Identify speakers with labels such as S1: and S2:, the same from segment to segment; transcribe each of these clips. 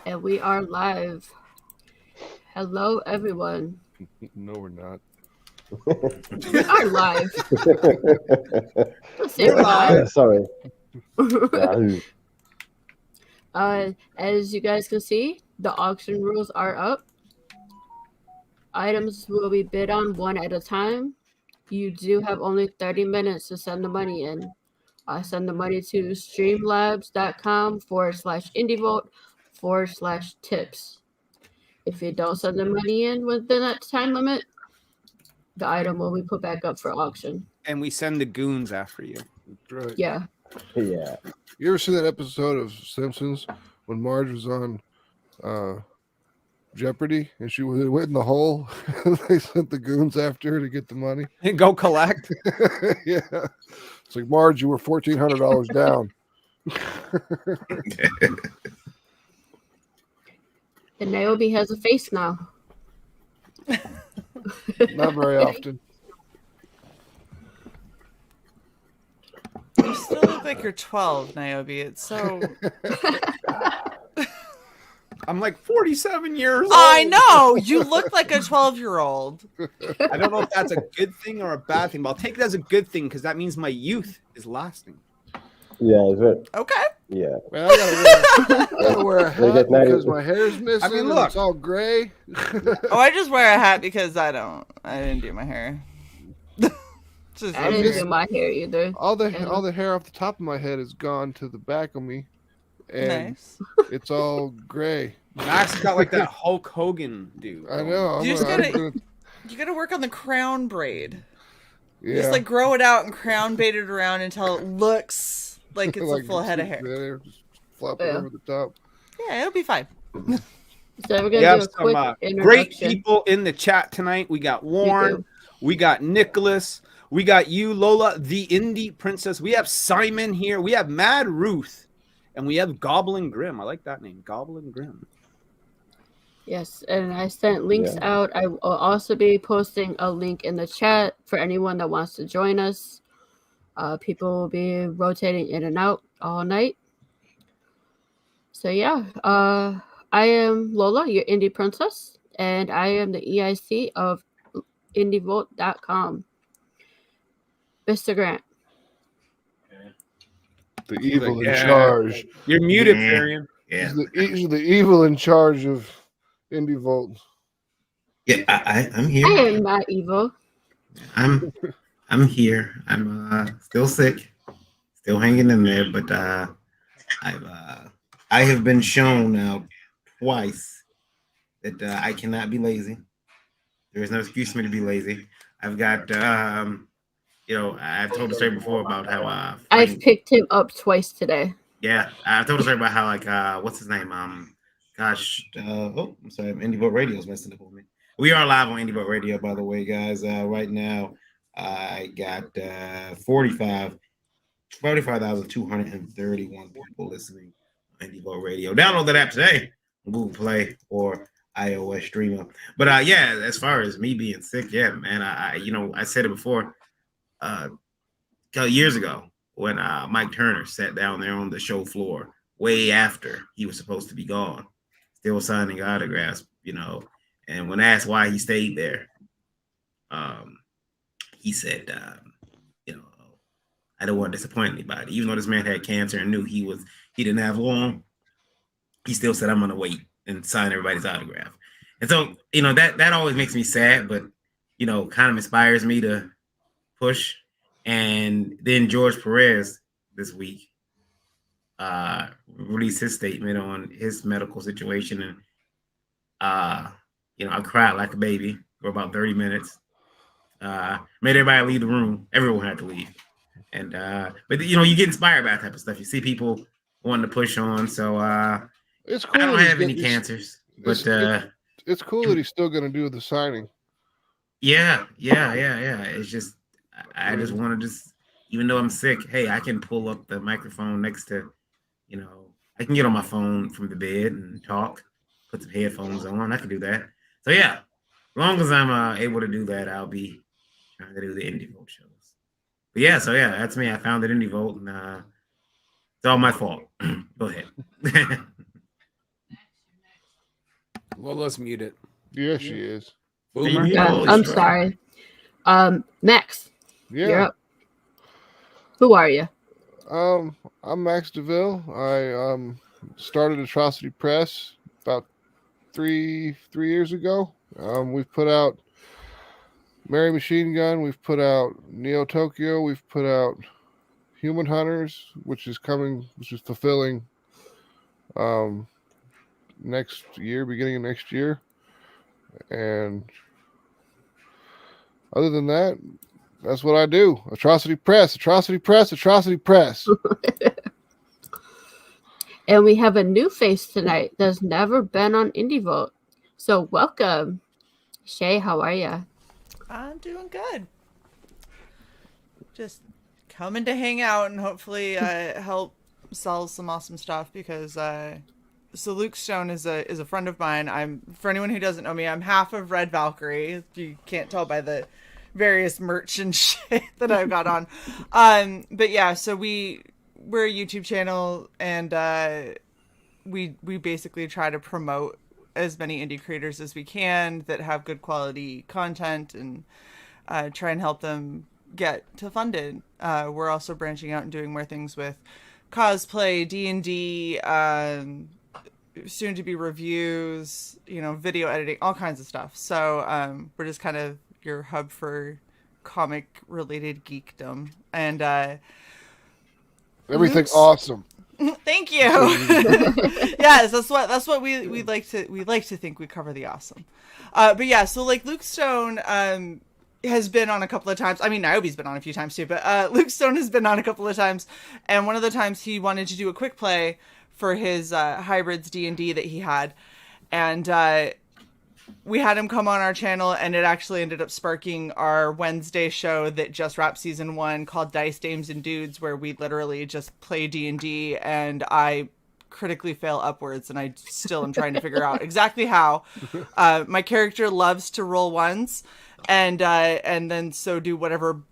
S1: And we are live. Hello, everyone.
S2: No, we're not.
S1: We are live. Let's say we're live.
S3: Sorry. Yahoo.
S1: As you guys can see, the auction rules are up. Items will be bid on one at a time. You do have only 30 minutes to send the money in. Send the money to streamlabs.com/indievote/tips. If you don't send the money in within that time limit, the item will be put back up for auction.
S4: And we send the goons after you.
S2: That's right.
S1: Yeah.
S3: Yeah.
S2: You ever see that episode of Simpsons when Marge was on Jeopardy and she went in the hole? They sent the goons after her to get the money.
S4: And go collect.
S2: Yeah. It's like, Marge, you were $1,400 down.
S1: And Niobe has a face now.
S2: Not very often.
S5: You still look like you're 12, Niobe. It's so...
S4: I'm like 47 years old.
S5: I know! You look like a 12-year-old.
S4: I don't know if that's a good thing or a bad thing, but I'll take it as a good thing because that means my youth is lasting.
S3: Yeah, is it?
S5: Okay.
S3: Yeah.
S2: Man, I gotta wear a hat because my hair's missing.
S4: I mean,
S2: and
S4: look.
S2: it's all gray.
S5: Oh, I just wear a hat because I didn't do my hair. Just
S1: I didn't do my hair either.
S2: All the hair off the top of my head is gone to the back of me, and
S5: nice.
S2: it's all gray.
S4: Max got like that Hulk Hogan dude.
S2: I know.
S5: You gotta work on the crown braid.
S2: Yeah.
S5: Just like grow it out and crown braid it around until it looks like it's
S2: Like
S5: a full head of hair.
S2: Just flop it over the top.
S5: Yeah, it'll be fine.
S1: So we're
S4: We
S1: gonna
S4: have
S1: do a
S4: some
S1: quick
S4: great
S1: introduction.
S4: people in the chat tonight. We got Warren, we got Nicholas, we got you, Lola, the Indie Princess. We have Simon here. We have Mad Ruth, and we have Goblin Grim. I like that name, Goblin Grim.
S1: Yes, and I sent links out. I will also be posting a link in the chat for anyone that wants to join us. People will be rotating in and out all night. So yeah, I am Lola, your Indie Princess, and I am the EIC of indievote.com. Mr. Grant.
S2: The evil in charge.
S4: You're muted, Varian.
S6: Yeah.
S2: He's the evil in charge of Indie Volt.
S6: Yeah, I'm here.
S1: I am not evil.
S6: I'm here. I'm still sick, still hanging in there, but I have been shown now twice that I cannot be lazy. There is no excuse for me to be lazy. I've got I've told the story before about how
S1: I've picked him up twice today.
S6: Yeah, I've told the story about how what's his name? I'm sorry, Indie Vote Radio is messing up with me. We are live on Indie Vote Radio, by the way, guys. Right now, I got 45,231 people listening on Indie Vote Radio. Download that app today on Google Play or iOS Streamer. But as far as me being sick, yeah, man, I said it before, years ago when Mike Turner sat down there on the show floor way after he was supposed to be gone, still signing autographs, and when asked why he stayed there, he said, I don't want to disappoint anybody. Even though this man had cancer and knew he didn't have long, he still said, I'm going to wait and sign everybody's autograph. And so, that always makes me sad, but, kind of inspires me to push. And then George Perez this week released his statement on his medical situation. And, I cried like a baby for about 30 minutes. Made everybody leave the room. Everyone had to leave. And, but you get inspired by that type of stuff. You see people wanting to push on. So
S2: it's cool.
S6: I don't have any cancers, but
S2: it's cool that he's still going to do the signing.
S6: Yeah. It's just, I just want to even though I'm sick, hey, I can pull up the microphone next to, I can get on my phone from the bed and talk, put some headphones on. I can do that. So yeah, as long as I'm able to do that, I'll be trying to do the Indie Vote shows. But that's me. I founded Indie Vote, and it's all my fault. Go ahead.
S4: Lola's muted.
S2: Yeah, she is.
S4: Boomer.
S6: Yeah.
S1: Yeah, I'm sorry. Max, you're
S2: Yeah.
S1: up. Who are you?
S2: I'm Max DeVille. I started Atrocity Press about three years ago. We've put out Mary Machine Gun. We've put out Neo Tokyo. We've put out Human Hunters, which is fulfilling next year, beginning of next year. And other than that, that's what I do. Atrocity Press, Atrocity Press, Atrocity Press.
S1: And we have a new face tonight that's never been on Indie Vote. So welcome. Shay, how are you?
S5: I'm doing good. Just coming to hang out and hopefully help sell some awesome stuff because so Luke Stone is a friend of mine. For anyone who doesn't know me, I'm half of Red Valkyrie. If you can't tell by the various merch and shit that I've got on. But yeah, so we're a YouTube channel and we basically try to promote as many indie creators as we can that have good quality content and try and help them get to funded. We're also branching out and doing more things with cosplay, D&D, soon to be reviews, video editing, all kinds of stuff. So we're just kind of your hub for comic related geekdom and
S2: Everything's awesome.
S5: Thank you. Yes, that's what we like to think we cover the awesome. But yeah, so like Luke Stone has been on a couple of times. I mean, Niobe's been on a few times too, but Luke Stone has been on a couple of times, and one of the times he wanted to do a quick play for his hybrids D&D that he had, and we had him come on our channel, and it actually ended up sparking our Wednesday show that just wrapped season 1 called Dice Dames and Dudes, where we literally just play D&D, and I critically fail upwards, and I still am trying to figure out exactly how. My character loves to roll ones, and then so do whatever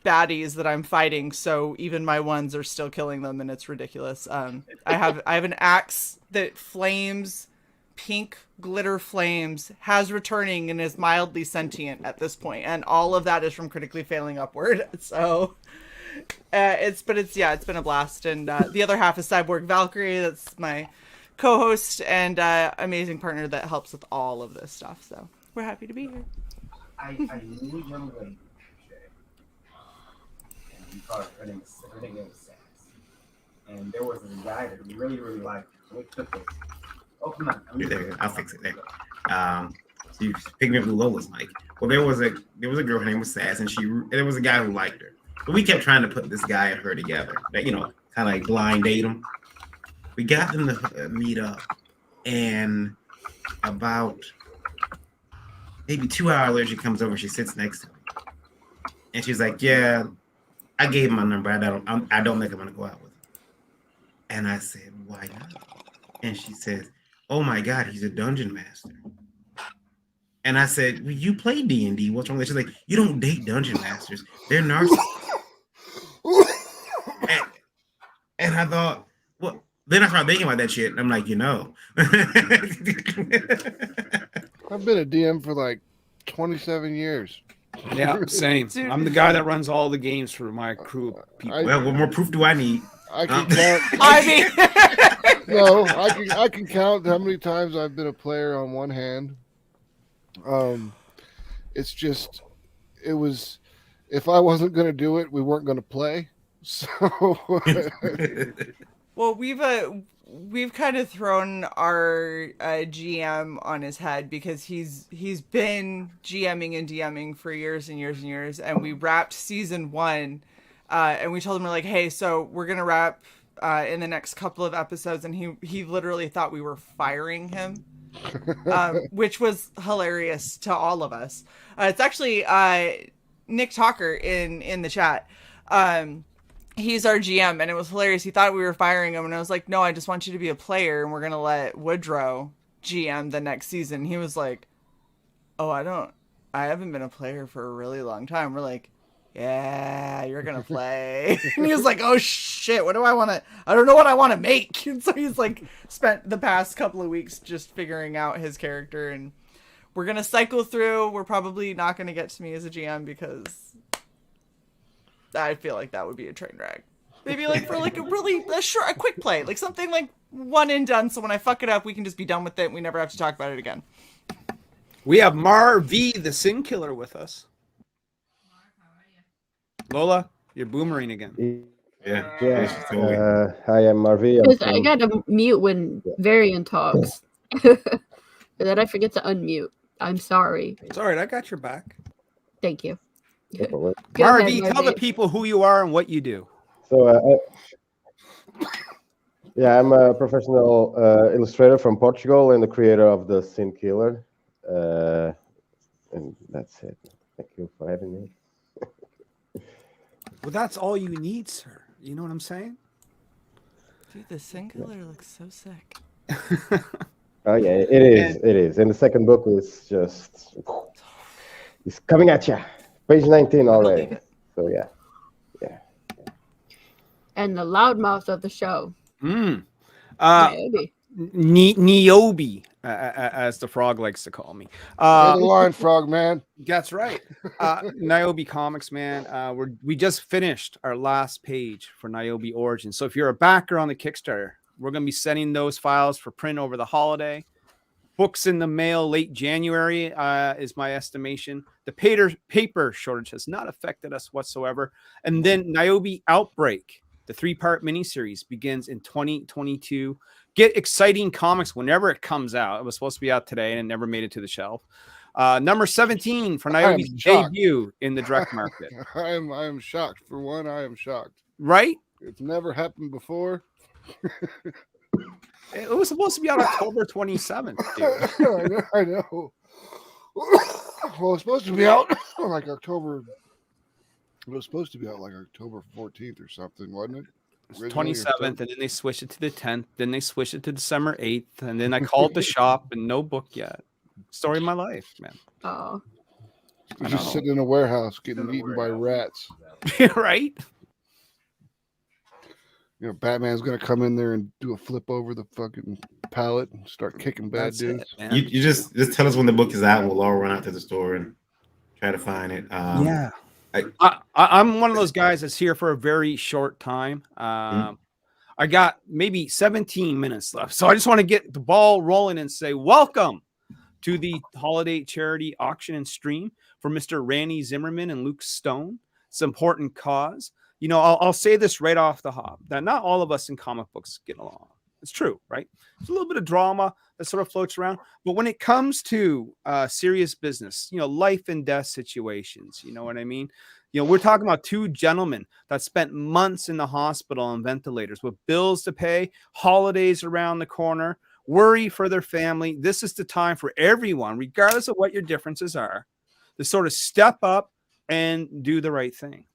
S5: baddies that I'm fighting, so even my ones are still killing them, and it's ridiculous. I have an axe that flames pink glitter flames, has returning, and is mildly sentient at this point, and all of that is from critically failing upward. So it's been a blast. And the other half is Cyborg Valkyrie. That's my co-host and amazing partner that helps with all of this stuff. So we're happy to be here.
S6: I knew young lady, and we called her name was Sass. And there was a guy that really, really liked her. So we took it. Open up. There, I'll fix it there. So you pick me up with Lola's mic. Well, there was a girl, her name was Sass, and there was a guy who liked her. But we kept trying to put this guy and her together. Kind of like blind date them. We got them to meet up, and about maybe 2 hours later, she comes over. She sits next to me, and she's like, "Yeah, I gave him my number. I don't think I'm gonna go out with him." And I said, "Why not?" And she says, "Oh my God, he's a dungeon master." And I said, "Well, you play D&D. What's wrong with that?" She's like, "You don't date dungeon masters. They're narcissists." and I thought, well, then I started thinking about that shit. And I'm like,
S2: I've been a DM for like 27 years.
S4: Yeah, same. I'm the guy that runs all the games for my crew of people.
S6: Well, what more proof do I need?
S2: I can count. No, I can count how many times I've been a player on one hand. It's just, it was, if I wasn't going to do it, we weren't going to play. So,
S5: well, we've kind of thrown our GM on his head because he's been GMing and DMing for years and years and years, and we wrapped season 1, and we told him, we're like, hey, so we're gonna wrap in the next couple of episodes, and he literally thought we were firing him, which was hilarious to all of us. It's actually Nick Talker in the chat. He's our GM, and it was hilarious. He thought we were firing him, and I was like, no, I just want you to be a player, and we're gonna let Woodrow GM the next season. He was like, oh, I haven't been a player for a really long time. We're like, yeah, you're gonna play. And he was like, oh shit, what do I want to? I don't know what I want to make. And so he's like spent the past couple of weeks just figuring out his character, and we're gonna cycle through. We're probably not gonna get to me as a GM because I feel like that would be a train wreck. Maybe like for like a quick play, like something like one and done. So when I fuck it up, we can just be done with it. And we never have to talk about it again.
S4: We have Mar V, the Sin Killer, with us. Lola, you're boomerang again.
S3: Yeah.
S6: Yeah.
S3: Hi, I'm Marvi. I'm
S1: Because I
S3: from-
S1: gotta mute when Varian talks. And then I forget to unmute. I'm sorry.
S4: It's all right. I got your back.
S1: Thank you.
S3: no problem.
S1: Go
S4: Mar
S1: ahead,
S4: V, tell the
S1: Marvi.
S4: people who you are and what you do.
S3: So, I'm a professional illustrator from Portugal and the creator of the Sin Killer. And that's it. Thank you for having me.
S4: Well, that's all you need, sir. You know what I'm saying?
S5: Dude, the Sin Killer looks so sick.
S3: Oh yeah, it is. It is. And the second book is just it's coming at you. Page 19 already.
S5: it.
S3: So yeah.
S1: And the loudmouth of the show.
S4: Niobe, as the frog likes to call me.
S2: You're the line, frog man.
S4: That's right. Niobe Comics, man. We just finished our last page for Niobe Origins. So if you're a backer on the Kickstarter, we're going to be sending those files for print over the holiday. Books in the mail late January is my estimation. The paper shortage has not affected us whatsoever. And then Niobe Outbreak, the 3-part miniseries, begins in 2022. Get exciting comics whenever it comes out. It was supposed to be out today and it never made it to the shelf. Number 17 for Niobe's debut in the direct market.
S2: I am shocked. For one, I am shocked.
S4: Right?
S2: It's never happened before.
S4: It was supposed to be out October 27th, dude.
S2: I know. Well, it's supposed to be out like October. It was supposed to be out like October 14th or something, wasn't it?
S4: 27th, and then they switched it to the 10th. Then they switched it to December 8th, and then I called the shop and no book yet. Story of my life, man.
S1: Oh.
S2: He's just sitting in a warehouse getting eaten by rats.
S4: Right?
S2: You know, Batman's gonna come in there and do a flip over the fucking pallet and start kicking bad
S4: That's
S2: dudes.
S4: it, man.
S6: You just tell us when the book is out. We'll all run out to the store and try to find it.
S4: Yeah. I'm one of those guys that's here for a very short time. I got maybe 17 minutes left. So I just want to get the ball rolling and say welcome to the holiday charity auction and stream for Mr. Randy Zimmerman and Luke Stone. It's an important cause. You know, I'll say this right off the hop, that not all of us in comic books get along. It's true, right? There's a little bit of drama that sort of floats around. But when it comes to serious business, you know, life and death situations, you know what I mean? You know, we're talking about two gentlemen that spent months in the hospital on ventilators with bills to pay, holidays around the corner, worry for their family. This is the time for everyone, regardless of what your differences are, to sort of step up and do the right thing.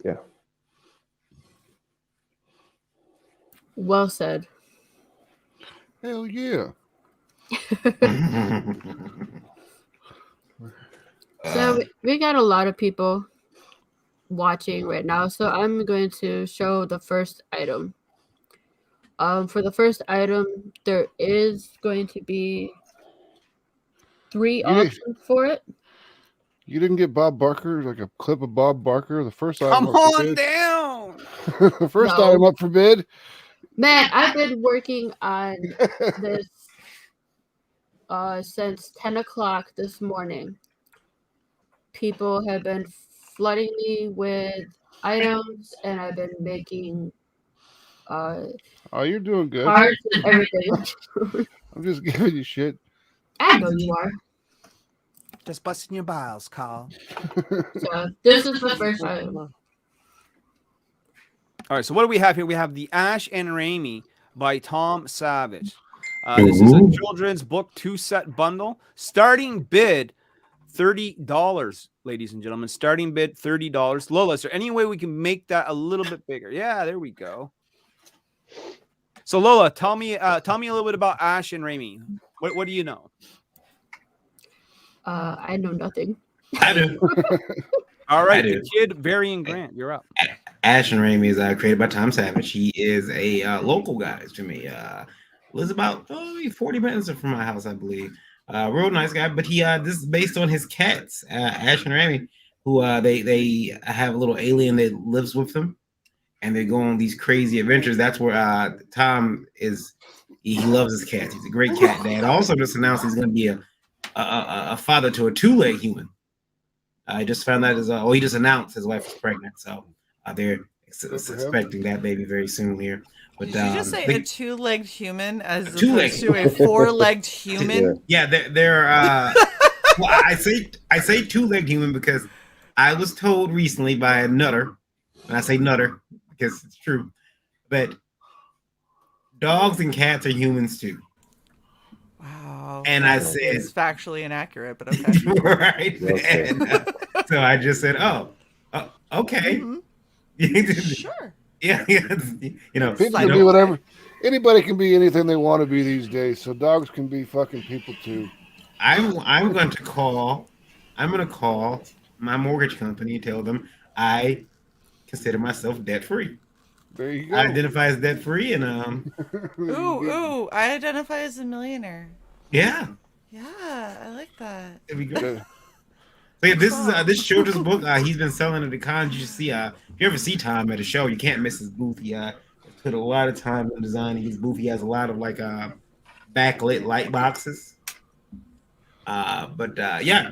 S3: Yeah.
S1: Well said.
S2: Hell yeah.
S1: So we got a lot of people watching right now, so I'm going to show the first item. For the first item, there is going to be 3 options for it.
S2: You didn't get Bob Barker, like a clip of Bob Barker, the first item.
S4: Come on down.
S2: The first
S1: No.
S2: item up for bid.
S1: Man, I've been working on this since 10 o'clock this morning. People have been flooding me with items, and I've been making
S2: Oh, you're doing good.
S1: cards and everything.
S2: I'm just giving you shit.
S1: I know you are.
S4: Just busting your biles, Carl.
S1: So this is the first item.
S4: All right, so what do we have here? We have The Ash and Raimi by Tom Savage. This is a children's book 2-set bundle. Starting bid $30, ladies and gentlemen. Starting bid $30. Lola, is there any way we can make that a little bit bigger? Yeah, there we go. So Lola, tell me a little bit about Ash and Raimi. What do you know?
S1: I know nothing.
S6: I do.
S4: All right,
S6: do.
S4: the kid Barry and Grant, you're up.
S6: Ash and Raimi is created by Tom Savage. He is a local guy to me. Lives about 40 minutes from my house, I believe. Real nice guy, but he this is based on his cats, Ash and Raimi, who they have a little alien that lives with them, and they go on these crazy adventures. That's where Tom is. He loves his cats. He's a great cat dad. Also, just announced he's going to be a father to a two-leg human. I just found that he just announced his wife is pregnant, so they're expecting that baby very soon here. But
S5: did you just say a two-legged human as opposed
S6: two-legged.
S5: to a four-legged human?
S6: Yeah, they're well, I say two-legged human because I was told recently by a nutter, and I say nutter because it's true, that dogs and cats are humans too.
S5: Wow.
S6: And I said
S5: it's factually inaccurate, but okay.
S6: Right. And, so I just said, okay.
S5: Sure.
S6: Yeah. You know,
S2: people can be whatever. Anybody can be anything they want to be these days. So dogs can be fucking people too.
S6: I'm going to call my mortgage company and tell them I consider myself debt free.
S2: There you go.
S6: I identify as debt free, and
S5: ooh, I identify as a millionaire.
S6: Yeah,
S5: I like that.
S6: it'd be good. So yeah, this children's book. He's been selling at the cons. You see, if you ever see Tom at a show, you can't miss his booth. He put a lot of time in designing his booth. He has a lot of backlit light boxes. But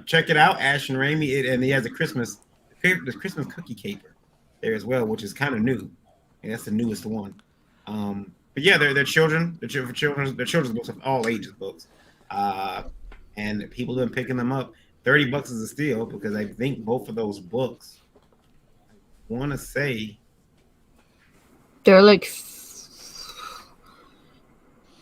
S6: check it out, Ash and Raimi. And he has the Christmas cookie caper there as well, which is kind of new. And that's the newest one. But yeah, they're children. They're children's books of all ages books. And people have been picking them up. $30 is a steal because I think both of those books, I want to say,
S1: they're like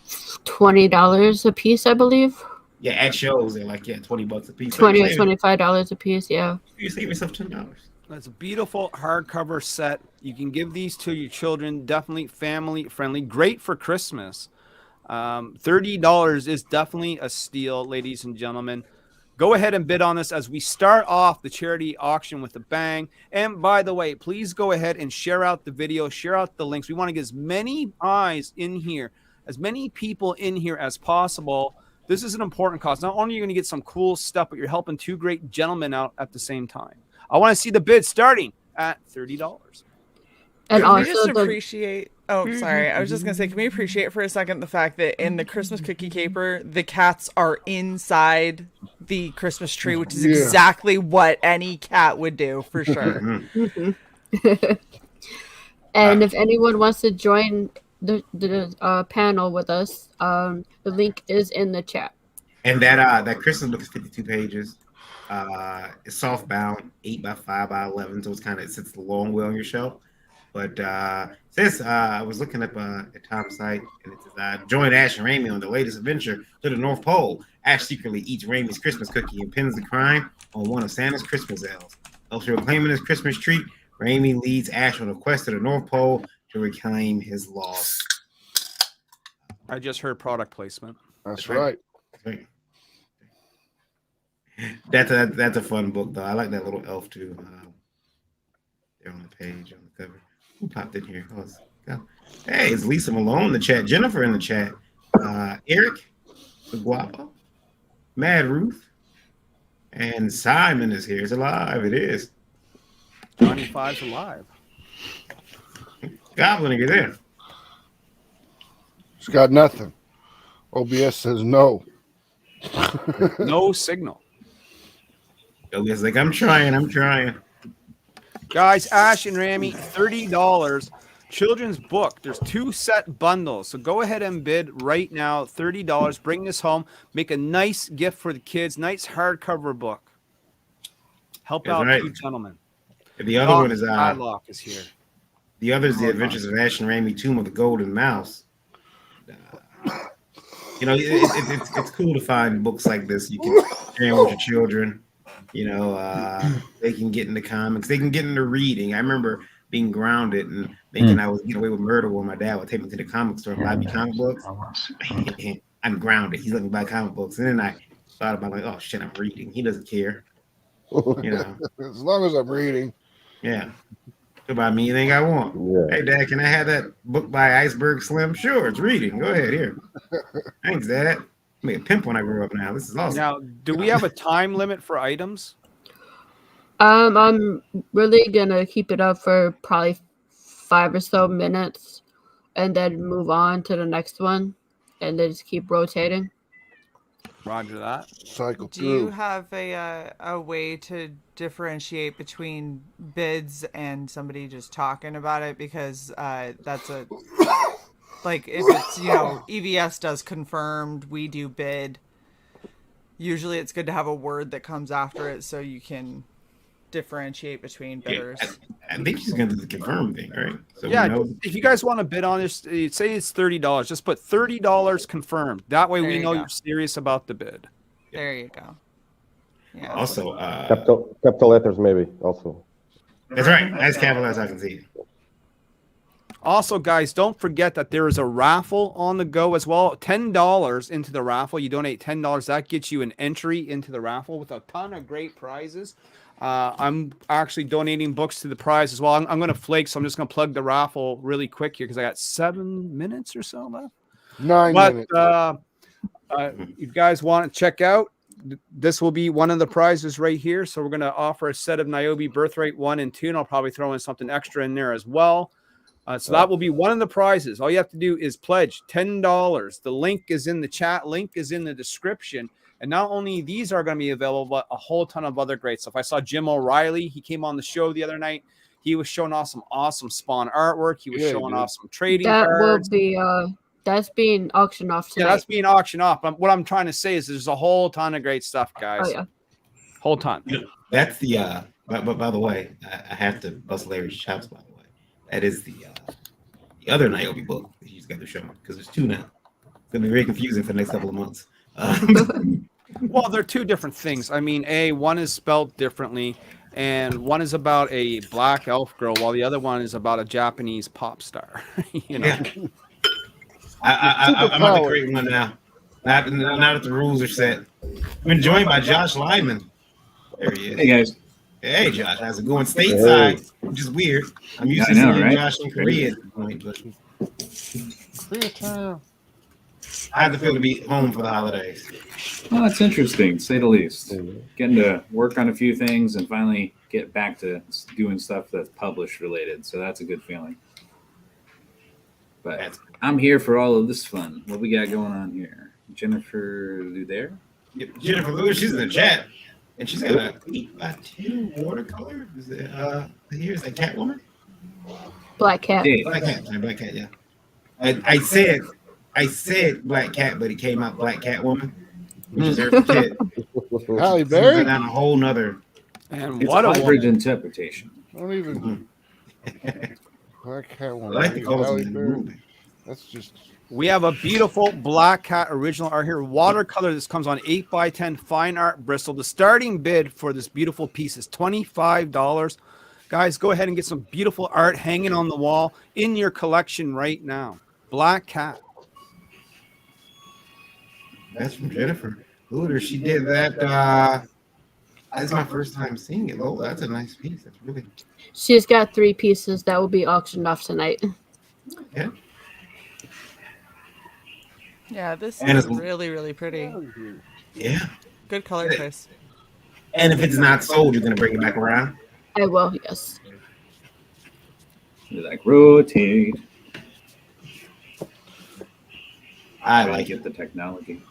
S1: $20 a piece, I believe.
S6: Yeah, at shows they're like $20 a piece.
S1: $20 or $25 a piece. Yeah.
S6: You save yourself $10.
S4: That's a beautiful hardcover set. You can give these to your children. Definitely family friendly. Great for Christmas. $30 is definitely a steal, ladies and gentlemen. Go ahead and bid on this as we start off the charity auction with a bang. And by the way, please go ahead and share out the video, share out the links. We want to get as many eyes in here, as many people in here as possible. This is an important cause. Not only are you going to get some cool stuff, but you're helping two great gentlemen out at the same time. I want to see the bid starting at $30.
S1: And
S5: can we
S1: also
S5: just appreciate sorry, I was just gonna say, can we appreciate for a second the fact that in the Christmas cookie caper the cats are inside the Christmas tree, which is exactly what any cat would do for sure.
S1: And if anyone wants to join the panel with us, the link is in the chat.
S6: And that Christmas book is 52 pages. It's soft bound, 8 by 5 by 11, so it sits a long way on your shelf. But I was looking up at Tom's site, and it says, join Ash and Raimi on the latest adventure to the North Pole. Ash secretly eats Raimi's Christmas cookie and pins the crime on one of Santa's Christmas elves. After reclaiming his Christmas treat, Raimi leads Ash on a quest to the North Pole to reclaim his lost.
S4: I just heard product placement.
S2: That's right.
S6: That's a fun book, though. I like that little elf too. They're on the page, on the cover. Who popped in here? Hey, it's Lisa Malone in the chat. Jennifer in the chat. Eric, the Guapo, Mad Ruth, and Simon is here. It's alive. It is.
S4: Johnny Five's alive.
S6: Goblin, are you there?
S2: It's got nothing. OBS says no.
S4: No signal.
S6: OBS like, I'm trying.
S4: Guys, Ash and Raimi, $30. Children's book. There's 2 set bundles. So go ahead and bid right now. $30. Bring this home. Make a nice gift for the kids. Nice hardcover book. Help out two gentlemen.
S6: The other one is
S4: Lock is here.
S6: The other is The Adventures of Ash and Raimi, Tomb of the Golden Mouse. It's cool to find books like this. You can share with your children. They can get into comics. They can get into reading. I remember being grounded and thinking I was getting away with murder when my dad would take me to the comic store and buy me comic books. I'm grounded. He's letting me buy comic books. And then I thought about oh shit, I'm reading. He doesn't care. You know,
S2: As long as I'm reading.
S6: yeah. Could buy me anything I want.
S3: Yeah.
S6: Hey, Dad, can I have that book by Iceberg Slim? Sure, it's reading. Go ahead, here. Thanks, Dad. I'm a pimp when I grow up now. This is awesome.
S4: Now, do we have a time limit for items?
S1: I'm really gonna keep it up for probably 5 or so minutes, and then move on to the next one, and then just keep rotating.
S4: Roger that.
S2: Cycle
S5: Do you
S2: through.
S5: have a way to differentiate between bids and somebody just talking about it? Because that's a like if it's EVS does confirmed, we do bid. Usually, it's good to have a word that comes after it so you can differentiate between bidders.
S6: I think she's going to do the confirm thing, right? So
S4: Yeah,
S6: we know.
S4: if you guys want to bid on this, say it's $30. Just put $30 confirmed. That way
S5: There
S4: we
S5: you
S4: know
S5: go.
S4: you're serious about the bid.
S5: There you go. Yeah.
S6: Also,
S3: Capital letters, maybe, also.
S6: that's right. Nice capital as I can see.
S4: Also, guys, don't forget that there is a raffle on the go as well. $10 into the raffle. You donate $10. That gets you an entry into the raffle with a ton of great prizes. I'm actually donating books to the prize as well. I'm going to flake, so I'm just going to plug the raffle really quick here because I got 7 minutes or so left.
S2: 9 minutes.
S4: If you guys want to check out, this will be one of the prizes right here. So we're going to offer a set of Niobe Birthright 1 and 2, and I'll probably throw in something extra in there as well. So that will be one of the prizes. All you have to do is pledge $10. The link is in the chat. Link is in the description. And not only these are going to be available, but a whole ton of other great stuff. I saw Jim O'Reilly. He came on the show the other night. He was showing off some awesome Spawn artwork. He was showing off some trading cards.
S1: Will be that's being auctioned off tonight.
S4: Yeah, that's being auctioned off. But what I'm trying to say is there's a whole ton of great stuff, guys.
S1: Oh yeah.
S4: Whole ton.
S6: That's the but by the way, I have to bust Larry's chops, by the way. That is the other Niobe book that he's got to show because there's two now. It's gonna be very confusing for the next couple of months.
S4: Well, they're two different things. I mean, one is spelled differently, and one is about a black elf girl, while the other one is about a Japanese pop star.
S6: Yeah. I'm about to create one now. Now that the rules are set. I've been joined by Josh Lyman. There he is.
S7: Hey guys.
S6: Hey Josh, how's it going? Stateside, which is weird. I'm used to seeing
S7: right?
S6: Josh in Korea at this point, but I had to feel to be home for the holidays.
S7: Well, that's interesting, to say the least. Getting to work on a few things and finally get back to doing stuff that's published related. So that's a good feeling. But I'm here for all of this fun. What we got going on here? Jennifer, you there?
S6: Jennifer Lewis, she's in the chat, and she's got a 8x10 watercolor. Is it here's that Catwoman?
S1: Black Cat.
S7: Hey.
S6: Black Cat, yeah. I said Black Cat, but it came out Black Catwoman, which is her kid.
S2: Halle Berry?
S6: Down a whole nother.
S4: And
S7: It's
S4: what a
S7: hybrid
S4: woman.
S7: interpretation.
S2: Don't even. Black Cat
S6: I
S2: one.
S6: like the colors
S2: Halle
S6: in the
S2: Berry.
S6: movie.
S2: That's just.
S4: We have a beautiful Black Cat original art here, watercolor. This comes on 8x10 fine art Bristol. The starting bid for this beautiful piece is $25. Guys, go ahead and get some beautiful art hanging on the wall in your collection right now. Black Cat.
S6: That's from Jennifer Luder. She did that. That's my first time seeing it. Oh, that's a nice piece. That's really.
S1: She's got 3 pieces that will be auctioned off tonight.
S6: Yeah.
S5: Yeah, this
S6: And
S5: is
S6: it's-
S5: really, really pretty.
S6: Yeah.
S5: Good color choice.
S6: And if it's not sold, you're gonna bring it back around.
S1: I will, yes.
S7: You're like, rotate.
S6: I like it.
S7: Get the technology.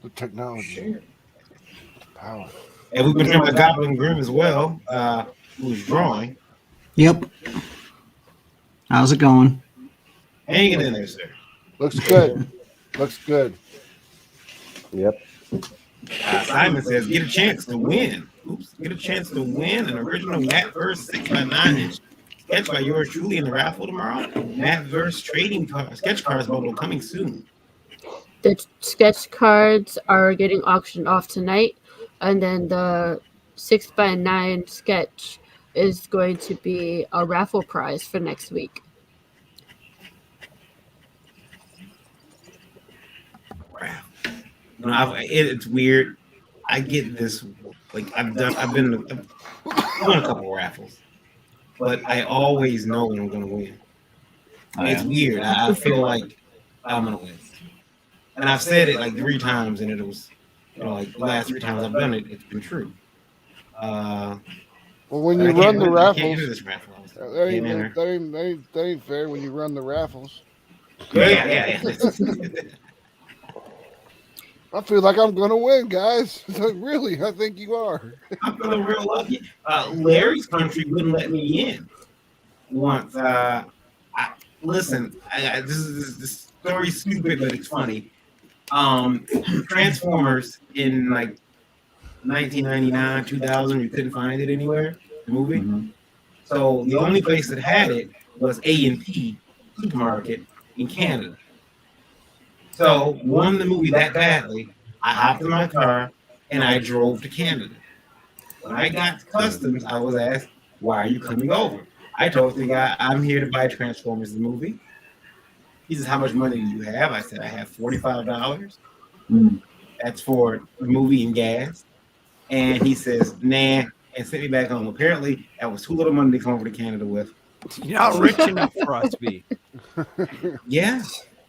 S2: The technology. Power.
S6: And we've been talking about Goblin Grimm as well, who's drawing.
S8: Yep. How's it going?
S6: Hang it in there, sir.
S2: Looks good. Looks good.
S3: Yep.
S6: Simon says, get a chance to win. Oops. Get a chance to win an original Matt Verse 6x9 inch sketch by yours truly in the raffle tomorrow. Matt Verse trading sketch cards bubble coming soon.
S1: The sketch cards are getting auctioned off tonight, and then the 6x9 sketch is going to be a raffle prize for next week.
S6: Wow. You know, it's weird. I get this Like I've won a couple raffles, but I always know when I'm gonna win. It's weird. I feel like I'm gonna win, and I've said it like 3 times, and it was, like the last 3 times I've done it, it's been true.
S2: Well, when you run the raffles, that ain't fair. When you run the raffles.
S6: Yeah.
S2: I feel like I'm gonna win, guys. Really, I think you are.
S6: I'm feeling real lucky. Larry's country wouldn't let me in once. This story's stupid, but it's funny. Transformers in like 1999, 2000, you couldn't find it anywhere. The movie. Mm-hmm. So the only place that had it was A&P supermarket in Canada. So wanting the movie that badly, I hopped in my car and I drove to Canada. When I got to customs, I was asked, "Why are you coming over?" I told the guy, "I'm here to buy Transformers the movie." He says, "How much money do you have?" I said, "I have $45. That's for the movie and gas." And he says, "Nah," and sent me back home. Apparently, that was too little money to come over to Canada with.
S4: You're not rich enough for us, B.
S6: Yeah.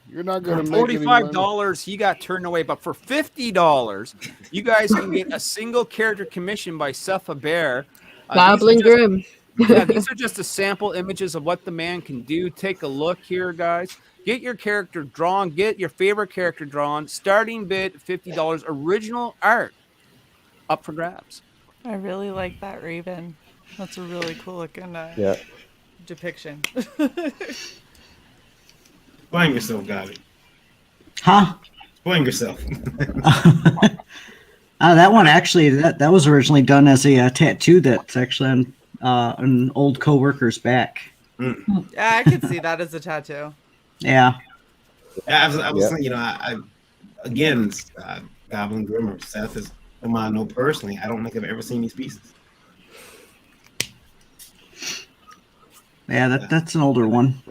S2: You're not going to
S4: for
S2: make
S4: $45, he got turned away. But for $50, you guys can get a single character commissioned by Seth Faber.
S1: Goblin Grim.
S4: Yeah, these are just the sample images of what the man can do. Take a look here, guys. Get your character drawn. Get your favorite character drawn. Starting bid $50. Original art up for grabs.
S5: I really like that Raven. That's a really cool looking depiction.
S6: Explain yourself, Gabi.
S8: Huh?
S6: Explain yourself.
S8: That one actually, that was originally done as a tattoo that's actually on an old coworker's back.
S5: Yeah, I could see that as a tattoo.
S8: Yeah.
S6: I was thinking, again, Goblin Grim or Seth is whom I know personally. I don't think I've ever seen these pieces.
S8: Yeah, that's an older one.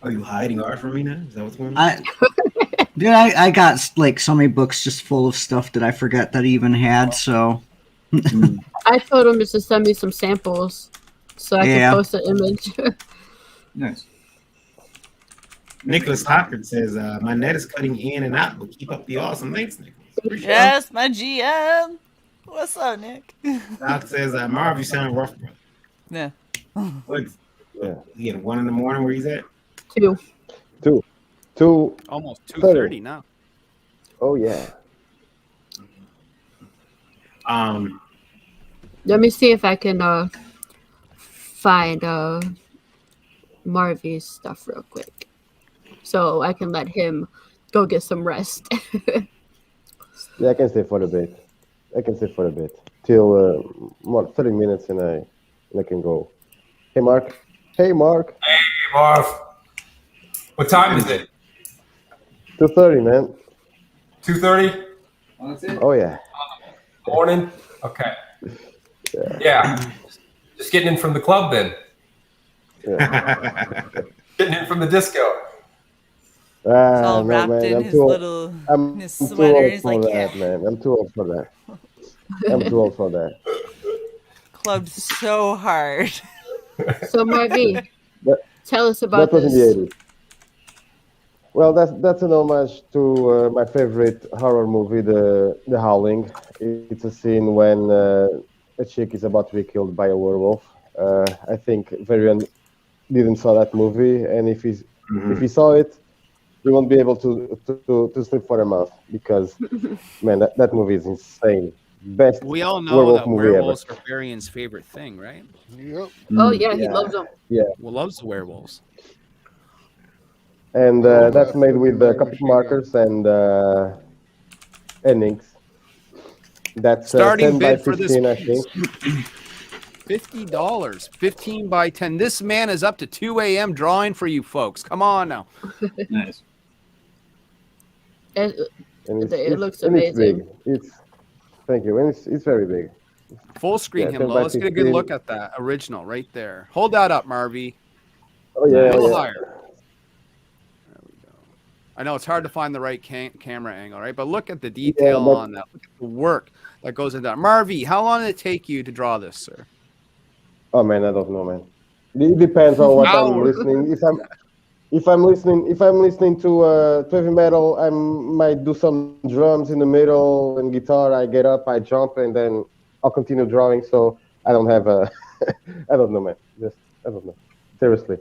S6: Are you hiding art from me now? Is that what's going on?
S8: Dude, I got like so many books just full of stuff that I forgot that I even had. So
S1: I told him just to send me some samples so I can post an image.
S7: Nice.
S6: Nicholas Hockard says, "My net is cutting in and out, but keep up the awesome." Thanks, Nicholas.
S5: Yes, my GM. What's up, Nick?
S6: Doc says, "Marv, you sound rough, bro."
S5: Yeah.
S6: What? He at 1 a.m. where he's at?
S1: 2.
S4: Almost 2:30 now.
S3: Oh yeah.
S1: Let me see if I can find Marvy's stuff real quick, so I can let him go get some rest.
S3: Yeah, I can stay for a bit. Till 30 minutes, and I can go. Hey, Mark. Hey, Marv.
S9: What time is it?
S3: 2:30, man.
S9: 2:30?
S3: Oh, yeah.
S9: Morning? Okay. Yeah. Just getting in from the club then.
S3: Yeah.
S9: Getting in from the disco.
S5: He's all wrapped
S3: man,
S5: in
S3: I'm
S5: his
S3: too
S5: little his
S3: too
S5: sweater.
S3: old
S5: He's
S3: for
S5: like,
S3: that, man. I'm too old for that.
S5: Clubbed so hard.
S1: So Marvy, tell us about
S3: that was
S1: this.
S3: in the 80s. Well, that's an homage to my favorite horror movie, The Howling. It's a scene when a chick is about to be killed by a werewolf. I think Varian didn't saw that movie, and if he saw it, he won't be able to sleep for a month because, man, that movie is insane. Best
S4: We all know
S3: werewolf
S4: that
S3: movie
S4: werewolves
S3: ever.
S4: are Varian's favorite thing, right?
S2: Yep.
S1: Oh yeah, he loves them.
S3: Yeah.
S4: Well, loves the werewolves.
S3: And that's made with Copic markers and inks. That's
S4: Starting
S3: 10 by
S4: bid for this
S3: 15, I
S4: piece.
S3: think.
S4: $50, 15 by 10. This man is up to 2 a.m. drawing for you folks. Come on now.
S7: Nice.
S3: And
S1: It looks
S3: and
S1: amazing.
S3: It's thank you, and it's very big.
S4: Full screen him,
S3: 10
S4: though.
S3: by
S4: Let's get a
S3: 15.
S4: good look at that original right there. Hold that up, Marvy.
S3: Oh yeah,
S4: A little
S3: yeah.
S4: higher. There we go. I know it's hard to find the right camera angle, right? But look at the detail on that. Look at the work that goes into that. Marvy, how long did it take you to draw this, sir?
S3: Oh man, I don't know, man. It depends on what I'm listening. If I'm listening to heavy metal, I might do some drums in the middle and guitar. I get up, I jump, and then I'll continue drawing. So I don't have a, I don't know, man. I don't know. Seriously,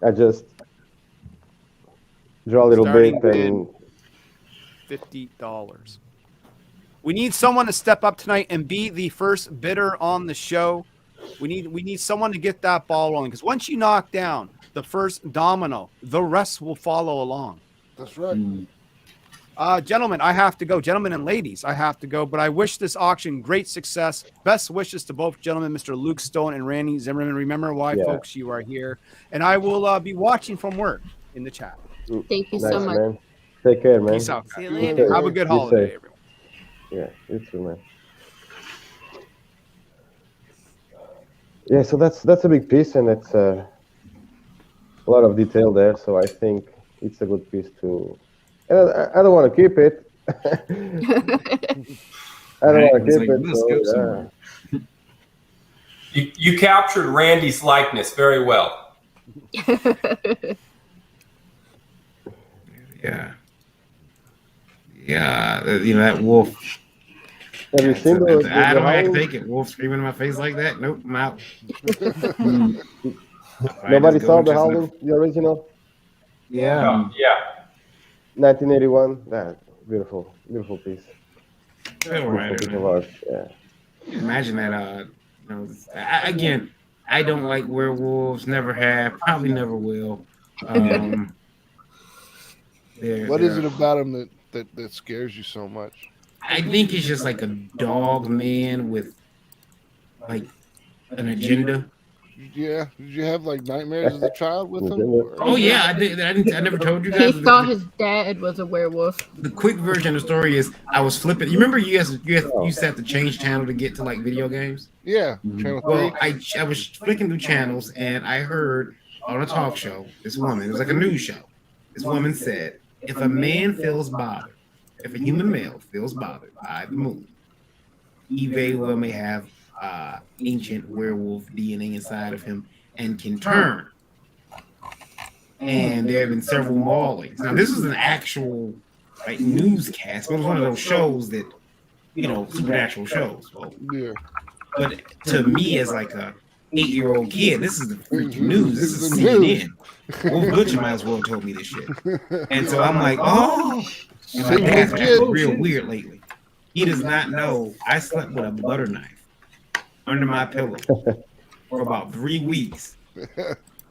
S3: I just draw a little bit and
S4: $50. We need someone to step up tonight and be the first bidder on the show. We need someone to get that ball rolling, because once you knock down the first domino, the rest will follow along.
S2: That's right.
S4: Gentlemen, I have to go. Gentlemen and ladies, I have to go. But I wish this auction great success. Best wishes to both gentlemen, Mr. Luke Stone and Randy Zimmerman. Remember why, folks, you are here. And I will be watching from work in the chat.
S1: Thank you so much.
S3: Man. Take care, man.
S4: Peace out.
S5: See you later.
S4: Have a good holiday, everyone.
S3: Yeah, you too, man. Yeah, so that's a big piece, and it's a lot of detail there. So I think it's a good piece to. And I don't want to keep it. I don't want to keep it. So,
S9: You captured Randy's likeness very well.
S6: Yeah. You know, that wolf.
S3: Have you seen those?
S6: I don't have to take it. Wolf screaming in my face like that. Nope, I'm out.
S3: Nobody saw the Howling, the original?
S6: Yeah.
S9: Yeah.
S3: 1981. Beautiful piece.
S6: Right,
S3: piece of art. Yeah.
S6: Imagine that. You know, again, I don't like werewolves. Never have. Probably never will.
S2: What is it about them that scares you so much?
S6: I think it's just like a dog man with like an agenda.
S2: Yeah. Did you have like nightmares as a child with them?
S6: Oh yeah, I did. I never told you
S1: He
S6: guys.
S1: thought his dad was a werewolf.
S6: The quick version of the story is I was flipping. You remember you used to have to change channel to get to like video games?
S2: Yeah. Channel 3.
S6: Well, I was flicking through channels and I heard on a talk show this woman. It was like a news show. This woman said, "If a man feels bothered, if a human male feels bothered by the moon, he very well may have ancient werewolf DNA inside of him and can turn." And there have been several maulings. Now, this is an actual like newscast. It was one of those shows that, you know, supernatural shows. Well,
S2: yeah.
S6: But to me, as like a 8-year-old kid, this is the freaking news. This is CNN. Wolf Butcher might as well have told me this shit. And so I'm like, oh. And my dad's been real weird lately. He does not know I slept with a butter knife under my pillow for about 3 weeks.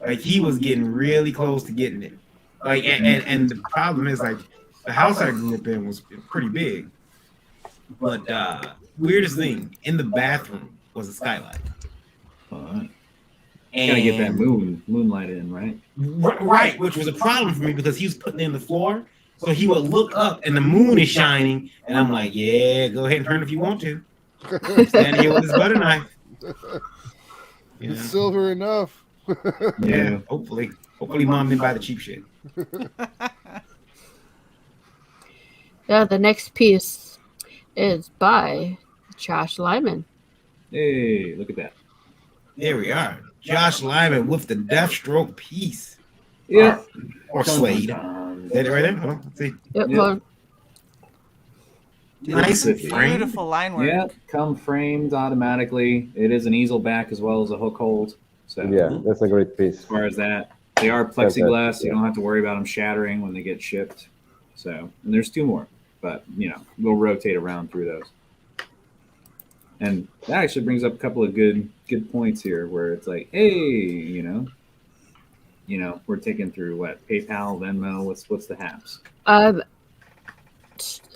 S6: Like he was getting really close to getting it. Like and the problem is like the house I grew up in was pretty big. But weirdest thing, in the bathroom was a skylight.
S7: And gotta get that moonlight in, right?
S6: Right, which was a problem for me because he was putting it in the floor. So he would look up and the moon is shining, and I'm like, yeah, go ahead and turn if you want to. Standing here with his butter knife.
S2: Yeah. It's silver enough.
S6: Yeah, hopefully mom didn't buy the cheap shit.
S1: Yeah, the next piece is by Josh Lyman.
S7: Hey, look at that.
S6: There we are. Josh Lyman with the Deathstroke piece.
S7: Yeah.
S6: Or Slade. Is that it right there? Hold on, let's see.
S1: Yep.
S6: Nice and framed.
S5: Beautiful line work.
S7: Yeah, come framed automatically. It is an easel back as well as a hook hold. So
S3: yeah, that's a great piece.
S7: As far as that, they are plexiglass. So you don't have to worry about them shattering when they get shipped. So, and there's 2 more, but you know we'll rotate around through those. And that actually brings up a couple of good points here, where it's like, hey, you know, we're taking through what, PayPal, Venmo. What's the haps?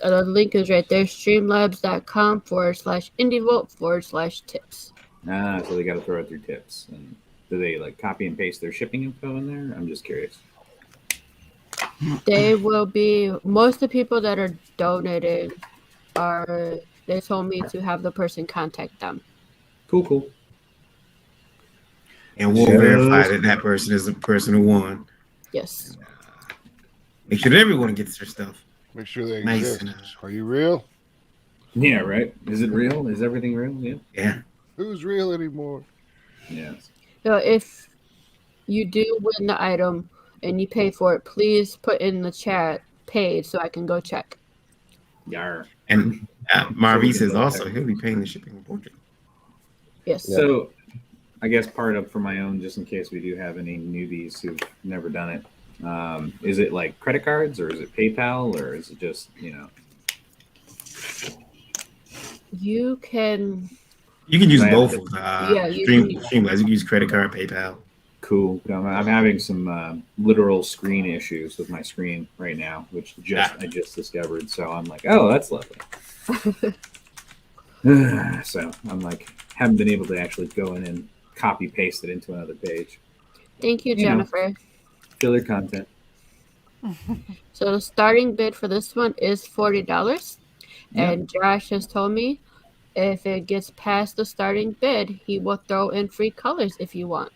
S1: The link is right there, streamlabs.com/indievolt/tips.
S7: So they got to throw it through tips. And do they like copy and paste their shipping info in there? I'm just curious.
S1: They will be, most of the people that are donated they told me to have the person contact them.
S7: Cool.
S6: And we'll verify that person is the person who won.
S1: Yes.
S6: Make sure that everyone gets their stuff.
S2: Make sure they
S6: Nice.
S2: exist. Are you real?
S7: Yeah, right. Is it real? Is everything real? Yeah.
S6: Yeah.
S2: Who's real anymore?
S7: Yes.
S1: So if you do win the item and you pay for it, please put in the chat paid so I can go check.
S7: Yar.
S6: And Marvy says also he'll be paying the shipping and portrait.
S1: Yes.
S7: So, I guess part of for my own, just in case we do have any newbies who've never done it, is it like credit cards or is it PayPal or is it just
S1: You can
S6: use
S7: Right.
S6: both.
S1: Yeah, you
S6: Streamlabs. You can use credit card, PayPal.
S7: Cool. I'm having some literal screen issues with my screen right now, which I just discovered. So I'm like, oh, that's lovely. So I'm like, haven't been able to actually go in and copy paste it into another page.
S1: Thank you,
S7: You know.
S1: Jennifer.
S7: Filler content.
S1: So the starting bid for this one is $40.
S7: Yeah.
S1: And Josh has told me if it gets past the starting bid, he will throw in free colors if you want.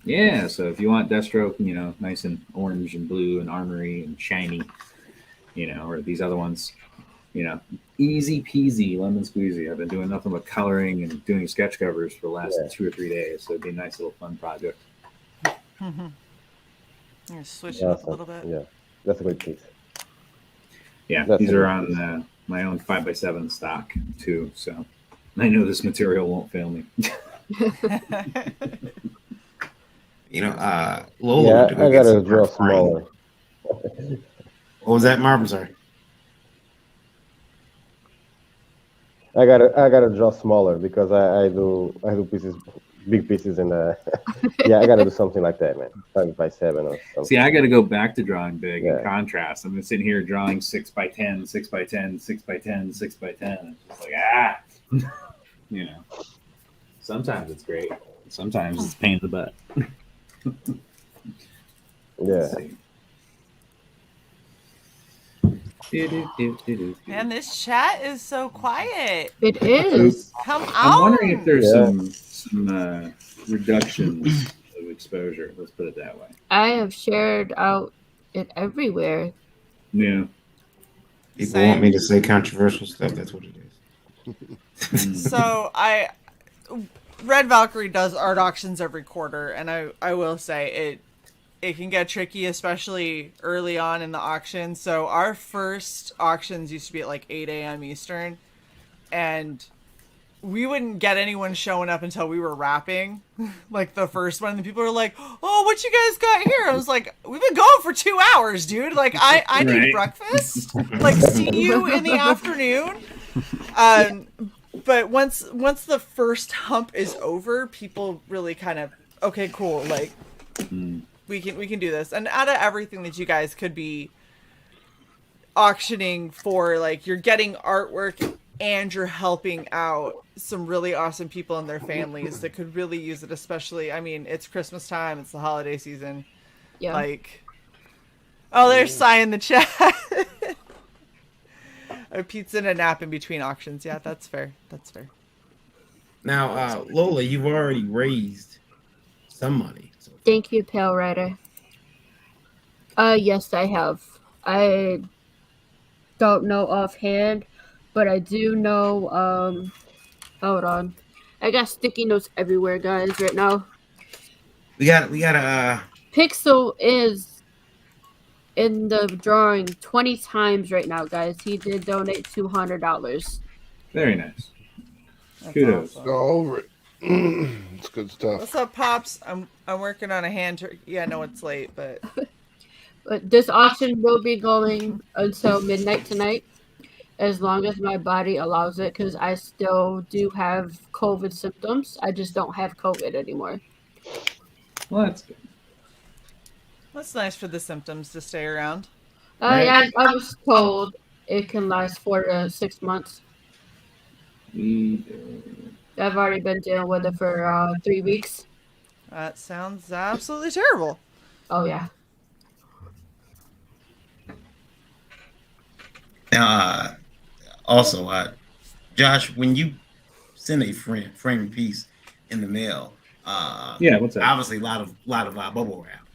S7: Yeah, so if you want Deathstroke, nice and orange and blue and armory and shiny, or these other ones, easy peasy, lemon squeezy. I've been doing nothing but coloring and doing sketch covers for the last 2 or 3 days, so it'd be a nice little fun project.
S5: I'm gonna switch it up a little bit.
S3: Yeah, that's a great piece.
S7: Yeah,
S3: That's
S7: these
S3: a
S7: are
S3: good
S7: on my own 5x7 stock too, so I know this material won't fail me.
S6: Lola.
S3: Yeah,
S6: went to go
S3: I
S6: get
S3: gotta
S6: some
S3: draw
S6: frame.
S3: smaller.
S6: What was that, Marv? I'm sorry.
S3: I gotta draw smaller because I do pieces, big pieces, and yeah, I gotta do something like that, man. 5x7 or something.
S7: See, I got to go back to drawing big in
S3: Yeah.
S7: contrast. I'm sitting here drawing 6x10, 6x10, 6x10, 6x10. It's just like Sometimes it's great. Sometimes it's a pain in the butt.
S3: Yeah.
S5: Man, this chat is so quiet.
S1: It is.
S5: Come on.
S7: I'm wondering if there's
S3: Yeah.
S7: some reductions of exposure. Let's put it that way.
S1: I have shared out it everywhere.
S7: Yeah.
S6: People want me to say controversial stuff. That's what it is.
S5: So Red Valkyrie does art auctions every quarter, and I will say it can get tricky, especially early on in the auction. So our first auctions used to be at like 8 a.m. Eastern, and we wouldn't get anyone showing up until we were wrapping, like the first one. And the people were like, "Oh, what you guys got here?" I was like, "We've been going for 2 hours, dude. Like, I need breakfast. Like, see you in the afternoon." But once the first hump is over, people really kind of, okay, cool. Like, we can do this. And out of everything that you guys could be auctioning for, like, you're getting artwork and you're helping out some really awesome people and their families that could really use it. Especially, I mean, it's Christmas time, it's the holiday season.
S1: Yeah.
S5: Like, oh, there's Cy in the chat. A pizza and a nap in between auctions. Yeah, that's fair. That's fair.
S6: Now, Lola, you've already raised some money. So.
S1: Thank you, Pale Rider. Yes, I have. I don't know offhand, but I do know. Hold on, I got sticky notes everywhere, guys. Right now,
S6: We got a
S1: Pixel is in the drawing 20 times right now, guys. He did donate $200.
S7: Very nice.
S5: That's
S7: Kudos.
S5: awesome.
S2: Go over it. It's good stuff.
S5: What's up, Pops? I'm working on a hand. Yeah, I know it's late, but
S1: But this auction will be going until midnight tonight, as long as my body allows it, because I still do have COVID symptoms. I just don't have COVID anymore.
S7: Well, that's good.
S5: that's nice for the symptoms to stay around.
S1: Yeah, I was told it can last 4 to 6 months. I've already been dealing with it for 3 weeks.
S5: That sounds absolutely terrible.
S1: Oh, yeah.
S6: Also, Josh, when you send a frame piece in the mail,
S7: Yeah, what's that?
S6: obviously a lot of bubble wrap.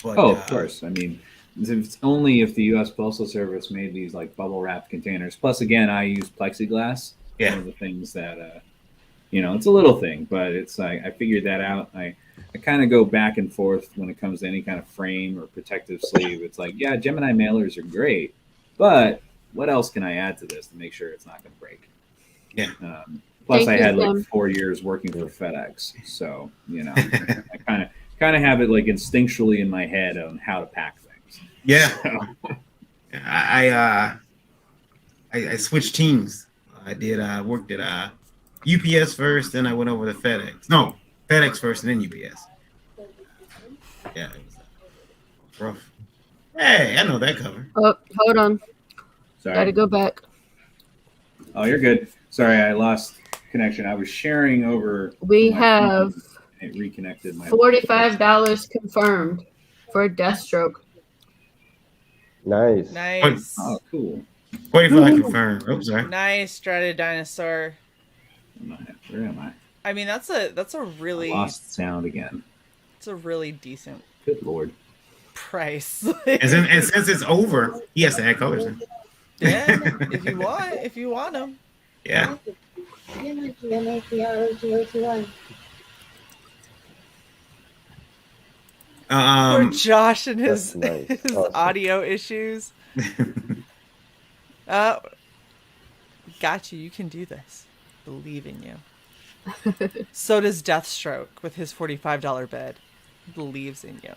S6: But,
S7: Oh, of course. I mean, It's only if the U.S. Postal Service made these like bubble wrap containers. Plus, again, I use plexiglass.
S6: Yeah.
S7: One of the things that it's a little thing, but it's like I figured that out. I kind of go back and forth when it comes to any kind of frame or protective sleeve. It's like, yeah, Gemini mailers are great, but what else can I add to this to make sure it's not going to break?
S6: Yeah.
S7: Plus,
S1: Thank
S7: I
S1: you,
S7: had like
S1: Sam.
S7: 4 years working for FedEx, so I kind of have it like instinctually in my head on how to pack things.
S6: Yeah.
S7: So,
S6: I switched teams. I worked at UPS first, then I went over to FedEx. No, FedEx first, and then UPS. Yeah, it was rough. Hey, I know that cover.
S1: Oh, hold on.
S7: sorry.
S1: Gotta go back.
S7: Oh, you're good. Sorry, I lost connection. I was sharing over.
S1: We
S7: my
S1: have
S7: phone, and it reconnected my
S1: $45 confirmed for Deathstroke.
S3: Nice.
S5: Nice.
S7: Oh, cool.
S6: 45 confirmed. Oh, sorry.
S5: Nice, Dreaded Dinosaur.
S7: Where am I?
S5: I mean, that's a
S7: I
S5: really
S7: lost sound again.
S5: it's a really decent
S7: Good lord.
S5: price.
S6: And since it's over, he has to add colors in.
S5: Yeah, if you want them.
S6: Yeah.
S5: Poor Josh and his
S3: That's nice.
S5: his
S3: Awesome.
S5: audio issues. Got you. You can do this. Believe in you. So does Deathstroke with his $45 bed. Believes in you.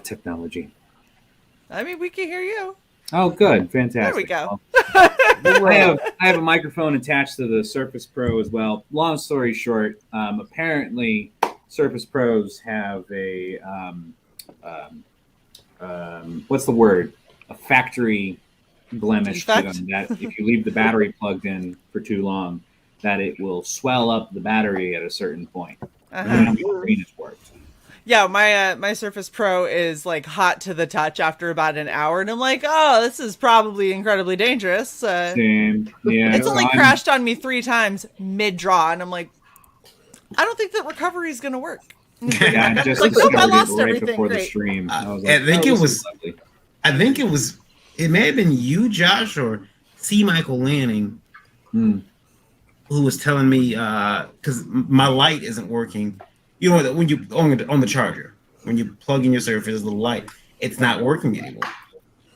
S7: Technology.
S5: I mean, we can hear you.
S7: Oh, good. Fantastic.
S5: There we go.
S7: I have a microphone attached to the Surface Pro as well. Long story short, apparently Surface Pros have a what's the word? A factory blemish to
S5: Defect?
S7: them that if you leave the battery plugged in for too long, that it will swell up the battery at a certain point. And then the screen is warped.
S5: Yeah, my Surface Pro is like hot to the touch after about an hour, and I'm like, oh, this is probably incredibly dangerous.
S7: Same. Yeah.
S5: It's only
S7: I'm-
S5: crashed on me 3 times mid draw, and I'm like, I don't think that recovery is gonna work.
S7: Yeah, I just
S5: Like,
S7: discovered
S5: I lost
S7: it right
S5: everything.
S7: before the
S5: Great.
S7: stream. I was
S6: I think
S7: oh,
S6: it
S7: this
S6: was-
S7: is lovely.
S6: I think it may have been you, Josh, or C. Michael Lanning, who was telling me because my light isn't working. You know, when you on the charger, when you plug in your Surface, the light, it's not working anymore,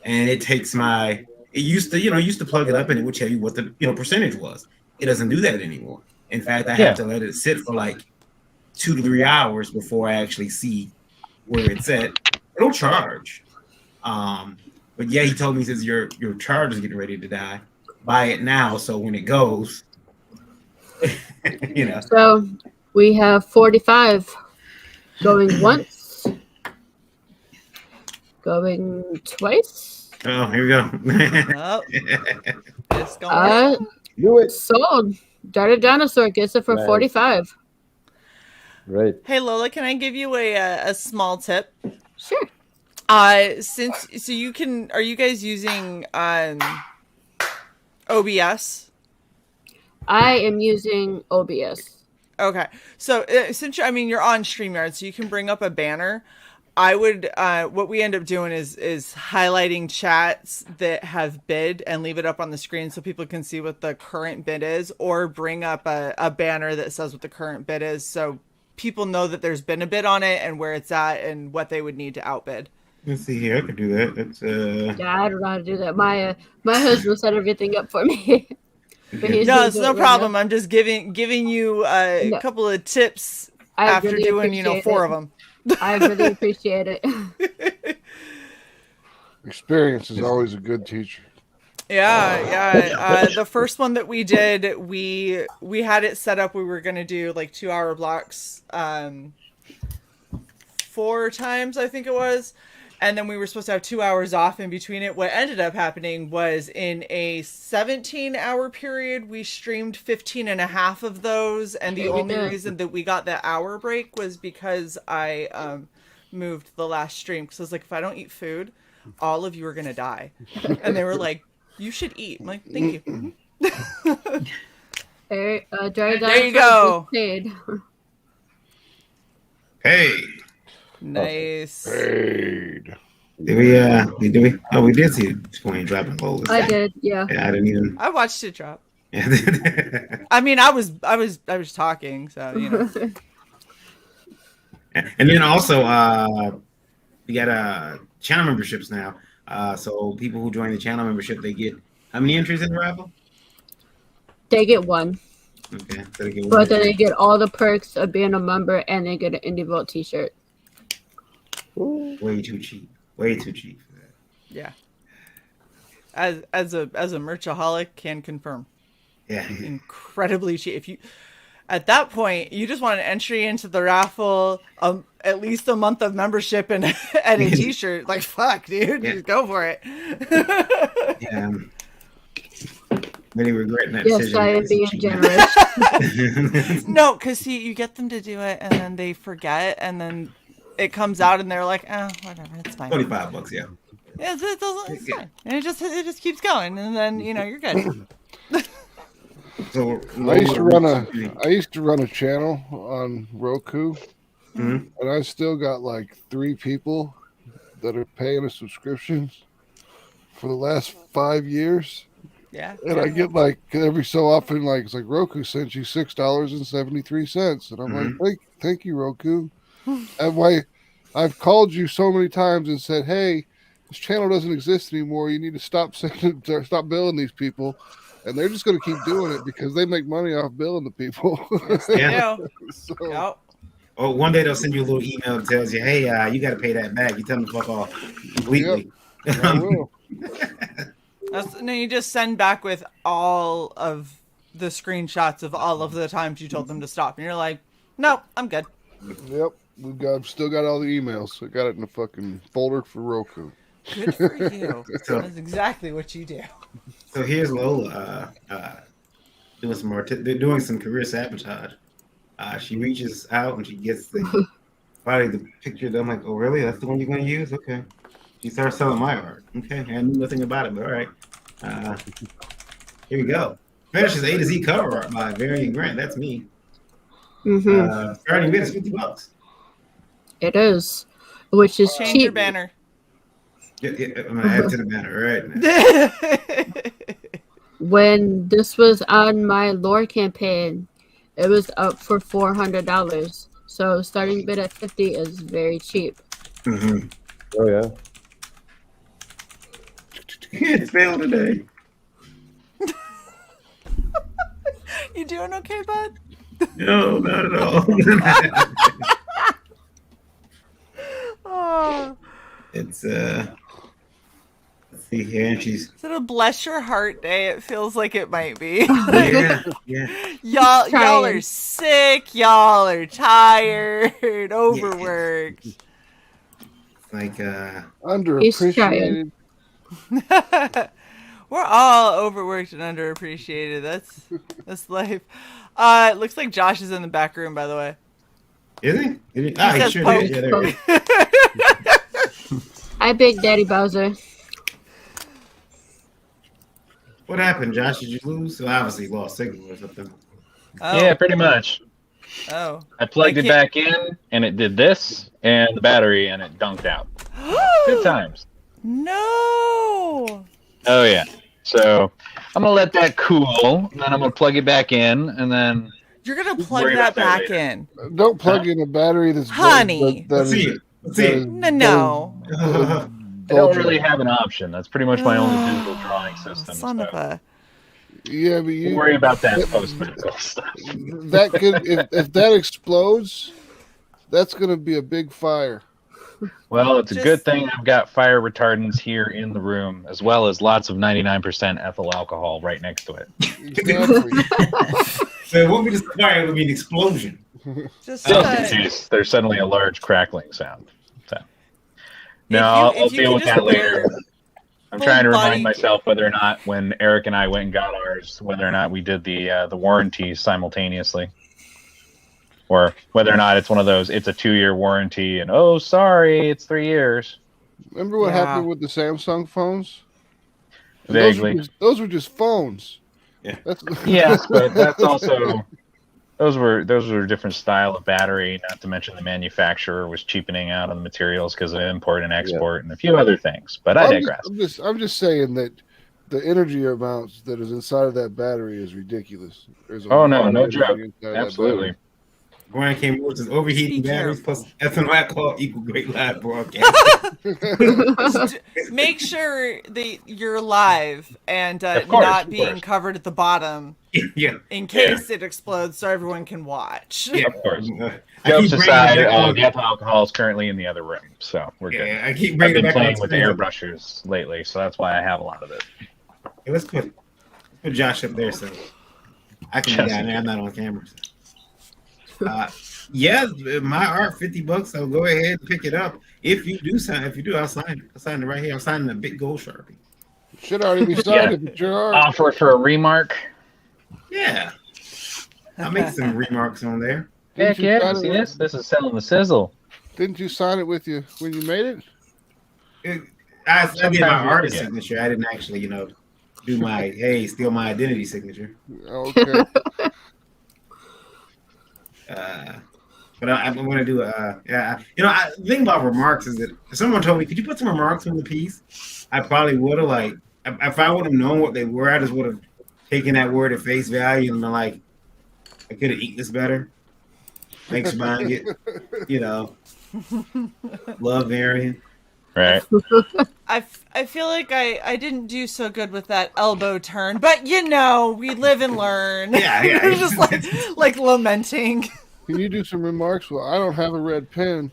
S6: and it takes it used to plug it up and it would tell you what the percentage was. It doesn't do that anymore. In fact, I have to let it sit for like 2 to 3 hours before I actually see where it's at. It'll charge. But yeah, he told me, he says your charger's getting ready to die. Buy it now, so when it goes,
S1: So we have 45 going once, going twice.
S6: Oh, here we go.
S5: Oh, it's going.
S3: Do it.
S1: Sold. Darted Dinosaur gets it for
S3: Nice.
S1: 45.
S3: Great.
S5: Hey Lola, can I give you a small tip?
S1: Sure.
S5: Are you guys using OBS?
S1: I am using OBS.
S5: Okay, so since you're on StreamYard, so you can bring up a banner. I would what we end up doing is highlighting chats that have bid and leave it up on the screen so people can see what the current bid is, or bring up a banner that says what the current bid is so people know that there's been a bid on it and where it's at and what they would need to outbid.
S6: Let's see here. I could do that. That's
S1: Yeah, I don't know how to do that. My husband set everything up for me. But he's
S5: No,
S1: gonna
S5: it's
S1: do
S5: no
S1: it right
S5: problem.
S1: now.
S5: I'm just giving you a
S1: No.
S5: couple of tips
S1: I
S5: after
S1: really
S5: doing
S1: appreciate
S5: 4
S1: it.
S5: of them.
S1: I really appreciate it.
S2: Experience is always a good teacher.
S5: Yeah. The first one that we did, we had it set up. We were gonna do like 2-hour blocks, 4 times I think it was, and then we were supposed to have 2 hours off in between it. What ended up happening was in a 17-hour period, we streamed 15 and a half of those, and the only reason that we got the hour break was because I moved the last stream, because I was like, if I don't eat food, all of you are gonna die. And they were like, you should eat. I'm like, thank you.
S1: There
S5: you go.
S6: Hey.
S5: Nice.
S2: Paid.
S6: Did we? Did we? Oh, we did see Twain dropping Lola.
S1: I did, yeah.
S6: Yeah, I didn't even.
S5: I watched it drop.
S6: Yeah.
S5: I mean, I was talking, so you know.
S6: And then also, we got channel memberships now. So people who join the channel membership, they get how many entries in the raffle?
S1: They get one.
S6: Okay, so they get one.
S1: But then they get all the perks of being a member, and they get an Indie Vault t-shirt.
S6: Way too cheap. Way too cheap for that.
S5: Yeah. As a merchaholic can confirm.
S6: Yeah.
S5: Incredibly cheap. If you at that point you just want an entry into the raffle, at least a month of membership and a t-shirt. Like fuck, dude, just go for it.
S6: Yeah. Really regretting that
S1: yes,
S6: decision.
S1: I am being generous.
S5: No, because see, you get them to do it and then they forget, and then it comes out and they're like, oh, whatever, it's fine.
S6: $25, yeah.
S5: Yeah, it's fine. And it just keeps going, and then you're good.
S6: So
S2: I used to run a channel on Roku, and I still got like 3 people that are paying a subscription for the last 5 years.
S5: Yeah.
S2: And I get like every so often, like it's like Roku sent you $6.73, and I'm like, thank you, Roku. And why I've called you so many times and said, hey, this channel doesn't exist anymore. You need to stop billing these people. And they're just going to keep doing it because they make money off billing the people.
S6: Yeah.
S2: So,
S5: Yep.
S6: Oh, one day they'll send you a little email that tells you, "Hey, you got to pay that back." You tell them to fuck off completely.
S2: Yep, I will.
S5: No, you just send back with all of the screenshots of all of the times you told them to stop, and you're like, "No, I'm good."
S2: Yep, still got all the emails. I got it in a fucking folder for Roku.
S5: Good for you. That's exactly what you do.
S6: So here's Lola doing some more. They're doing some career sabotage. She reaches out and she gets the picture. I'm like, oh really? That's the one you're going to use? Okay. She starts selling my art. Okay, I knew nothing about it, but all right. Here we go. Finishes A to Z cover art by Varian Grant. That's me. Starting bid is $50.
S1: It is, which is
S5: Change
S1: cheap.
S5: your banner.
S6: Yeah, I'm gonna add to the banner right now.
S1: When this was on my lore campaign, it was up for $400. So starting bid at 50 is very cheap.
S3: Oh yeah.
S6: Kids fail today.
S5: You doing okay, bud?
S6: No, not at all.
S5: Oh.
S6: It's let's see here, and she's
S5: Is it a bless your heart day? It feels like it might be.
S6: yeah.
S5: Y'all are sick. Y'all are tired. Overworked.
S6: Like
S2: underappreciated.
S5: We're all overworked and underappreciated. That's life. It looks like Josh is in the back room, by the way.
S6: Is he? He
S5: says
S6: sure
S5: Pope.
S6: did. Yeah, there he is.
S1: Hi, Big Daddy Bowser.
S6: What happened, Josh? Did you lose? So obviously you lost signal or something.
S5: Oh.
S10: Yeah, pretty much.
S5: Oh.
S10: I plugged it back in, and it did this, and the battery, and it dunked out. Good times.
S5: No.
S10: Oh, yeah. So I'm going to let that cool, and then I'm going to plug it back in, and then...
S5: You're going to plug
S10: worry
S5: that
S10: about that
S5: back
S10: later.
S5: in.
S2: Don't plug in a battery that's
S5: Honey.
S2: That
S6: Let's see it. Let's see it.
S5: No.
S10: I don't really have an option. That's pretty much my only digital drawing system.
S5: Son of a...
S2: Yeah, but
S10: We'll worry about that post-medical stuff.
S2: That could if that explodes, that's going to be a big fire.
S10: Well, it's a good thing I've got fire retardants here in the room, as well as lots of 99% ethyl alcohol right next to it.
S2: Exactly.
S6: So it won't be just a fire, it'll be an explosion.
S5: Just
S10: Jeez, there's suddenly a large crackling sound. So, no, I'll deal with that later. I'm trying to remind myself whether or not when Eric and I went and got ours, whether or not we did the warranty simultaneously. Or whether or not it's one of those, it's a 2-year warranty, and oh, sorry, it's 3 years.
S2: Remember what happened with the Samsung phones? And
S10: Vaguely.
S2: those were just phones.
S6: Yeah.
S10: Yes, but that's also those were a different style of battery. Not to mention the manufacturer was cheapening out on the materials because of import and export and a few other things. But I digress.
S2: I'm just saying that the energy amounts that is inside of that battery is ridiculous. There's
S10: no joke. Absolutely.
S6: Brian K. Moore says overheating batteries plus ethanol alcohol equal great live broadcast.
S5: Make sure that you're live and not being covered at the bottom.
S6: Yeah.
S5: In case it explodes, so everyone can watch.
S10: Yeah, of course. Jokes aside, the ethyl alcohol is currently in the other room, so we're good.
S6: I keep bringing
S10: I've been
S6: it back
S10: playing with airbrushers lately, so that's why I have a lot of it.
S6: Hey, let's put Josh up there so I can be down there. I'm not on camera. Yeah, my art, $50. I'll go ahead and pick it up. If you do, I'll sign it. I'll sign it right here. I'm signing a big gold Sharpie.
S2: Should already be signed if it's your art.
S10: Offer for a remark.
S6: Yeah. I'll make some remarks on there.
S10: Heck yeah, see this? This is selling the sizzle.
S2: Didn't you sign it with you when you made it?
S6: I did my artist signature. I didn't actually, do my, steal my identity signature.
S2: Okay.
S6: But I'm going to do the thing about remarks is that if someone told me, could you put some remarks on the piece? I probably would have, if I would have known what they were, I just would have taken that word at face value and been like, I could have eaten this better. Thanks for buying it. Love Marion.
S10: Right.
S5: I feel like I didn't do so good with that elbow turn, but we live and learn.
S6: Yeah.
S5: Just like lamenting.
S2: Can you do some remarks? Well, I don't have a red pen.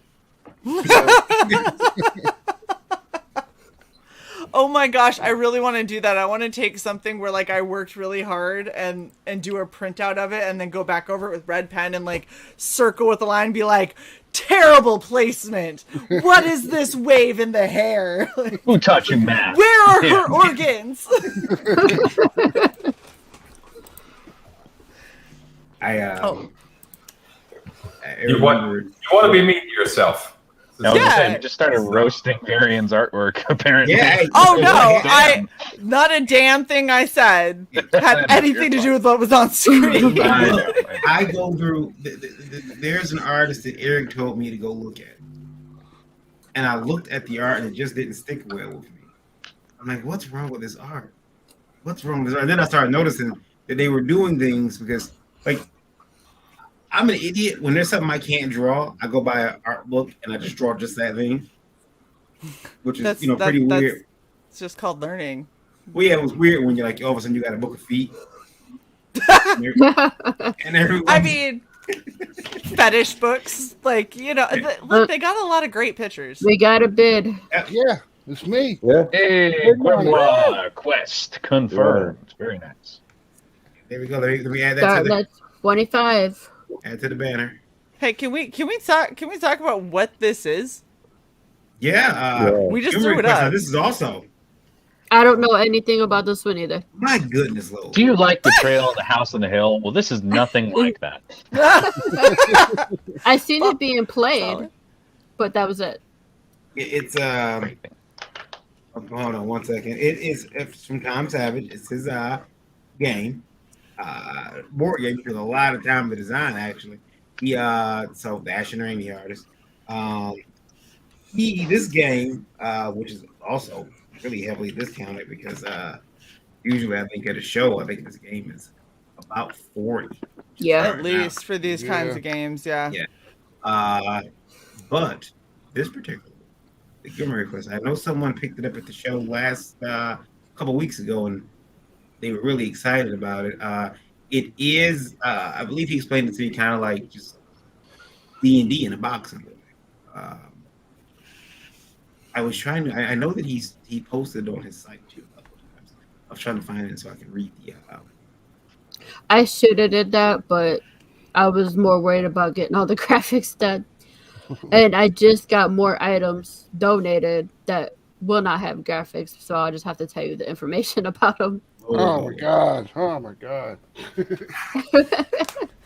S5: Oh my gosh, I really want to do that. I want to take something where I worked really hard and do a printout of it and then go back over it with red pen and circle with a line and be like, terrible placement. What is this wave in the hair?
S10: Who taught you math?
S5: Where are her organs?
S9: You want to be mean to yourself.
S10: You just started roasting Marion's artwork, apparently.
S6: Yeah.
S5: Oh no, not a damn thing I said had anything to do with what was on screen.
S6: I go through. There's an artist that Eric told me to go look at, and I looked at the art and it just didn't stick well with me. I'm like, what's wrong with this art? What's wrong with this art? And then I started noticing that they were doing things because, I'm an idiot. When there's something I can't draw, I go buy an art book and I just draw just that thing, which is pretty weird.
S5: It's just called learning.
S6: Well, yeah, it was weird when you're all of a sudden you got a book of feet. And everyone...
S5: I mean, fetish books, they got a lot of great pictures.
S1: We got a bid.
S2: Yeah, it's me.
S3: Yeah.
S10: Hey, quest confirmed. Very nice.
S6: There we go. Let me add that to
S1: That's 25.
S6: Add to the banner.
S5: Hey, can we talk about what this is?
S6: Yeah.
S5: We just threw it up.
S6: This is also.
S1: I don't know anything about this one either.
S6: My goodness, Lola.
S10: Do you like the trail of the house on the hill? Well, this is nothing like that.
S1: I seen it being played, but that was it.
S6: It's hold on one second. It is from Tom Savage. It's his game. Board game took a lot of time to design. Actually, so the Ashen Raimi artist. This game, which is also really heavily discounted because usually I think at a show I think this game is about 40.
S1: Yeah,
S5: at least for these kinds of games. Yeah.
S6: But this particular the Gimmer Request, I know someone picked it up at the show last couple weeks ago and they were really excited about it. It is, I believe he explained it to me kind of like just D&D in a box. I was trying to, I know that he posted on his site too a couple times. I was trying to find it so I can read the
S1: I should have did that, but I was more worried about getting all the graphics done. And I just got more items donated that will not have graphics, so I'll just have to tell you the information about them.
S2: Oh my god.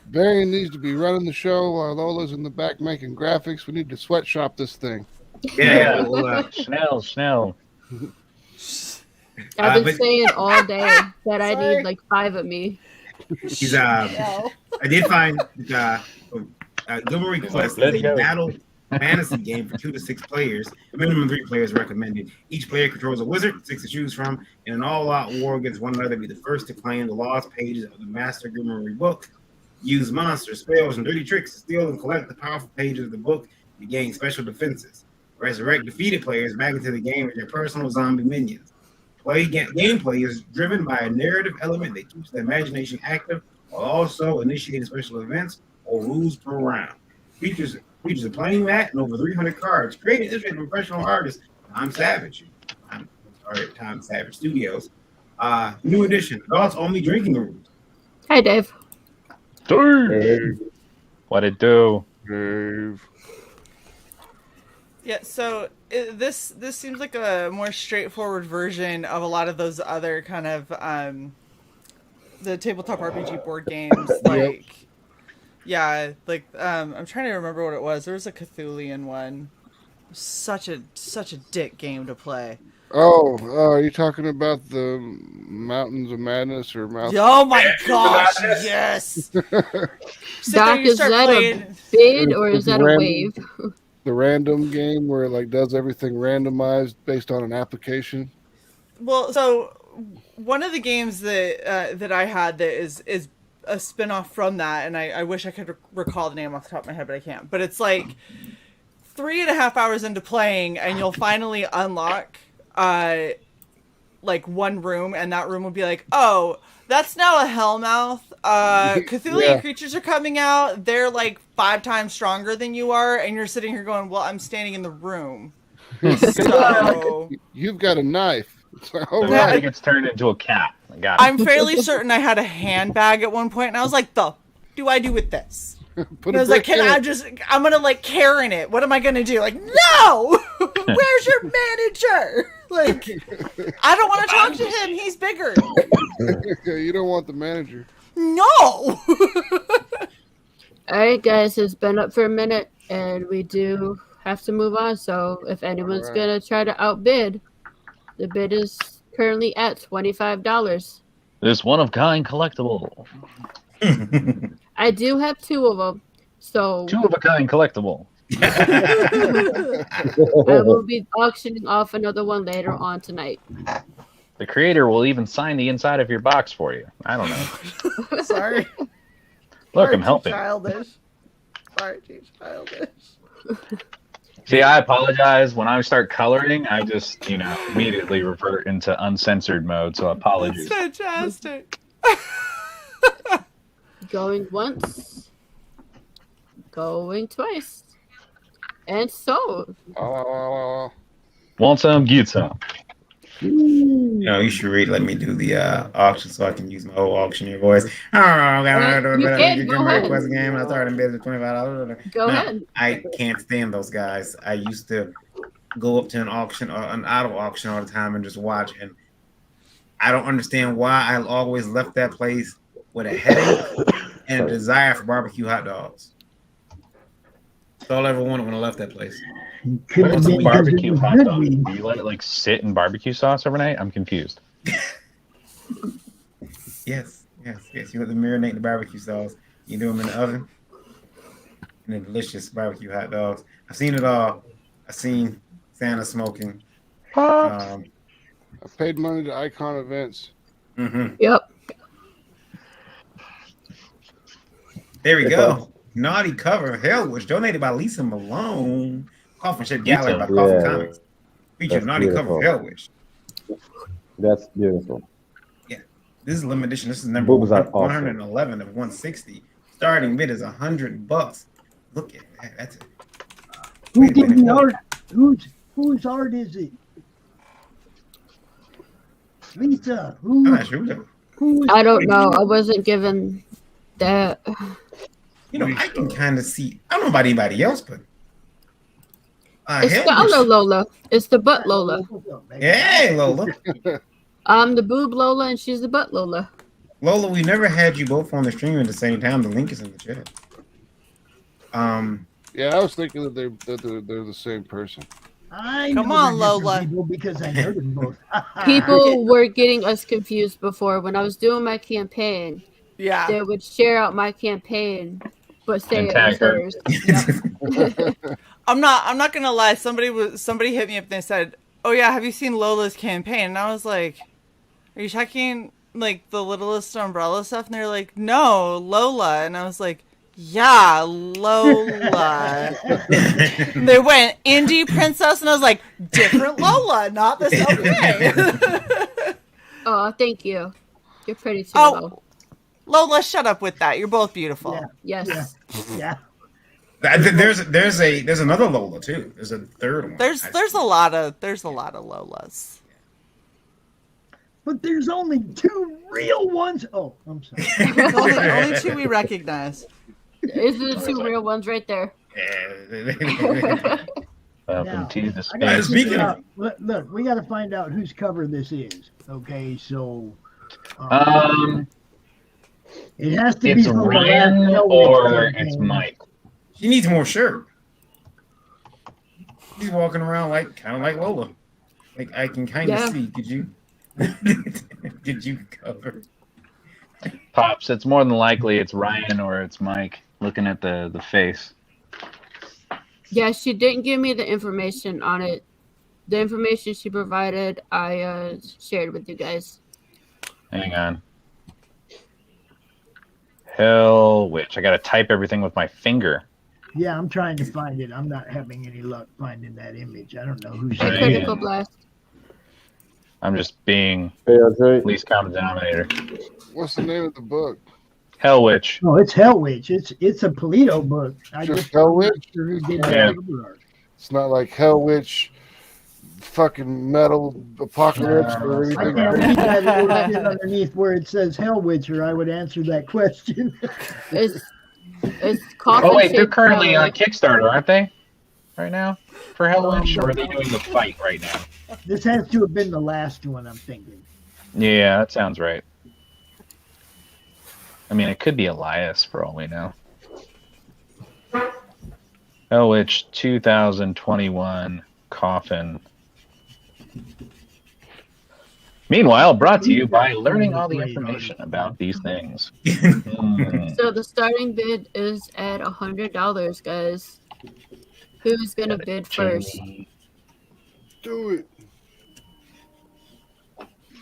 S2: Varian needs to be running the show while Lola's in the back making graphics. We need to sweatshop this thing.
S6: Yeah.
S10: Schnell.
S1: I've been saying all day that I need 5 of me.
S6: He's I did find Gilmore Quest is a battle fantasy game for 2 to 6 players. A minimum 3 players recommended. Each player controls a wizard, 6 to choose from, in an all-out war against one another. Be the first to claim the lost pages of the Master Gilmore book. Use monsters, spells, and dirty tricks to steal and collect the powerful pages of the book to gain special defenses. Resurrect defeated players back into the game with their personal zombie minions. Gameplay is driven by a narrative element that keeps the imagination active while also initiating special events or rules per round. Features a playing mat and over 300 cards. Created this by professional artist Tom Savage. Tom Savage Studios. New edition. Adults only drinking rooms.
S1: Hi, Dave.
S10: Dave. What it do?
S2: Dave.
S5: Yeah, so this seems like a more straightforward version of a lot of those other kind of the tabletop RPG board games. Like, yeah, like I'm trying to remember what it was. There was a Cthulian one. Such a dick game to play.
S2: Oh, are you talking about the Mountains of Madness or Mountains?
S5: Oh my gosh, yes!
S1: Doc, is that a bid or is that a wave?
S2: The random game where it like does everything randomized based on an application.
S5: Well, so one of the games that I had that is a spin-off from that, and I wish I could recall the name off the top of my head, but I can't. But it's like 3.5 hours into playing, and you'll finally unlock like one room, and that room will be like, oh, that's now a Hellmouth. Cthulhu creatures are coming out. They're like 5 times stronger than you are, and you're sitting here going, well, I'm standing in the room. So
S2: you've got a knife.
S10: It gets turned into a cat.
S5: I'm fairly certain I had a handbag at one point, and I was like, the do I do with this? And I was like, I'm gonna like Karen it. What am I gonna do? Like, no! Where's your manager? Like, I don't want to talk to him. He's bigger.
S2: You don't want the manager.
S5: No!
S1: Alright, guys, it's been up for a minute, and we do have to move on. So if anyone's gonna try to outbid, the bid is currently at $25.
S10: This one-of-kind collectible.
S1: I do have 2 of them, so
S10: 2-of-a-kind collectible.
S1: I will be auctioning off another one later on tonight.
S10: The creator will even sign the inside of your box for you. I don't know.
S5: Sorry.
S10: Look, I'm helping.
S5: Childish. Sorry, too childish.
S10: See, I apologize. When I start coloring, I just, immediately revert into uncensored mode, so apologies.
S5: That's fantastic.
S1: Going once. Going twice. And sold.
S10: Want some? Get some.
S6: You should let me do the auction so I can use my old auctioneer voice.
S1: Go ahead.
S6: Game. I started in business $25.
S1: Go ahead.
S6: I can't stand those guys. I used to go up to an auction or an auto auction all the time and just watch. And I don't understand why I always left that place with a headache and a desire for barbecue hot dogs. That's all I ever wanted when I left that place.
S10: What's a barbecue hot dog? Do you let it sit in barbecue sauce overnight? I'm confused.
S6: Yes. You let them marinate in the barbecue sauce. You do them in the oven. And they're delicious barbecue hot dogs. I've seen it all. I've seen Santa smoking.
S2: I paid money to Icon Events.
S6: Mm-hmm.
S1: Yep.
S6: There we go. Naughty cover of Hell Witch, donated by Lisa Malone. Coffin Shaped Gallery by Coffin Comics. Featuring Naughty cover of Hell Witch.
S3: That's beautiful.
S6: Yeah. This is limited edition. This is number 111 of 160. Starting bid is $100. Look at that. That's it.
S11: Who did the art? Whose art is it? Lisa, who?
S6: I'm not sure.
S1: I don't know. I wasn't given that.
S6: I can kind of see. I don't know about anybody else, but
S1: it's the other Lola. It's the butt Lola.
S6: Hey, Lola.
S1: I'm the boob Lola, and she's the butt Lola.
S6: Lola, we never had you both on the stream at the same time. The link is in the chat.
S2: Yeah, I was thinking that they're the same person.
S5: Come on, Lola.
S11: Because I heard them both.
S1: People were getting us confused before when I was doing my campaign.
S5: Yeah.
S1: they would share out my campaign, but say
S10: And
S1: it was
S10: tag her.
S1: hers. Yep.
S5: I'm not gonna lie. Somebody hit me up and they said, "Oh yeah, have you seen Lola's campaign?" And I was like, "Are you checking like the Littlest Umbrella stuff?" And they're like, "No, Lola." And I was like, "Yeah, Lola." And they went indie princess, and I was like, "Different Lola, not the same thing."
S1: Oh, thank you. You're pretty too,
S5: Oh.
S1: Lo.
S5: Lola, shut up with that. You're both beautiful.
S11: Yeah.
S1: Yes.
S11: Yeah.
S6: There's another Lola too. There's a third one.
S5: There's a lot of Lolas.
S11: But there's only 2 real ones. Oh, I'm sorry.
S5: only 2 we recognize.
S1: Is the 2 real ones right there?
S10: Welcome to the
S11: I gotta
S10: space.
S11: figure out- look, we got to find out whose cover this is. Okay, so it has to be
S10: It's
S11: from the
S10: Ryan
S11: last Hell
S10: or
S11: Witch
S10: it's
S11: campaign.
S10: Mike.
S6: She needs more shirt. He's walking around kind of like Lola. Like I can kind of see. Could you? Did you cover?
S10: Pops, it's more than likely it's Ryan or it's Mike. Looking at the face.
S1: Yeah, she didn't give me the information on it. The information she provided, I shared with you guys.
S10: Hang on. Hell Witch. I gotta type everything with my finger.
S11: Yeah, I'm trying to find it. I'm not having any luck finding that image. I don't know who's
S1: A critical blast.
S10: I'm just being least common denominator.
S2: What's the name of the book?
S10: Hell Witch.
S11: No, it's Hell Witch. It's a Polito book. I
S2: Just
S11: just
S2: Hell Witch?
S11: who did
S10: Yeah.
S11: that cover art.
S2: It's not like Hell Witch, fucking metal apocalypse or
S11: I
S2: anything.
S11: can't read that little shit underneath where it says Hell Witch, or I would answer that question.
S1: It's coffin
S10: Oh wait, they're
S1: shaped
S10: currently
S1: flower.
S10: on Kickstarter, aren't they? Right now? For Hell Witch? Or are they doing the fight right now?
S11: This has to have been the last one, I'm thinking.
S10: Yeah, that sounds right. I mean, it could be Elias for all we know. Hell Witch 2021 Coffin. Meanwhile, brought to you by learning all the information about these things.
S1: So the starting bid is at $100, guys. Who's gonna bid first?
S2: Do it.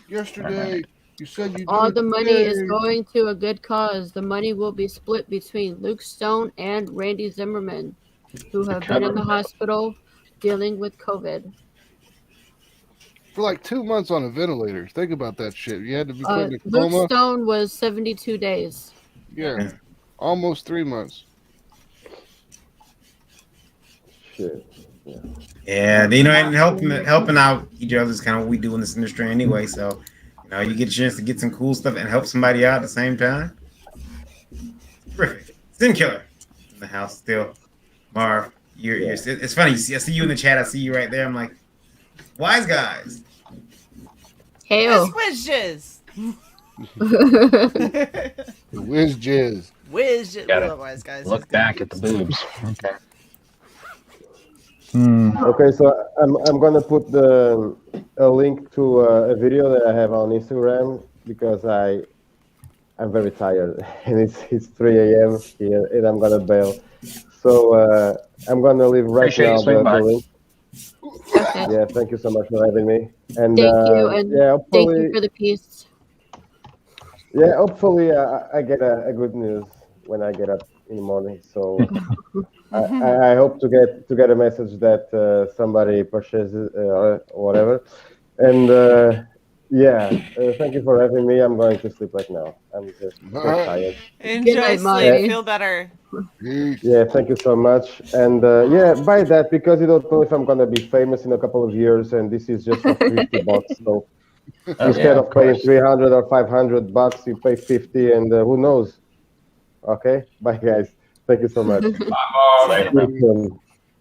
S2: Yesterday, you said you
S1: All
S2: do
S1: the
S2: it
S1: money is
S2: today.
S1: going to a good cause. The money will be split between Luke Stone and Randy Zimmerman, who have been in the hospital dealing with COVID.
S2: For like 2 months on a ventilator. Think about that shit. You had to be put in a
S1: Luke
S2: coma.
S1: Stone was 72 days.
S2: Yeah, almost 3 months.
S3: Shit.
S6: Yeah, you know, and helping out each other is kind of what we do in this industry anyway. So, you know, you get a chance to get some cool stuff and help somebody out at the same time. Terrific. Sin Killer in the house still. Marv, you're it's funny. I see you in the chat. I see you right there. I'm like, wise guys.
S1: Hail.
S5: Whiz
S2: Whiz jizz.
S5: Whiz jizz.
S10: Gotta
S5: Otherwise, guys.
S10: look back at the boobs. Okay.
S3: Okay, so I'm gonna put a link to a video that I have on Instagram because I'm very tired and it's 3 a.m. here and I'm gonna bail. So I'm gonna leave right
S10: Appreciate you
S3: now
S10: swinging by.
S3: the link.
S1: Okay.
S3: Yeah, thank you so much for having me. And
S1: Thank you, and
S3: yeah,
S1: thank
S3: hopefully,
S1: you for the piece.
S3: yeah, hopefully I get a good news when I get up in the morning. So I hope to get a message that somebody purchases or whatever. And yeah, thank you for having me. I'm going to sleep right now. I'm just so tired.
S5: Enjoy
S1: night,
S5: sleep.
S1: Marty.
S5: Feel better.
S3: Yeah, thank you so much. And yeah, buy that because you don't know if I'm gonna be famous in a couple of years, and this is just for $50. So instead of paying 300 or $500, you pay 50, and who knows? Okay, bye guys. Thank you so much.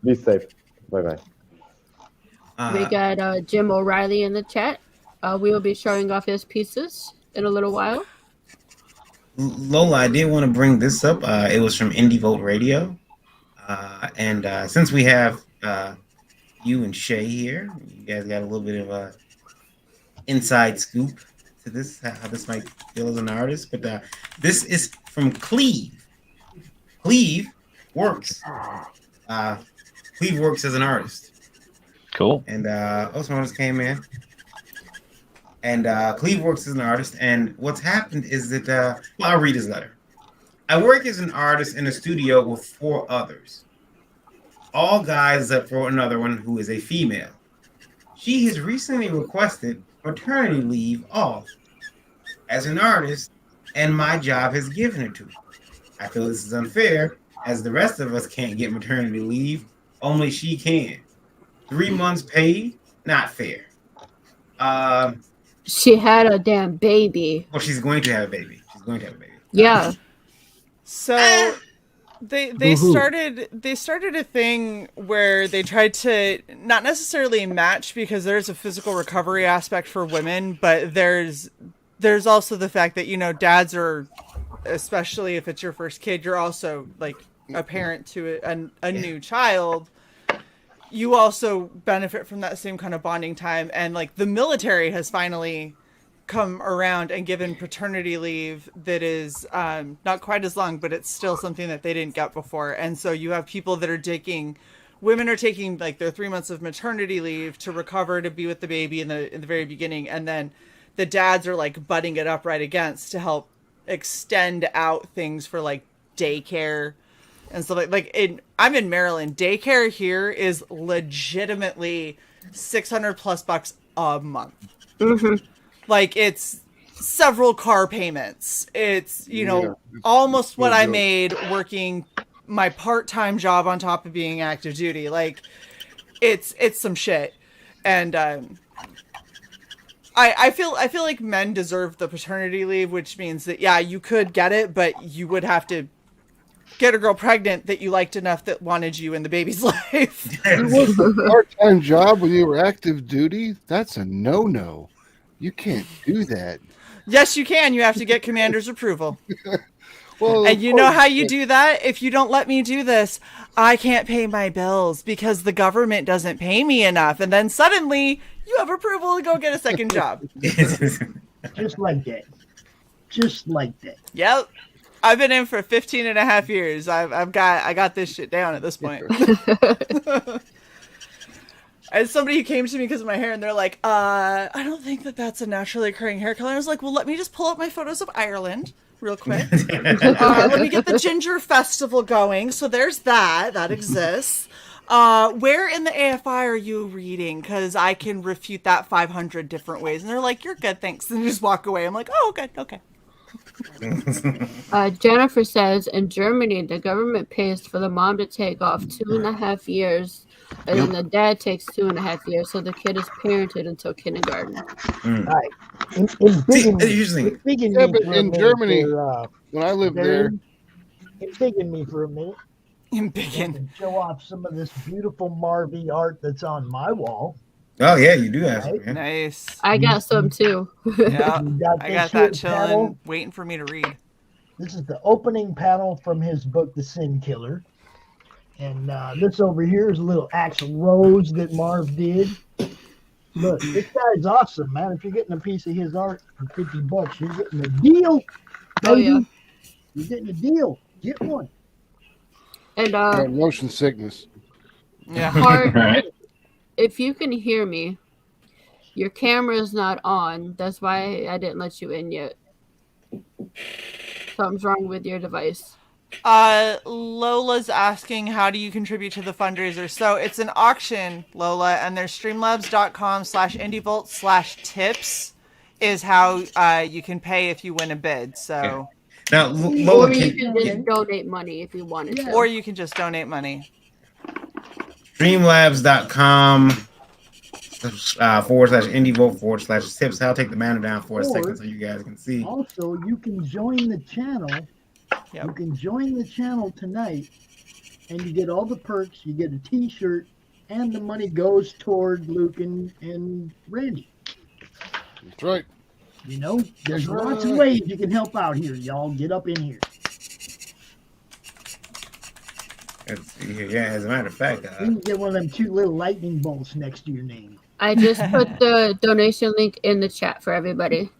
S3: Be safe. Bye bye.
S1: We got Jim O'Reilly in the chat. We will be showing off his pieces in a little while.
S6: Lola, I did want to bring this up. It was from Indie Vote Radio. And since we have you and Shay here, you guys got a little bit of a inside scoop to this, how this might feel as an artist, but this is from Cleve. Cleve works. Cleve works as an artist.
S10: Cool.
S6: And someone just came in. And Cleve works as an artist. And what's happened is that, I'll read his letter. I work as an artist in a studio with 4 others. All guys except for another one who is a female. She has recently requested maternity leave off as an artist, and my job has given it to her. I feel this is unfair, as the rest of us can't get maternity leave. Only she can. 3 months paid, not fair.
S1: She had a damn baby.
S6: Well, she's going to have a baby.
S1: Yeah.
S5: So they started a thing where they tried to not necessarily match, because there's a physical recovery aspect for women, but there's also the fact that, you know, dads are, especially if it's your first kid, you're also like a parent to a new child. You also benefit from that same kind of bonding time. And like the military has finally come around and given paternity leave that is not quite as long, but it's still something that they didn't get before. And so you have people that are women are taking like their 3 months of maternity leave to recover, to be with the baby in the very beginning. And then the dads are like butting it up right against to help extend out things for like daycare and stuff I'm in Maryland. Daycare here is legitimately $600+ a month. Mm-hmm. Like it's several car payments. It's, you know, almost what I made working my part-time job on top of being active duty. Like it's some shit. And I feel like men deserve the paternity leave, which means that, yeah, you could get it, but you would have to get a girl pregnant that you liked enough that wanted you in the baby's life.
S2: You worked a part-time job when you were active duty? That's a no-no. You can't do that.
S5: Yes, you can. You have to get commander's approval.
S2: Well,
S5: and you know how you do that? If you don't let me do this, I can't pay my bills because the government doesn't pay me enough. And then suddenly you have approval to go get a second job.
S11: Just like that. Just like that.
S5: Yep. I've been in for 15 and a half years. I got this shit down at this point. And somebody came to me because of my hair, and they're like, I don't think that's a naturally occurring hair color. I was like, well, let me just pull up my photos of Ireland real quick. Let me get the Ginger Festival going. So there's that. That exists. Where in the AFI are you reading? Because I can refute that 500 different ways. And they're like, you're good, thanks. And just walk away. I'm like, oh, good, okay.
S1: Jennifer says, in Germany, the government pays for the mom to take off 2.5 years, and then the dad takes 2.5 years, so the kid is parented until kindergarten.
S11: Right. In
S2: Germany, when I lived there,
S11: Embiggen me for a minute.
S5: Embiggen.
S11: Show off some of this beautiful Marvy art that's on my wall.
S6: Oh yeah, you do have
S11: right?
S6: some. Yeah.
S5: Nice.
S1: I got some too.
S5: Yeah, I got that chilling, waiting for me to read.
S11: This is the opening panel from his book, The Sin Killer. And this over here is a little Axl Rose that Marv did. Look, this guy's awesome, man. If you're getting a piece of his art for $50, you're getting a deal. Baby.
S1: Oh, yeah.
S11: You're getting a deal. Get one.
S1: And
S2: motion sickness.
S5: Yeah.
S10: Right.
S1: If you can hear me, your camera is not on. That's why I didn't let you in yet. Something's wrong with your device.
S5: Lola's asking, how do you contribute to the fundraiser? So it's an auction, Lola, and there's streamlabs.com/indievolt/tips is how you can pay if you win a bid. So
S6: now, Lola,
S1: or you can just donate money if you wanted to.
S5: Or you can just donate money.
S6: Streamlabs.com /indievolt/tips. I'll take the banner down for a second so you guys can see.
S11: Also, you can join the channel. Yep. You can join the channel tonight, and you get all the perks. You get a T-shirt, and the money goes toward Luke and Randy.
S2: That's right.
S11: You know, there's lots of ways you can help out here. Y'all get up in here.
S6: Yeah, as a matter of fact,
S11: you can get one of them cute little lightning bolts next to your name.
S1: I just put the donation link in the chat for everybody.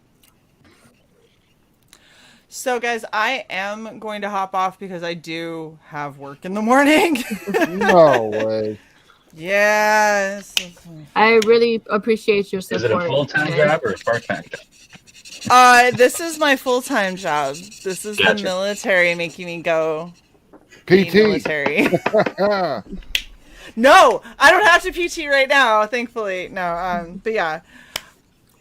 S5: So, guys, I am going to hop off because I do have work in the morning.
S2: No way.
S5: Yes.
S1: I really appreciate your support.
S10: Is it a full-time
S1: Jay.
S10: job or a part-time job?
S5: This is my full-time job. This is the military making me go be
S2: PT.
S5: military. No, I don't have to PT right now, thankfully. No, but yeah.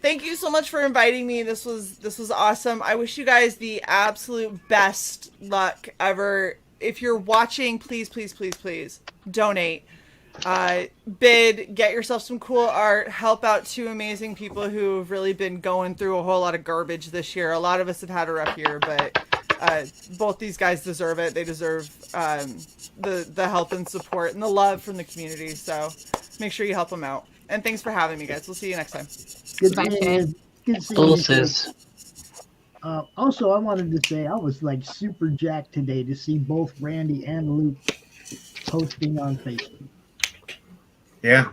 S5: Thank you so much for inviting me. This was awesome. I wish you guys the absolute best luck ever. If you're watching, please, please, please, please donate. Bid, get yourself some cool art, help out two amazing people who have really been going through a whole lot of garbage this year. A lot of us have had a rough year, but both these guys deserve it. They deserve the help and support and the love from the community. So make sure you help them out. And thanks for having me, guys. We'll see you next time.
S11: Good seeing you. Also, I wanted to say I was like super jacked today to see both Randy and Luke posting on Facebook.
S6: Yeah.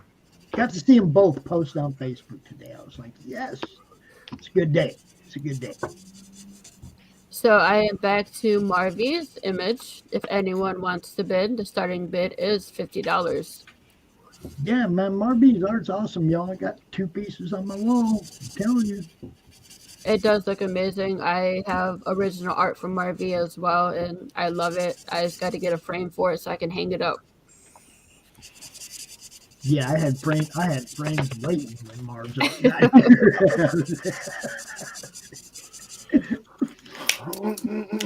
S11: Got to see them both post on Facebook today. I was like, yes, it's a good day. It's a good day.
S1: So I am back to Marvy's image. If anyone wants to bid, the starting bid is $50.
S11: Yeah, man, Marby's art's awesome, y'all. I got 2 pieces on my wall. I'm telling you.
S1: It does look amazing. I have original art from Marvy as well, and I love it. I just got to get a frame for it so I can hang it up.
S11: Yeah, I had frames waiting when Marv's art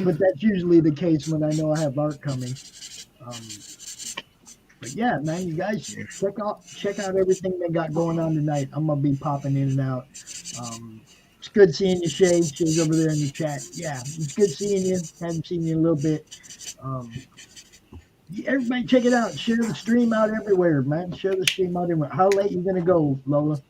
S11: but that's usually the case when I know I have art coming. But yeah, man, you guys check out everything they got going on tonight. I'm gonna be popping in and out. It's good seeing you, Shay. Shay's over there in the chat. Yeah, it's good seeing you. Haven't seen you in a little bit. Everybody check it out. Share the stream out everywhere, man. Share the stream out everywhere. How late you gonna go, Lola?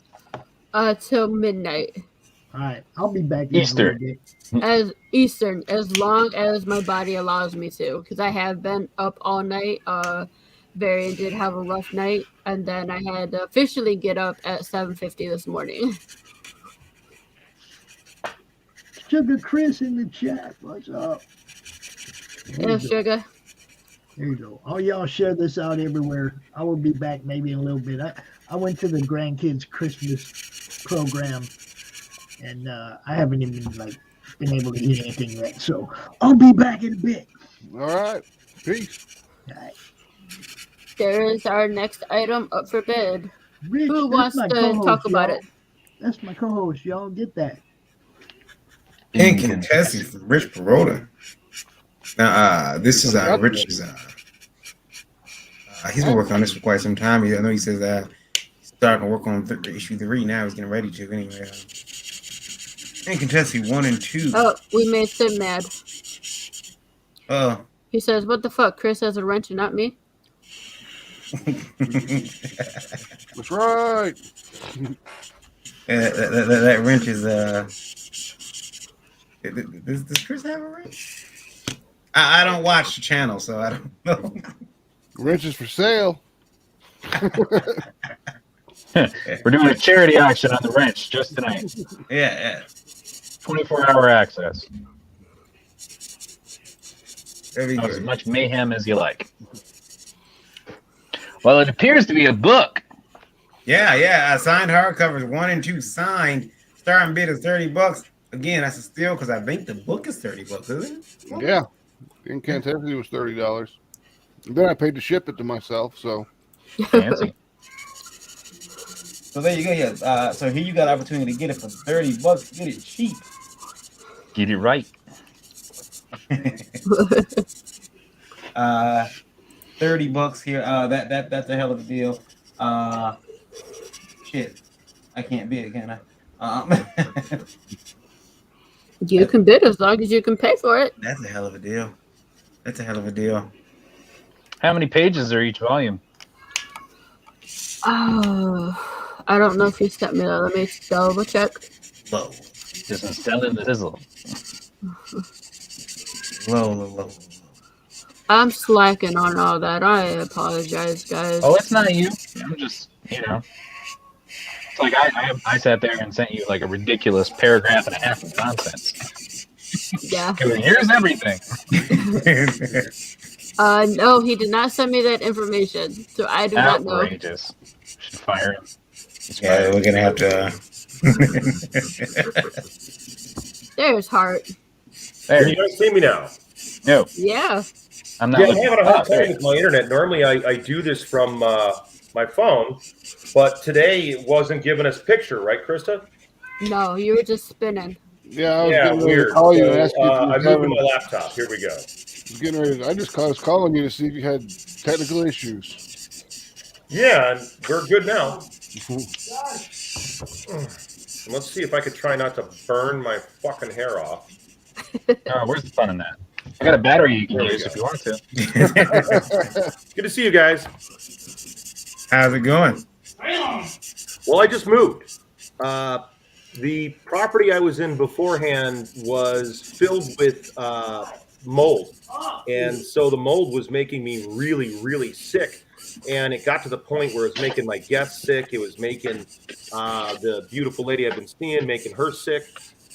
S1: Till midnight.
S11: All right, I'll be back
S10: Eastern.
S1: As Eastern, as long as my body allows me to, because I have been up all night. Varian did have a rough night, and then I had to officially get up at 7:50 this morning.
S11: Sugar Chris in the chat. What's up?
S1: Yeah, Sugar.
S11: There you go. All y'all share this out everywhere. I will be back maybe in a little bit. I went to the grandkids' Christmas program, and I haven't even been able to eat anything yet. So I'll be back in a bit.
S2: All right. Peace.
S11: All right.
S1: There is our next item up for bid.
S11: Rich,
S1: who wants to talk about it?
S11: That's my co-host. Y'all get that.
S6: Ken Contesi from Rich Perota. Now, this is Rich's. He's been working on this for quite some time. I know he says he's starting to work on issue 3 now. He's getting ready to anyway. Ken Contesi 1 and 2.
S1: Oh, we made Sim mad.
S6: Oh.
S1: He says, "What the fuck? Chris has a wrench and not me."
S2: That's right.
S6: That wrench is Does Chris have a wrench? I don't watch the channel, so I don't know.
S2: Wrench is for sale.
S10: We're doing a charity auction on the wrench just tonight.
S6: Yeah.
S10: 24-hour access.
S6: As
S10: much mayhem as you like. Well, it appears to be a book.
S6: Yeah. Signed hardcovers 1 and 2 signed. Starting bid is $30. Again, that's a steal because I think the book is $30, isn't it?
S2: Yeah. In Kansas was $30. And then I paid to ship it to myself, so
S10: fancy.
S6: So there you go. Yeah. So here you got an opportunity to get it for $30. Get it cheap.
S10: Get it right.
S6: $30 here. That's a hell of a deal. Shit, I can't bid, can I?
S1: You can bid as long as you can pay for it.
S6: That's a hell of a deal.
S10: How many pages are each volume?
S1: Oh, I don't know if you sent me that. Let me double check.
S6: Low.
S10: Just selling the sizzle.
S6: Low.
S10: I'm
S1: slacking on all that. I apologize, guys.
S10: Oh, it's not you. I'm just, It's like I sat there and sent you like a ridiculous paragraph and a half of nonsense.
S1: Yeah.
S10: Here's everything.
S1: No, he did not send me that information, so I do not know.
S10: Outrageous. Should fire him.
S6: Yeah, we're gonna have to.
S1: There's Hart.
S10: There.
S12: Can you guys see me now?
S10: No.
S1: Yeah.
S10: I'm not.
S12: Yeah, I'm having a hard
S10: there.
S12: time with my internet. Normally, I do this from my phone, but today it wasn't giving us picture, right, Krista?
S1: No, you were just spinning.
S2: Yeah, I was
S12: Yeah,
S2: getting ready
S12: weird.
S2: to call you and
S12: So,
S2: ask you if you
S12: I
S2: was
S12: moved to
S2: having.
S12: my laptop. Here we go.
S2: Getting ready. I was calling you to see if you had technical issues.
S12: Yeah, and we're good now. Let's see if I could try not to burn my fucking hair off.
S10: Oh, where's the fun in that? I got a battery you can
S12: There we
S10: use
S12: go.
S10: if you want to.
S12: Good to see you guys.
S6: How's it going?
S12: Well, I just moved. The property I was in beforehand was filled with mold. And so the mold was making me really, really sick. And it got to the point where it was making my guests sick. It was making the beautiful lady I've been seeing, making her sick.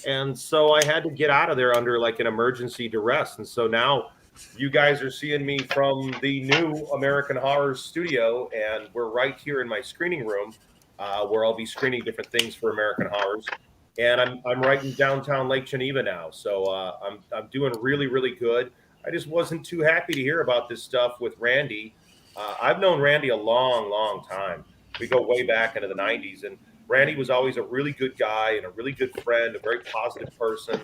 S12: And so I had to get out of there under like an emergency duress. And so now you guys are seeing me from the new American Horror Studio. And we're right here in my screening room where I'll be screening different things for American Horrors. And I'm right in downtown Lake Geneva now. So I'm doing really, really good. I just wasn't too happy to hear about this stuff with Randy. I've known Randy a long, long time. We go way back into the 90s. And Randy was always a really good guy and a really good friend, a very positive person.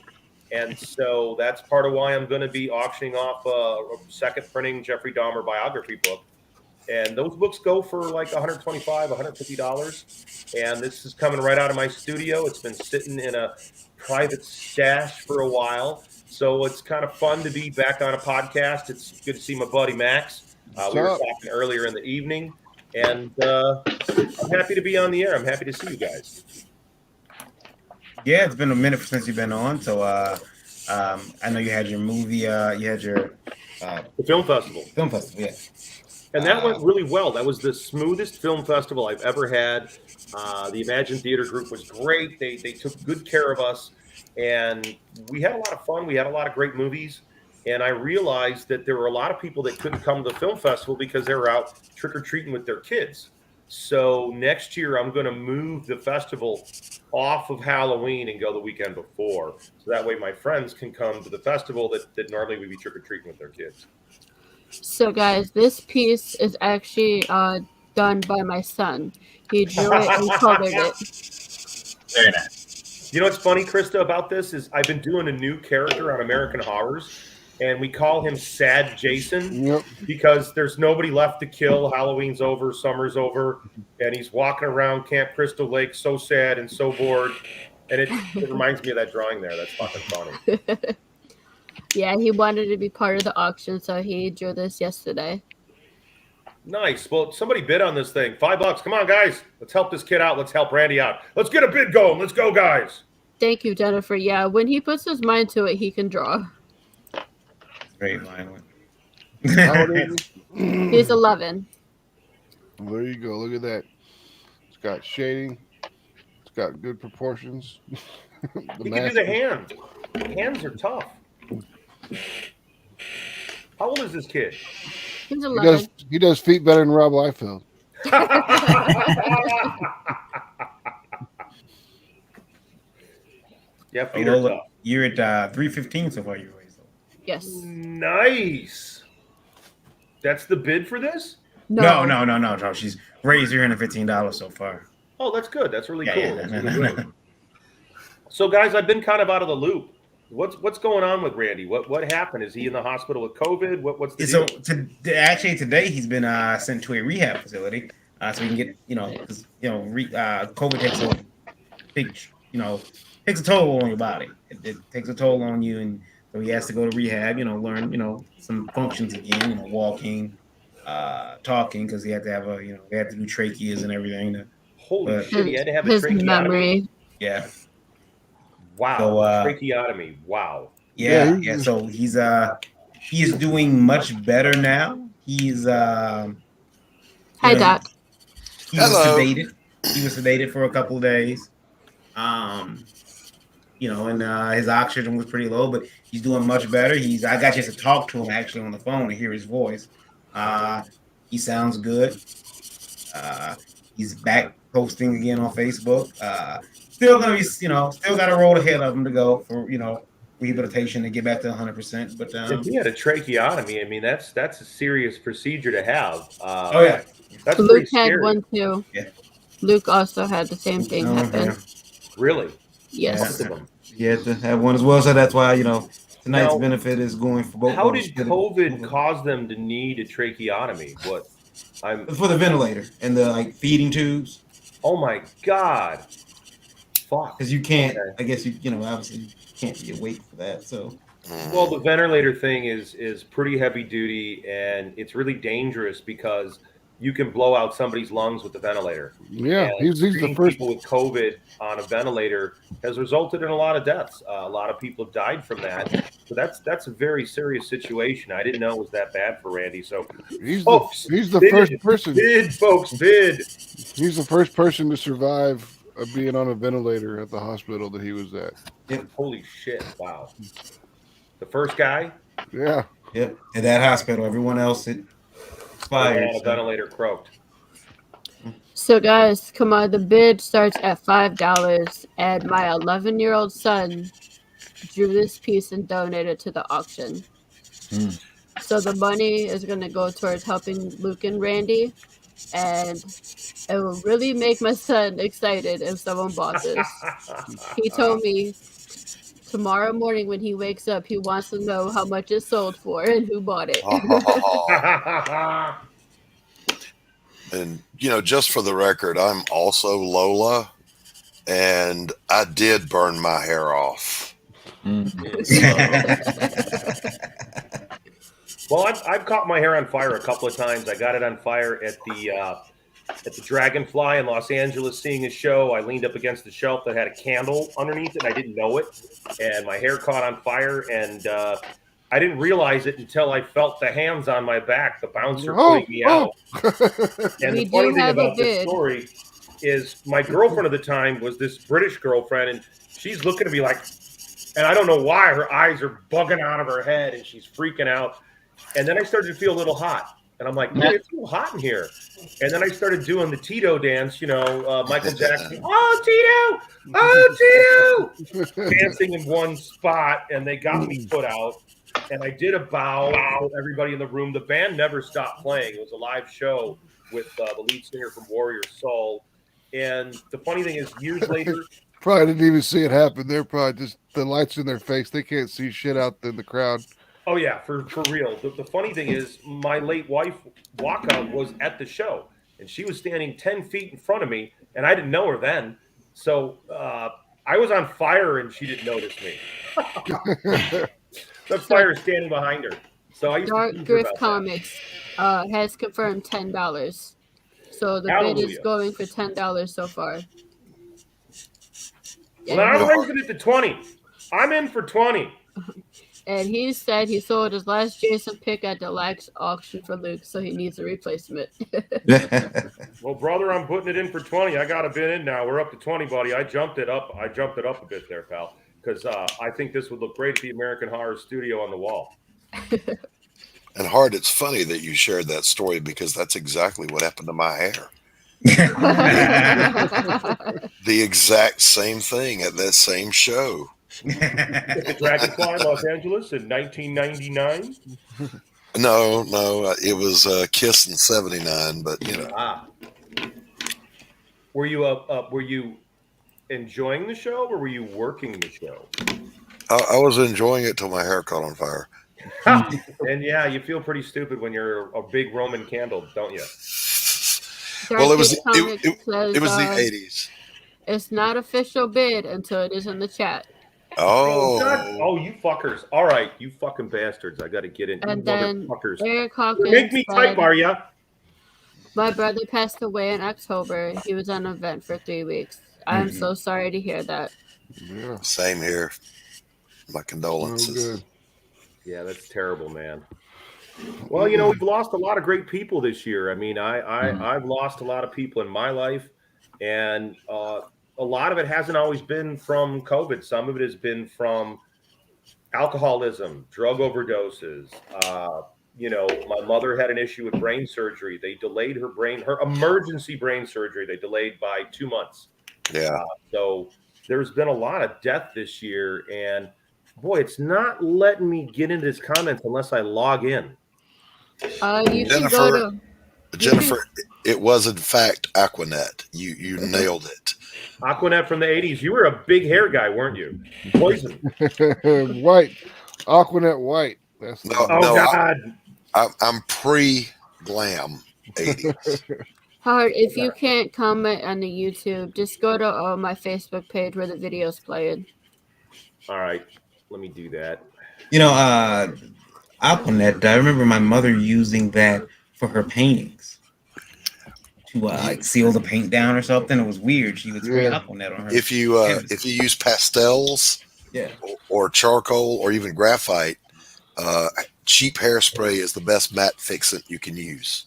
S12: And so that's part of why I'm going to be auctioning off a second printing Jeffrey Dahmer biography book. And those books go for like $125, $150. And this is coming right out of my studio. It's been sitting in a private stash for a while. So it's kind of fun to be back on a podcast. It's good to see my buddy Max. We were talking earlier in the evening. And I'm happy to be on the air. I'm happy to see you guys.
S6: Yeah, it's been a minute since you've been on. So I know you had your movie. You had your
S12: the film festival.
S6: Film festival, yeah.
S12: And that went really well. That was the smoothest film festival I've ever had. The Imagine Theater Group was great. They took good care of us. And we had a lot of fun. We had a lot of great movies. And I realized that there were a lot of people that couldn't come to the film festival because they were out trick-or-treating with their kids. So next year, I'm going to move the festival off of Halloween and go the weekend before. So that way my friends can come to the festival that normally would be trick-or-treating with their kids.
S1: So, guys, this piece is actually done by my son. He drew it and colored it.
S10: Very nice.
S12: You know what's funny, Krista, about this is I've been doing a new character on American Horrors, and we call him Sad Jason because there's nobody left to kill. Halloween's over, summer's over, and he's walking around Camp Crystal Lake so sad and so bored. And it reminds me of that drawing there. That's fucking funny.
S1: Yeah, he wanted to be part of the auction, so he drew this yesterday.
S12: Nice. Well, somebody bid on this thing. $5. Come on, guys. Let's help this kid out. Let's help Randy out. Let's get a bid going. Let's go, guys.
S1: Thank you, Jennifer. Yeah, when he puts his mind to it, he can draw.
S6: Very violent.
S2: How old is he?
S1: He's 11.
S2: There you go. Look at that. It's got shading. It's got good proportions.
S12: We can do the hands. The hands are tough. How old is this kid?
S1: He's 11.
S2: He does feet better than Rob Liefeld.
S12: Yeah, feet are tough.
S6: You're at 315 so far. You're
S1: Yes.
S12: Nice. That's the bid for this?
S6: No. She's raised $315 so far.
S12: Oh, that's good. That's really cool.
S6: Yeah,
S12: That's really good. So, guys, I've been kind of out of the loop. What's going on with Randy? What happened? Is he in the hospital with COVID? What's the deal?
S6: Actually, today he's been sent to a rehab facility so he can get COVID takes a toll on your body. It takes a toll on you, and so he has to go to rehab. Learn some functions again. Walking, talking, because he had to have they had to do tracheas and everything.
S12: Holy shit! He had to have a tracheotomy.
S1: Memory.
S6: Yeah.
S12: Wow.
S6: So,
S12: tracheotomy. Wow.
S6: Yeah. So he's doing much better now. He's
S1: Hi, Doc.
S6: He was sedated. He was sedated for a couple of days. and his oxygen was pretty low, but he's doing much better. I got a chance to talk to him actually on the phone and hear his voice. He sounds good. He's back posting again on Facebook. Still gonna be, still got a road ahead of him to go for, rehabilitation to get back to 100%. But
S12: if he had a tracheotomy, I mean, that's a serious procedure to have.
S6: Oh yeah,
S12: that's
S1: Luke
S12: pretty
S1: had
S12: scary.
S1: one too.
S6: Yeah.
S1: Luke also had the same thing happen.
S6: Yeah.
S12: Really?
S1: Yes.
S6: He had to have one as well, so that's why tonight's
S12: Now,
S6: benefit is going for both.
S12: How did COVID cause them to need a tracheotomy? What?
S6: For the ventilator and the feeding tubes.
S12: Oh my God! Fuck.
S6: Because you can't. Okay. I guess obviously you can't be awake for that. So.
S12: Well, the ventilator thing is pretty heavy duty, and it's really dangerous because you can blow out somebody's lungs with the ventilator.
S2: Yeah,
S12: and
S2: he's the first.
S12: People with COVID on a ventilator has resulted in a lot of deaths. A lot of people have died from that. So that's a very serious situation. I didn't know it was that bad for Randy. So
S2: he's the first person.
S12: Bid.
S2: He's the first person to survive being on a ventilator at the hospital that he was at.
S12: Yep. Holy shit! Wow. The first guy?
S2: Yeah.
S6: Yep. At that hospital. Everyone else expired.
S12: A ventilator croaked.
S1: So guys, come on, the bid starts at $5, and my 11-year-old son drew this piece and donated to the auction. So the money is going to go towards helping Luke and Randy, and it will really make my son excited if someone bought this. He told me tomorrow morning when he wakes up, he wants to know how much it sold for and who bought it.
S13: And, just for the record, I'm also Lola, and I did burn my hair off.
S12: Well, I've caught my hair on fire a couple of times. I got it on fire at the Dragonfly in Los Angeles, seeing a show. I leaned up against the shelf that had a candle underneath it, and I didn't know it. And my hair caught on fire, and I didn't realize it until I felt the hands on my back, the bouncer putting me out. And the funny thing about this story is my girlfriend at the time was this British girlfriend, and she's looking at me like, and I don't know why, her eyes are bugging out of her head, and she's freaking out. And then I started to feel a little hot. And I'm like, man, it's a little hot in here. And then I started doing the Tito dance, Michael Jackson. Oh, Tito! Dancing in one spot, and they got me put out. And I did a bow to everybody in the room. The band never stopped playing. It was a live show with the lead singer from Warrior Soul. And the funny thing is, years later...
S2: Probably didn't even see it happen. They're probably just the lights in their face. They can't see shit out in the crowd.
S12: Oh, yeah, for real. The funny thing is, my late wife, Waka, was at the show, and she was standing 10 feet in front of me, and I didn't know her then. So I was on fire, and she didn't notice me. The fire is standing behind her. So I used
S1: Dark
S12: to
S1: Griff Comics has confirmed $10. So the bid is going for $10 so far.
S12: Well, I'm raising it to 20. I'm in for 20.
S1: And he said he sold his last Jason pick at the Lax auction for Luke, so he needs a replacement.
S12: Well, brother, I'm putting it in for 20. I got a bid in now. We're up to 20, buddy. I jumped it up a bit there, pal, because I think this would look great at the American Horror Studio on the wall.
S13: And Hart, it's funny that you shared that story because that's exactly what happened to my hair. The exact same thing at that same show.
S12: At the Dragonfly, Los Angeles in 1999.
S13: No, it was Kiss in '79, but
S12: Were you enjoying the show or were you working the show?
S13: I was enjoying it till my hair caught on fire.
S12: And yeah, you feel pretty stupid when you're a big Roman candle, don't you?
S13: Well, it was the 80s.
S1: It's not official bid until it is in the chat.
S12: Oh, you fuckers. All right, you fucking bastards. I got to get in.
S1: And then Eric Hawkins
S12: make me type, Maria.
S1: My brother passed away in October. He was on an event for 3 weeks. I'm so sorry to hear that.
S13: Yeah. Same here. My condolences.
S12: Yeah, that's terrible, man. Well, we've lost a lot of great people this year. I mean, I've lost a lot of people in my life, and a lot of it hasn't always been from COVID. Some of it has been from alcoholism, drug overdoses. My mother had an issue with brain surgery. They delayed her emergency brain surgery. They delayed by 2 months.
S13: Yeah.
S12: So there's been a lot of death this year, and boy, it's not letting me get into his comments unless I log in.
S1: You can go to
S13: Jennifer, it was in fact Aquanet. You nailed it.
S12: Aquanet from the 80s. You were a big hair guy, weren't you? Poison.
S2: White. Aquanet White. That's
S12: God.
S13: I'm pre-glam 80s.
S1: Howard, if you can't comment on the YouTube, just go to my Facebook page where the video's playing.
S12: All right, let me do that.
S6: Aquanet, I remember my mother using that for her paintings to like seal the paint down or something. It was weird. She would spray Aquanet on her.
S13: If you use pastels, or charcoal, or even graphite, cheap hairspray is the best matte fixant you can use.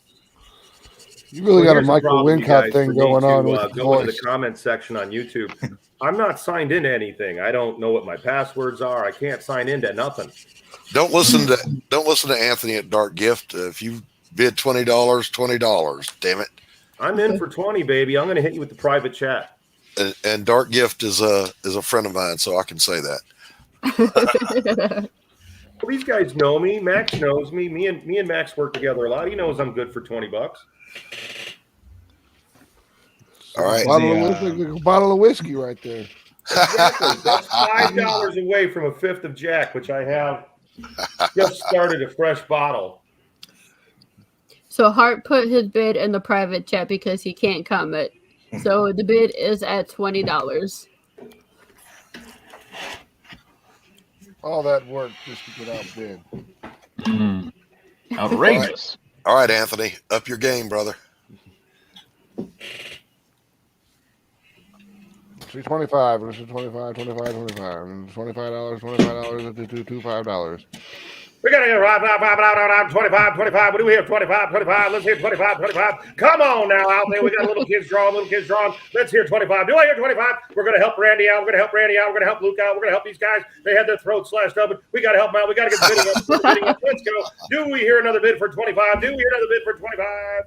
S2: You really got a Michael Wincott thing going on with the
S12: go into the comment section on YouTube. I'm not signed into anything. I don't know what my passwords are. I can't sign into nothing.
S13: Don't listen to Anthony at Dark Gift. If you bid $20, damn it.
S12: I'm in for 20, baby. I'm going to hit you with the private chat.
S13: And Dark Gift is a friend of mine, so I can say that.
S12: Well, these guys know me. Max knows me. Me and Max work together a lot. He knows I'm good for $20.
S13: All right.
S2: Bottle of whiskey right there.
S12: Exactly. That's $5 away from a fifth of Jack, which I have just started a fresh bottle.
S1: So Hart put his bid in the private chat because he can't comment. So the bid is at $20.
S2: All that work just to get outbid.
S10: Outrageous.
S13: All right, Anthony, up your game, brother.
S2: See, 25. This is 25, 25, 25. $25, $25.
S12: We got to get 25, 25. What do we have? 25, 25. Let's hear 25, 25. Come on now out there. We got little kids drawing. Let's hear 25. Do I hear 25? We're going to help Randy out. We're going to help Luke out. We're going to help these guys. They had their throats slashed open. We got to help them out. We got to get the bidding up. Let's go. Do we hear another bid for 25? Do we hear another bid for 25?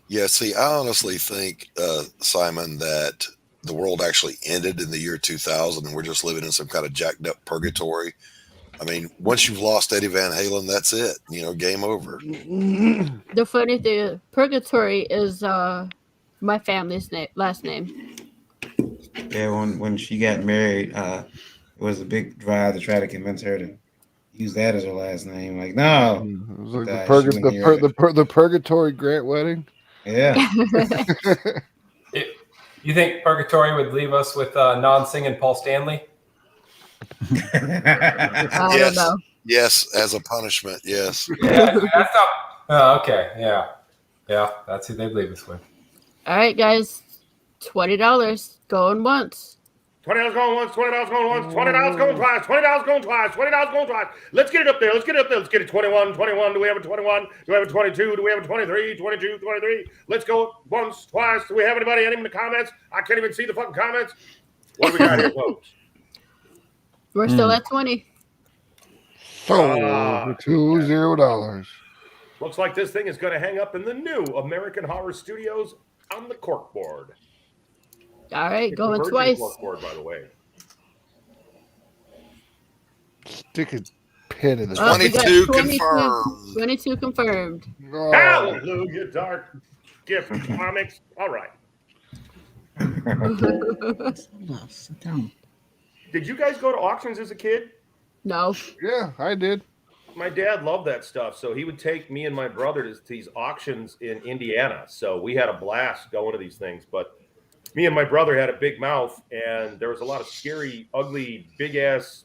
S13: Yeah, see, I honestly think, Simon, that the world actually ended in the year 2000 and we're just living in some kind of jacked up purgatory. I mean, once you've lost Eddie Van Halen, that's it. Game over.
S1: The funny thing, purgatory is my family's last name.
S6: Yeah, when she got married, it was a big drive to try to convince her to use that as her last name. Like, no.
S2: It was like the purgatory Grant wedding.
S6: Yeah.
S9: You think purgatory would leave us with non-singing Paul Stanley?
S1: I don't know.
S13: Yes, as a punishment. Yes.
S9: Yeah, that's not. Oh, okay. Yeah. That's who they'd leave us with.
S1: All right, guys. $20 going once.
S12: $20 going once, $20 going once, $20 going twice, $20 going twice, $20 going twice. Let's get it up there. Let's get it 21, 21. Do we have a 21? Do we have a 22? Do we have a 23? 22, 23. Let's go once, twice. Do we have anybody in the comments? I can't even see the fucking comments. What do we got here, folks?
S1: We're still at 20.
S2: So, $20.
S12: Looks like this thing is going to hang up in the new American Horror Studios on the corkboard.
S1: All right, going twice.
S12: Corkboard, by the way.
S2: Stick a pin in the
S13: 22 confirmed.
S1: 22 confirmed.
S2: Oh.
S12: Hallelujah, Dark Gift Comics. All right.
S8: Sit down.
S12: Did you guys go to auctions as a kid?
S1: No.
S2: Yeah, I did.
S12: My dad loved that stuff, so he would take me and my brother to these auctions in Indiana. So we had a blast going to these things, but me and my brother had a big mouth, and there was a lot of scary, ugly, big-ass,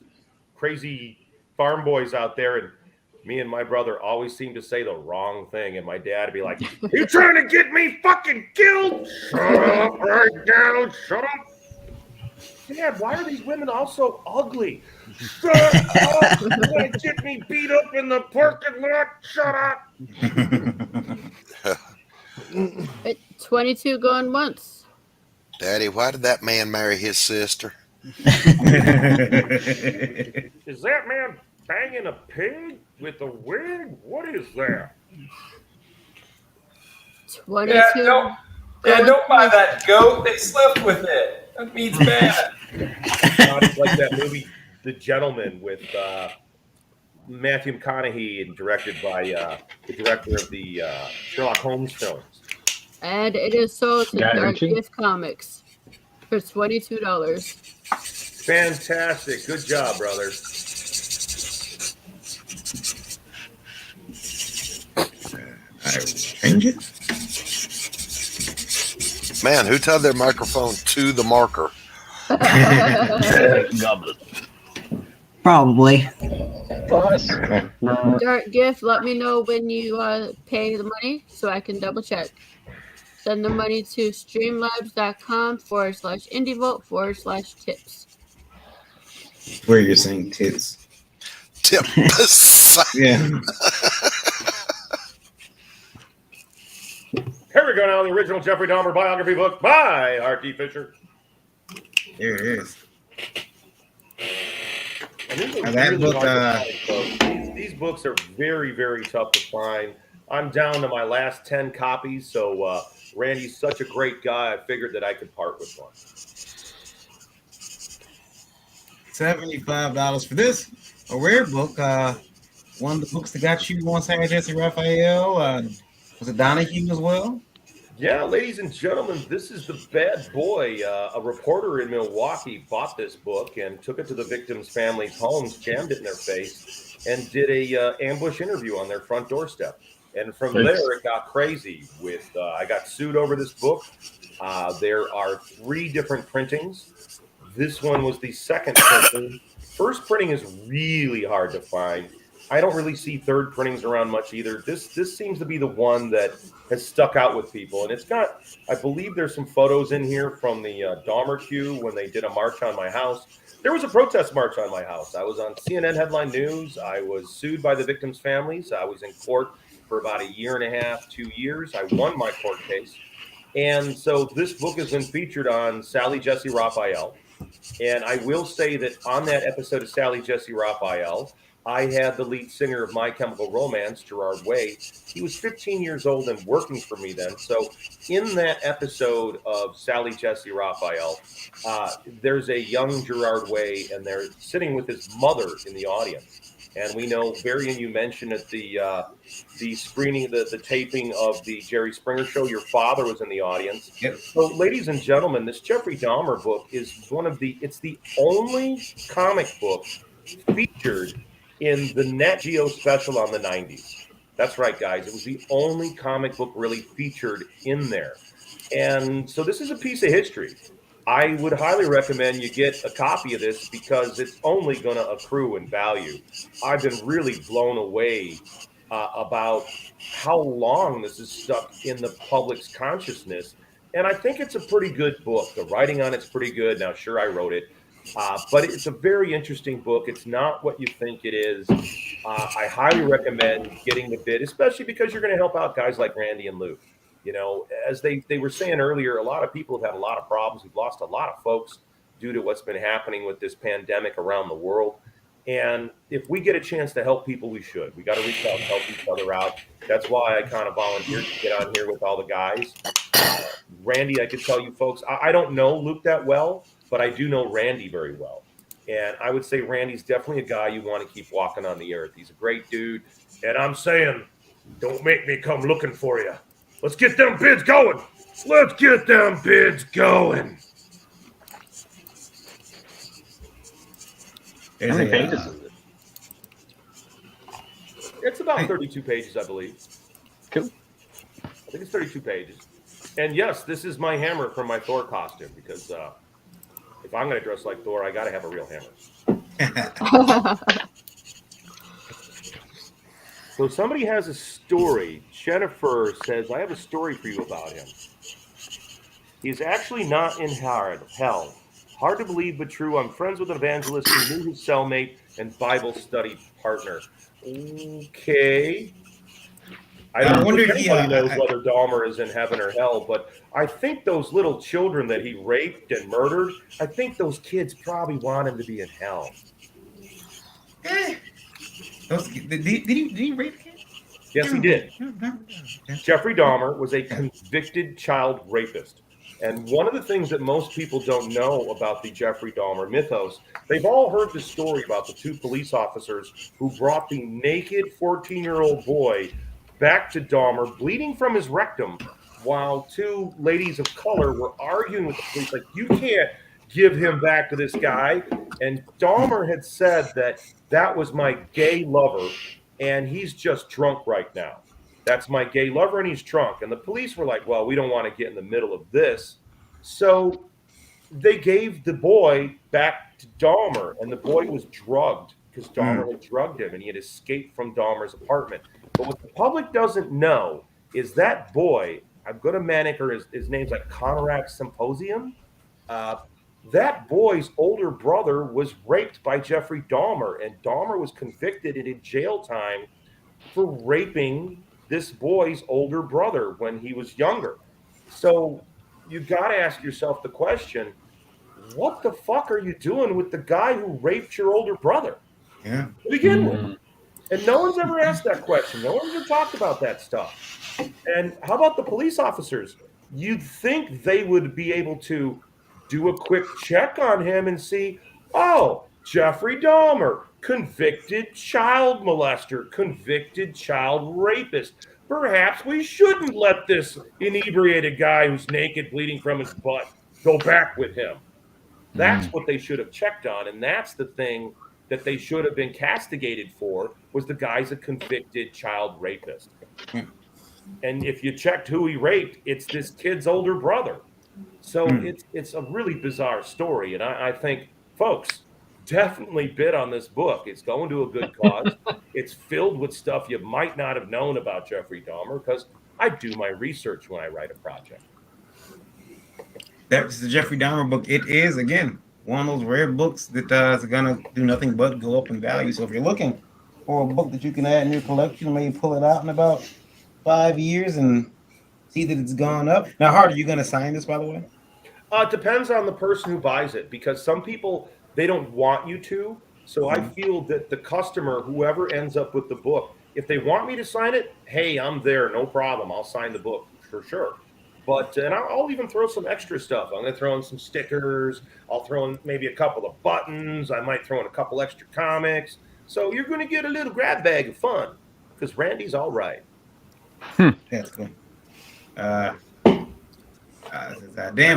S12: crazy farm boys out there, and me and my brother always seemed to say the wrong thing, and my dad would be like, "You trying to get me fucking killed? Shut up right now, shut up." Dad, why are these women all so ugly? Shut up! You want to get me beat up in the parking lot? Shut up!
S1: 22 going once.
S13: Daddy, why did that man marry his sister?
S12: Is that man banging a pig with a wig? What is that?
S1: 22.
S9: Don't buy that goat. They slept with it. That meat's bad.
S12: It's like that movie, The Gentleman, with Matthew McConaughey and directed by the director of the Sherlock Holmes films.
S1: And it is sold to
S10: Guy
S1: Dark
S10: Ritchie?
S1: Gift Comics for $22.
S12: Fantastic. Good job, brother.
S6: Change it.
S13: Man, who tied their microphone to the marker?
S10: Goblin.
S8: Probably.
S1: Dark Gift, let me know when you pay the money so I can double check. Send the money to streamlabs.com/indievote/tips.
S6: Where you're saying tits.
S13: Tip.
S6: Yeah.
S12: Here we go now, the original Jeffrey Dahmer biography book by R.T. Fisher.
S6: There it is.
S12: And these are
S6: That
S12: really
S6: book,
S12: hard to find, folks. These books are very, very tough to find. I'm down to my last 10 copies, so Randy's such a great guy, I figured that I could part with one.
S6: $75 for this. A rare book. One of the books that got you on Sarah Jesse Raphael. Was it Donahue as well?
S12: Yeah, ladies and gentlemen, this is the bad boy. A reporter in Milwaukee bought this book and took it to the victims' families' homes, jammed it in their face, and did a ambush interview on their front doorstep. And from there, it got crazy. With I got sued over this book. There are 3 different printings. This one was the second printing. First printing is really hard to find. I don't really see third printings around much either. This seems to be the one that has stuck out with people. And it's got, I believe there's some photos in here from the Dahmer Q when they did a march on my house. There was a protest march on my house. I was on CNN Headline News. I was sued by the victims' families. I was in court for about 1.5 years, 2 years. I won my court case. And so this book has been featured on Sally Jesse Raphael. And I will say that on that episode of Sally Jesse Raphael, I had the lead singer of My Chemical Romance, Gerard Way. He was 15 years old and working for me then. So in that episode of Sally Jesse Raphael, there's a young Gerard Way, and they're sitting with his mother in the audience. And we know, Barry, and you mentioned at the screening, the taping of the Jerry Springer show, your father was in the audience.
S6: Yep.
S12: So, ladies and gentlemen, this Jeffrey Dahmer book is it's the only comic book featured in the Nat Geo special on the 90s. That's right, guys. It was the only comic book really featured in there. And so this is a piece of history. I would highly recommend you get a copy of this because it's only going to accrue in value. I've been really blown away about how long this is stuck in the public's consciousness. And I think it's a pretty good book. The writing on it's pretty good. Now, sure, I wrote it. But it's a very interesting book. It's not what you think it is. I highly recommend getting the bid, especially because you're going to help out guys like Randy and Luke. You know, as they were saying earlier, a lot of people have had a lot of problems. We've lost a lot of folks due to what's been happening with this pandemic around the world. And if we get a chance to help people, we should. We got to reach out and help each other out. That's why I kind of volunteered to get on here with all the guys. Randy, I could tell you folks, I don't know Luke that well, but I do know Randy very well. And I would say Randy's definitely a guy you want to keep walking on the earth. He's a great dude. And I'm saying, don't make me come looking for you. Let's get them bids going. Let's get them bids going.
S10: How many pages is it?
S12: It's about 32 pages, I believe.
S10: Cool.
S12: I think it's 32 pages. And yes, this is my hammer from my Thor costume because if I'm going to dress like Thor, I got to have a real hammer. So somebody has a story. Jennifer says, I have a story for you about him. He's actually not in hell. Hard to believe, but true. I'm friends with an evangelist who knew his cellmate and Bible study partner. Okay. I don't
S6: wonder
S12: think
S6: if
S12: anybody knows whether Dahmer is in heaven or hell, but I think those little children that he raped and murdered, I think those kids probably want him to be in hell.
S6: Did he rape a kid?
S12: Yes, he did. Jeffrey Dahmer was a convicted child rapist. And one of the things that most people don't know about the Jeffrey Dahmer mythos, they've all heard the story about the two police officers who brought the naked 14-year-old boy back to Dahmer, bleeding from his rectum, while two ladies of color were arguing with the police, like, you can't give him back to this guy. And Dahmer had said that was my gay lover, and he's just drunk right now. That's my gay lover, and he's drunk. And the police were like, well, we don't want to get in the middle of this. So they gave the boy back to Dahmer, and the boy was drugged because Dahmer had drugged him, and he had escaped from Dahmer's apartment. But what the public doesn't know is that boy, I'm going to manicure his name's like Conrad Symposium. That boy's older brother was raped by Jeffrey Dahmer, and Dahmer was convicted and in jail time for raping this boy's older brother when he was younger. So you got to ask yourself the question, what the fuck are you doing with the guy who raped your older brother?
S6: Yeah.
S12: To begin with. And no one's ever asked that question. No one's ever talked about that stuff. And how about the police officers? You'd think they would be able to do a quick check on him and see, oh, Jeffrey Dahmer, convicted child molester, convicted child rapist. Perhaps we shouldn't let this inebriated guy who's naked, bleeding from his butt, go back with him. That's what they should have checked on, and that's the thing that they should have been castigated for, was the guy's a convicted child rapist. And if you checked who he raped, it's this kid's older brother. So it's a really bizarre story, and I think, folks, definitely bid on this book. It's going to a good cause. It's filled with stuff you might not have known about Jeffrey Dahmer, because I do my research when I write a project.
S6: That's the Jeffrey Dahmer book. It is, again, one of those rare books that is going to do nothing but go up in value. So if you're looking for a book that you can add in your collection, maybe pull it out in about 5 years and see that it's gone up. Now, Hart, are you going to sign this, by the way?
S12: It depends on the person who buys it, because some people, they don't want you to. So I feel that the customer, whoever ends up with the book, if they want me to sign it, hey, I'm there, no problem. I'll sign the book for sure. But, and I'll even throw some extra stuff. I'm going to throw in some stickers. I'll throw in maybe a couple of buttons. I might throw in a couple extra comics. So you're going to get a little grab bag of fun, because Randy's all right.
S6: That's cool. Dan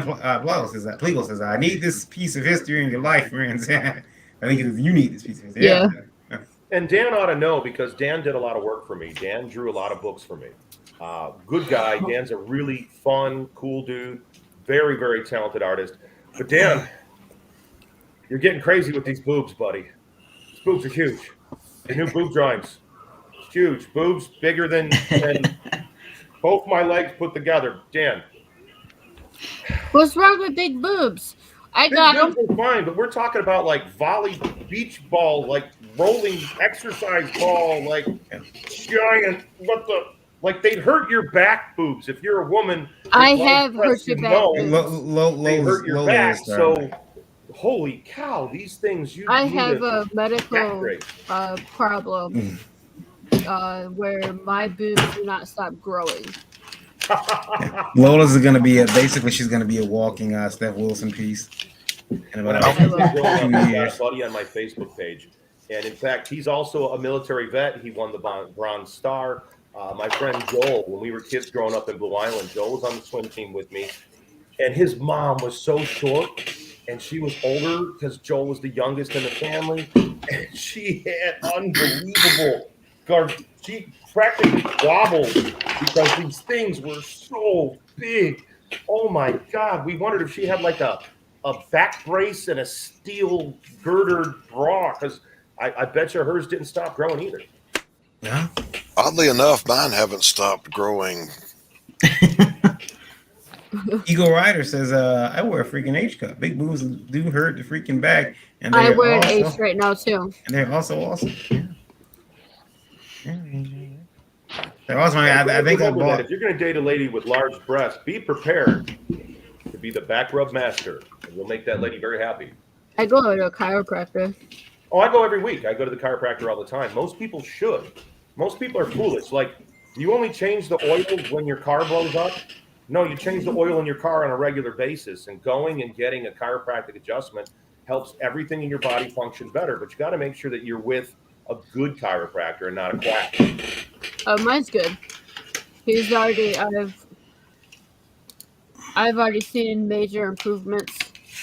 S6: Plegel says, I need this piece of history in your life, friends. I think you need this piece of history.
S12: Yeah. And Dan ought to know, because Dan did a lot of work for me. Dan drew a lot of books for me. Good guy. Dan's a really fun, cool dude. Very, very talented artist. But Dan, you're getting crazy with these boobs, buddy. These boobs are huge. The new boob drawings. It's huge. Boobs bigger than both my legs put together. Dan.
S1: What's wrong with big boobs? I got them.
S12: Fine, but we're talking about like volley beach ball, like rolling exercise ball, like giant. Like they'd hurt your back boobs if you're a woman.
S1: I have hurt your back boobs.
S12: They hurt your back. So, holy cow, these things.
S1: I have a medical problem where my boobs do not stop growing.
S6: Lola's going to be basically she's going to be a walking Steph Wilson piece. In about
S12: a years. Buddy on my Facebook page, and in fact, he's also a military vet. He won the Bronze Star. My friend Joel, when we were kids growing up in Blue Island, Joel was on the swim team with me, and his mom was so short, and she was older because Joel was the youngest in the family, and she had unbelievable she practically wobbled because these things were so big. Oh my God. We wondered if she had like a back brace and a steel girdered bra, because I bet you hers didn't stop growing either.
S6: Yeah.
S13: Oddly enough, mine haven't stopped growing.
S6: Eagle Rider says, I wear a freaking H cup. Big boobs do hurt the freaking back. And
S1: I wear an H right now too.
S6: And they're also awesome. Yeah. That was my. I think I
S12: remember that
S6: bought.
S12: if you're going to date a lady with large breasts, be prepared to be the back rub master, and you'll make that lady very happy.
S1: I go to a chiropractor.
S12: Oh, I go every week. I go to the chiropractor all the time. Most people should. Most people are foolish. Like, you only change the oil when your car blows up. No, you change the oil in your car on a regular basis. And going and getting a chiropractic adjustment helps everything in your body function better. But you got to make sure that you're with a good chiropractor and not a quack.
S1: Mine's good. He's already. I've already seen major improvements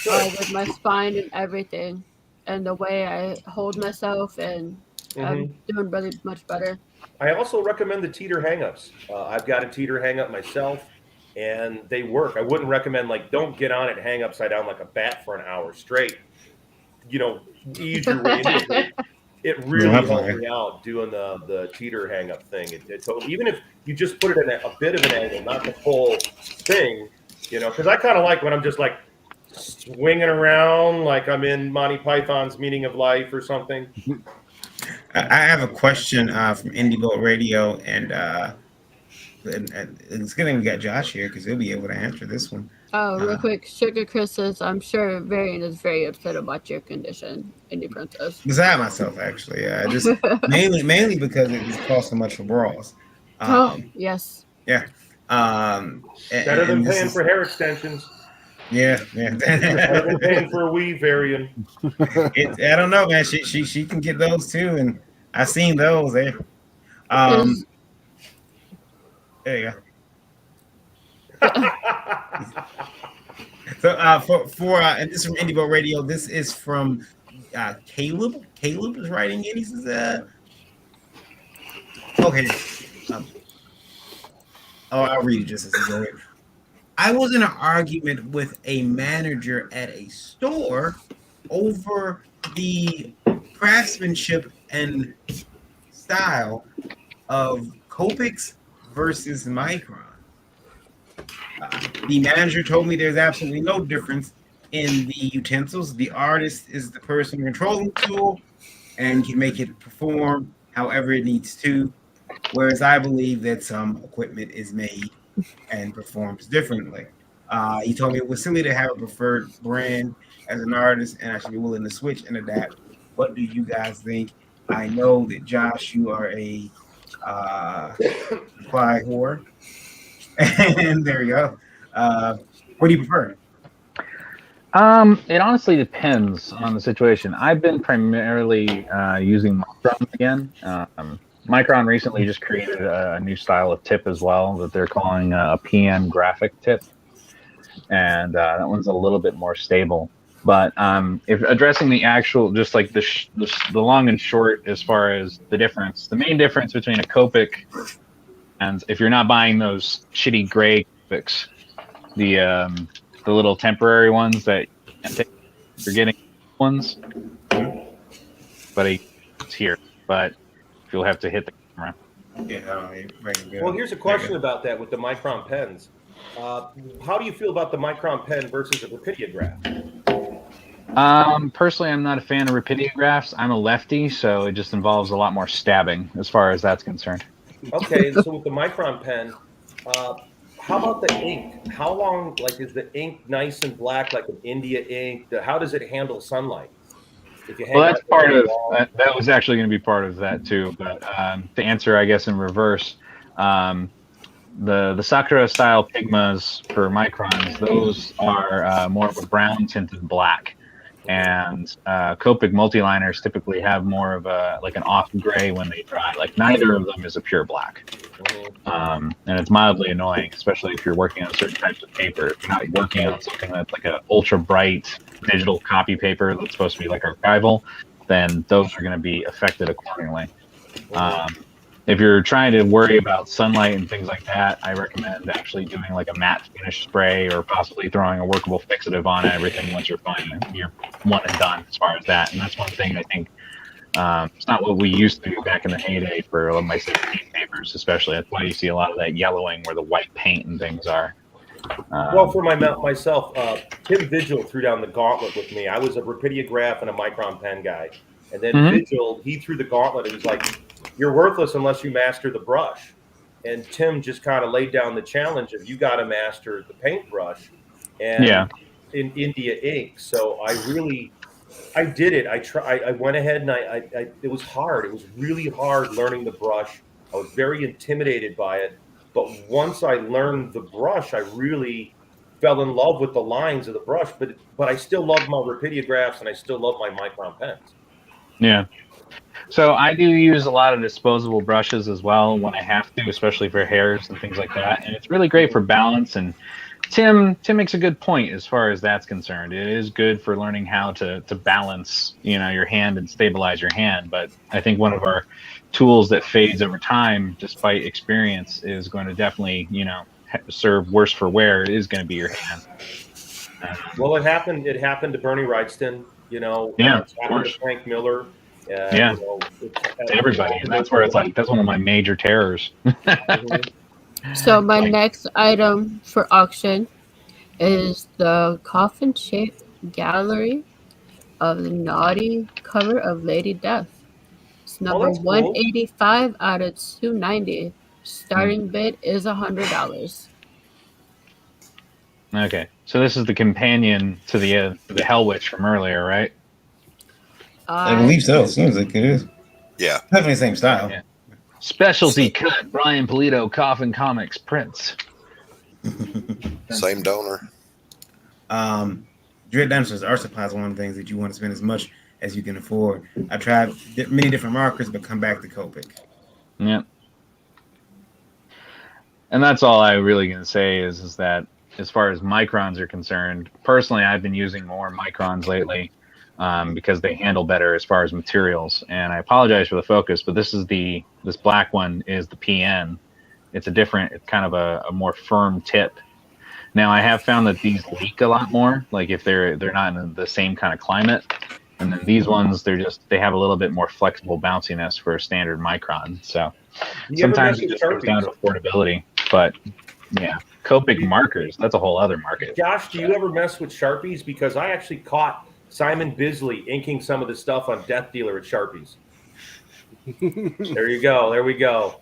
S1: with my spine and everything, and the way I hold myself, and I'm doing really much better.
S12: I also recommend the teeter hang-ups. I've got a teeter hang-up myself, and they work. I wouldn't recommend, like, don't get on it, hang upside down like a bat for an hour straight. You know, ease your way into it. It really helped me out doing the teeter hang-up thing. It totally, even if you just put it in a bit of an angle, not the full thing, you know, because I kind of like when I'm just like swinging around like I'm in Monty Python's Meaning of Life or something.
S6: I have a question from Indie Boat Radio, and it's good that we got Josh here because he'll be able to answer this one.
S1: Oh, real quick, Sugar Chris says, I'm sure Varian is very upset about your condition, Indie Princess.
S6: Beside myself, actually, just mainly because it just costs so much for bras.
S1: Yes.
S6: Yeah.
S12: Better than paying for hair extensions.
S6: Yeah.
S12: Better than paying for a weave, Varian.
S6: I don't know, man. She can get those too, and I've seen those there. There you go. So and this is from Indie Boat Radio. This is from Caleb. Caleb is writing in. He says, okay. I'll read it just as it's going. I was in an argument with a manager at a store over the craftsmanship and style of Copics versus Micron. The manager told me there's absolutely no difference in the utensils. The artist is the person controlling the tool and can make it perform however it needs to, whereas I believe that some equipment is made and performs differently. He told me it was silly to have a preferred brand as an artist, and I should be willing to switch and adapt. What do you guys think? I know that Josh, you are a supply whore. And there you go. What do you prefer?
S10: It honestly depends on the situation. I've been primarily using Micron again. Micron recently just created a new style of tip as well that they're calling a PN graphic tip, and that one's a little bit more stable. But if addressing the actual, just like the long and short as far as the difference, the main difference between a Copic and if you're not buying those shitty gray Copics, the little temporary ones that you're getting ones, but it's here. But you'll have to hit the camera.
S6: Yeah,
S12: well, here's a question about that with the Micron pens. How do you feel about the Micron pen versus a Rapidograph?
S10: Personally, I'm not a fan of Rapidographs. I'm a lefty, so it just involves a lot more stabbing as far as that's concerned.
S12: Okay, so with the Micron pen, how about the ink? How long, like, is the ink nice and black like an India ink? How does it handle sunlight?
S10: Well, that's part of that was actually going to be part of that too. But to answer, I guess in reverse, the Sakura style Pigmas for Microns, those are more of a brown tinted black, and Copic multiliners typically have more of a like an off gray when they dry. Like neither of them is a pure black, and it's mildly annoying, especially if you're working on certain types of paper. If you're not working on something that's like an ultra bright digital copy paper that's supposed to be like archival, then those are going to be affected accordingly. If you're trying to worry about sunlight and things like that, I recommend actually doing like a matte finish spray or possibly throwing a workable fixative on everything once you're fine. You're one and done as far as that. And that's one thing I think it's not what we used to do back in the heyday for my 17 papers, especially. That's why you see a lot of that yellowing where the white paint and things are.
S12: Well, for myself, Tim Vigil threw down the gauntlet with me. I was a Rapidograph and a Micron pen guy. And then Vigil, he threw the gauntlet. It was like, you're worthless unless you master the brush. and Tim just kind of laid down the challenge of you got to master the paintbrush and in India ink. So I did it. I went ahead and it was hard. It was really hard learning the brush. I was very intimidated by it. But once I learned the brush, I really fell in love with the lines of the brush. But I still love my Rapidographs and I still love my Micron pens.
S10: Yeah. So I do use a lot of disposable brushes as well when I have to, especially for hairs and things like that. And it's really great for balance. And Tim makes a good point as far as that's concerned. It is good for learning how to balance, your hand and stabilize your hand. But I think one of our tools that fades over time, despite experience, is going to definitely, serve worse for wear. It is going to be your hand.
S12: Well, it happened to Bernie Wrightston. It's happened to Frank Miller.
S10: To everybody, and that's where it's like that's one of my major terrors.
S1: So my next item for auction is the coffin-shaped gallery of the naughty cover of Lady Death. It's number 185 out of 290. Starting bid is $100.
S10: Okay, so this is the companion to the Hell Witch from earlier, right?
S6: I believe so. It seems like it is.
S13: Yeah,
S6: definitely the same style.
S10: Yeah. Specialty cut Brian Polito Coffin Comics prints.
S13: Same donor.
S6: Dread Dinosaurs art supply is one of the things that you want to spend as much as you can afford. I tried many different markers, but come back to Copic.
S10: Yeah. And that's all I really going to say is that as far as microns are concerned, personally, I've been using more microns lately because they handle better as far as materials. And I apologize for the focus, but this black one is the PN. It's kind of a more firm tip. Now I have found that these leak a lot more, like if they're not in the same kind of climate. And then these ones, they have a little bit more flexible bounciness for a standard micron. So sometimes it just comes down to affordability. But yeah, Copic markers, that's a whole other market.
S12: Josh, do you ever mess with Sharpies? Because I actually caught Simon Bisley inking some of the stuff on Death Dealer at Sharpies. There you go. There we go.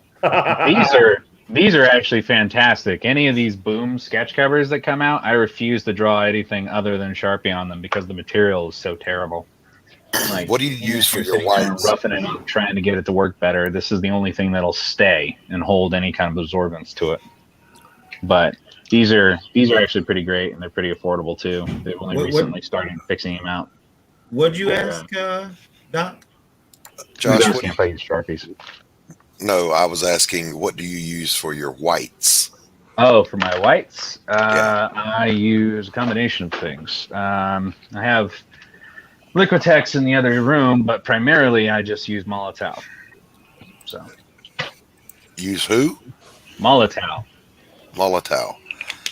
S10: These are actually fantastic. Any of these Boom sketch covers that come out, I refuse to draw anything other than Sharpie on them because the material is so terrible. Like,
S13: what do you use for your whites?
S10: Roughing it up, trying to get it to work better. This is the only thing that'll stay and hold any kind of absorbance to it. But these are actually pretty great, and they're pretty affordable too. They've only recently started fixing them out.
S6: What'd you ask, Doc?
S13: Josh,
S10: if I use Sharpies.
S13: No, I was asking, what do you use for your whites?
S10: Oh, for my whites, I use a combination of things. I have Liquitex in the other room, but primarily I just use Molotov. So.
S13: Use who?
S10: Molotov.
S13: Molotov.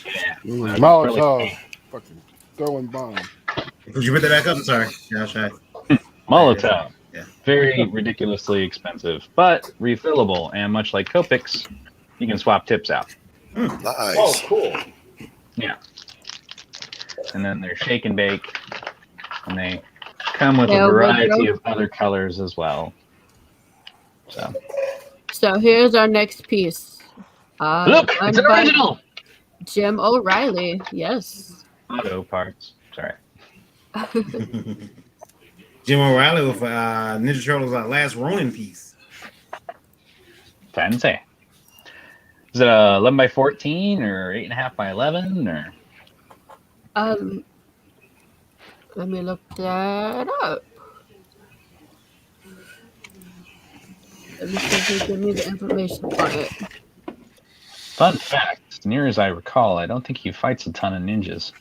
S10: Yeah.
S2: Molotov. Fucking throwing bombs.
S6: Could you put that back up? I'm sorry. Yeah,
S10: Molotov. Yeah. Very ridiculously expensive, but refillable. And much like Copics, you can swap tips out.
S13: Nice.
S12: Oh, cool.
S10: Yeah. And then they're shake and bake. And they come with a variety of other colors as well.
S1: So here's our next piece.
S10: Look, it's an original.
S1: Jim O'Reilly. Yes.
S10: Auto parts. Sorry.
S6: Jim O'Reilly with Ninja Turtles' last Ronin piece.
S10: Fancy. Is it 11 by 14 or 8.5 by 11 or?
S1: Let me look that up. Let me see if they give me the information on it.
S10: Fun fact, as near as I recall, I don't think he fights a ton of ninjas.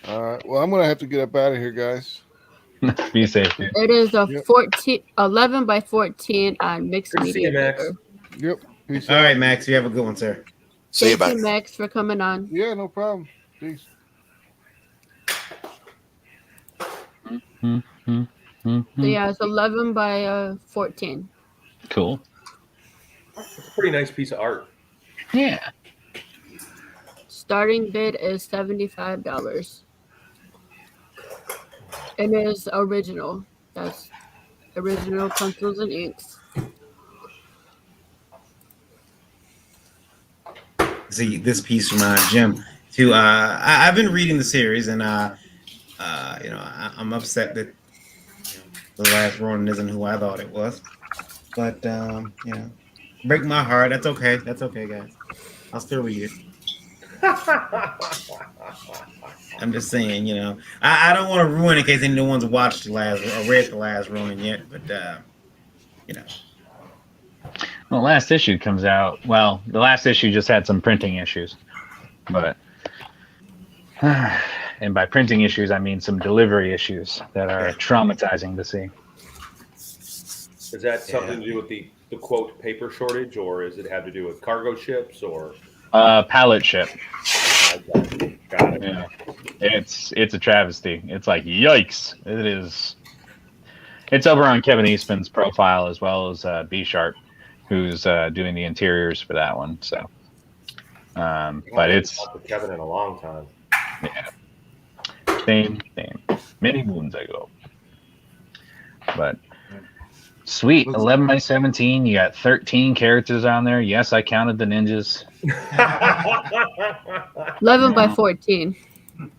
S2: All right. Well, I'm gonna have to get up out of here, guys.
S10: Be safe, dude.
S1: It is a 11 by 14 on mixed media.
S12: Max.
S2: Yep. Peace
S6: All right, Max. You have a good one, sir.
S1: Thank you, Max, for coming on.
S2: Yeah, no problem. Peace.
S1: So yeah, it's 11 by 14.
S10: Cool.
S12: It's a pretty nice piece of art.
S10: Yeah.
S1: Starting bid is $75. And it is original. That's original pencils and inks.
S6: See this piece from Jim too. I've been reading the series, and I'm upset that the last Ronin isn't who I thought it was. But break my heart. That's okay. That's okay, guys. I'll still read it. I'm just saying, I don't want to ruin it in case anyone's watched the last or read the last Ronin yet, but
S10: Well, the last issue comes out. Well, the last issue just had some printing issues, but and by printing issues, I mean some delivery issues that are traumatizing to see.
S12: Is that something to do with the quote paper shortage, or is it have to do with cargo ships or
S10: pallet ship?
S12: Got it.
S10: Yeah, it's a travesty. It's like yikes. It is. It's over on Kevin Eastman's profile as well as B Sharp, who's doing the interiors for that one. So, but it's
S12: Kevin in a long time.
S10: Yeah, same, many moons ago. But sweet, 11 by 17. You got 13 characters on there. Yes, I counted the ninjas.
S1: 11 by 14.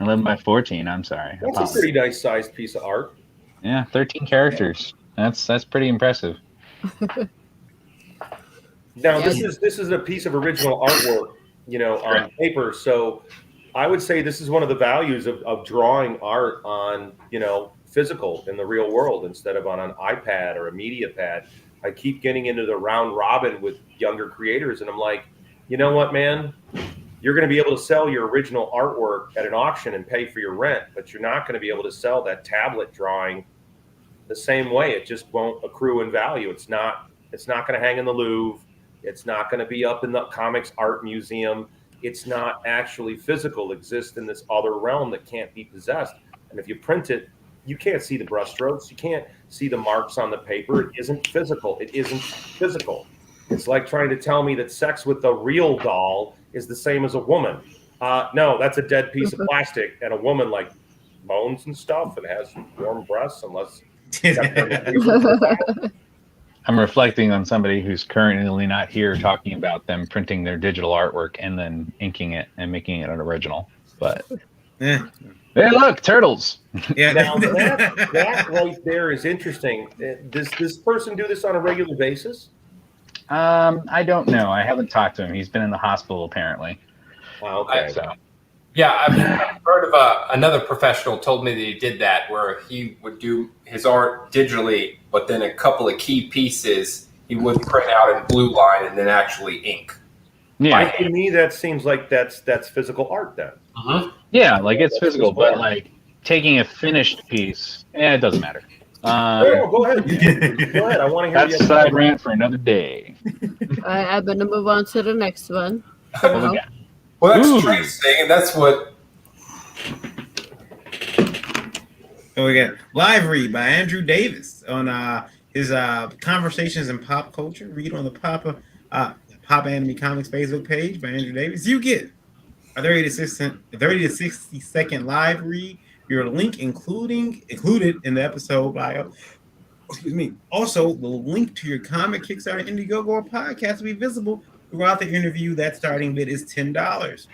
S10: 11 by 14. I'm sorry.
S12: That's a pretty nice sized piece of art.
S10: Yeah, 13 characters. That's pretty impressive.
S12: Now this is a piece of original artwork, on paper. So I would say this is one of the values of drawing art on, physical in the real world instead of on an iPad or a media pad. I keep getting into the round robin with younger creators, and I'm like, you know what, man? You're going to be able to sell your original artwork at an auction and pay for your rent, but you're not going to be able to sell that tablet drawing the same way. It just won't accrue in value. It's not going to hang in the Louvre. It's not going to be up in the Comics Art Museum. It's not actually physical, exists in this other realm that can't be possessed. And if you print it, you can't see the brushstrokes. You can't see the marks on the paper. It isn't physical. It isn't physical. It's like trying to tell me that sex with a real doll is the same as a woman. No, that's a dead piece of plastic, and a woman like bones and stuff and has warm breasts unless.
S10: I'm reflecting on somebody who's currently not here talking about them printing their digital artwork and then inking it and making it an original. But hey, look, turtles.
S12: Yeah, now that right there is interesting. Does this person do this on a regular basis?
S10: I don't know. I haven't talked to him. He's been in the hospital apparently.
S12: Oh, okay.
S10: So.
S9: Yeah, I've heard of another professional told me that he did that, where he would do his art digitally, but then a couple of key pieces he would print out in blue line and then actually ink.
S10: Yeah,
S12: to me that seems like that's physical art then.
S10: Yeah, like it's physical, but like taking a finished piece, it doesn't matter.
S12: Go ahead. Go ahead. I want to hear.
S10: That's a side rant for another day.
S1: I'm going to move on to the next one.
S9: Well, that's interesting, and that's what.
S6: So we got Live Read by Andrew Davis on his Conversations in Pop Culture. Read on the Pop Anime Comics Facebook page by Andrew Davis. You get a 30 to 60 second live read. Your link included in the episode bio. Excuse me. Also, the link to your comic, Kickstarter, Indiegogo, or podcast will be visible throughout the interview. That starting bid is $10.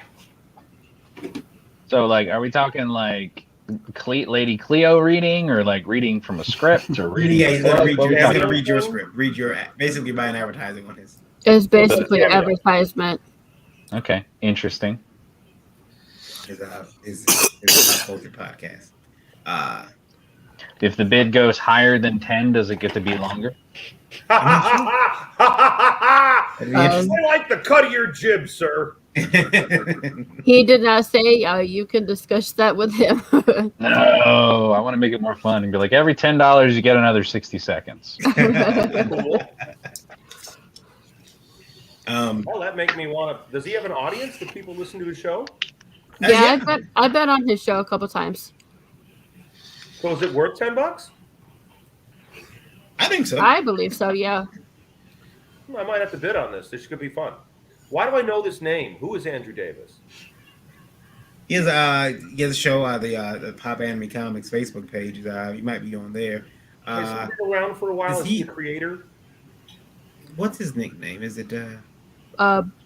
S10: So, like, are we talking like Lady Cleo reading, or like reading from a script, or reading?
S6: Yeah, he's gonna read your script. Read your basically buying advertising on his.
S1: It's basically advertisement.
S10: Okay, interesting.
S6: His pop culture podcast.
S10: If the bid goes higher than 10, does it get to be longer?
S12: I like the cut of your jib, sir.
S1: He did not say you can discuss that with him.
S10: No, I want to make it more fun and be like, every $10 you get another 60 seconds.
S12: Well, that makes me want to. Does he have an audience? Do people listen to the show?
S1: Yeah, I've been on his show a couple times.
S12: So is it worth $10?
S6: I think so.
S1: I believe so. Yeah.
S12: I might have to bid on this. This could be fun. Why do I know this name? Who is Andrew Davis?
S6: He has a show, the Pop Anime Comics Facebook page. You might be on there.
S12: Has he been around for a while? Is he a creator?
S6: What's his nickname? Is it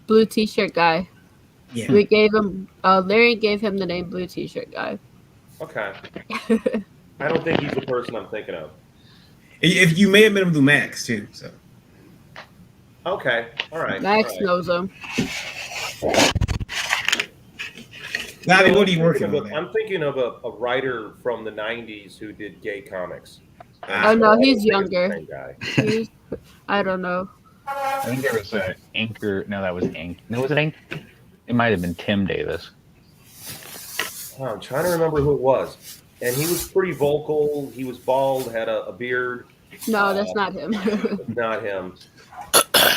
S1: Blue T-shirt guy.
S6: Yeah.
S1: We gave him Larry gave him the name Blue T-shirt guy.
S12: Okay. I don't think he's the person I'm thinking of.
S6: If you may have met him through Max too, so.
S12: Okay. All right.
S1: Max
S12: all right.
S1: knows him.
S6: Bobby, what are you working on?
S12: I'm thinking of a writer from the '90s who did gay comics.
S1: Oh no, he's younger.
S12: Same guy.
S1: I don't know.
S10: I think there was Anchor. No, that was Ink. No, was it Ink? It might have been Tim Davis.
S12: Oh, I'm trying to remember who it was. And he was pretty vocal. He was bald, had a beard.
S1: No, that's not him.
S12: Not him.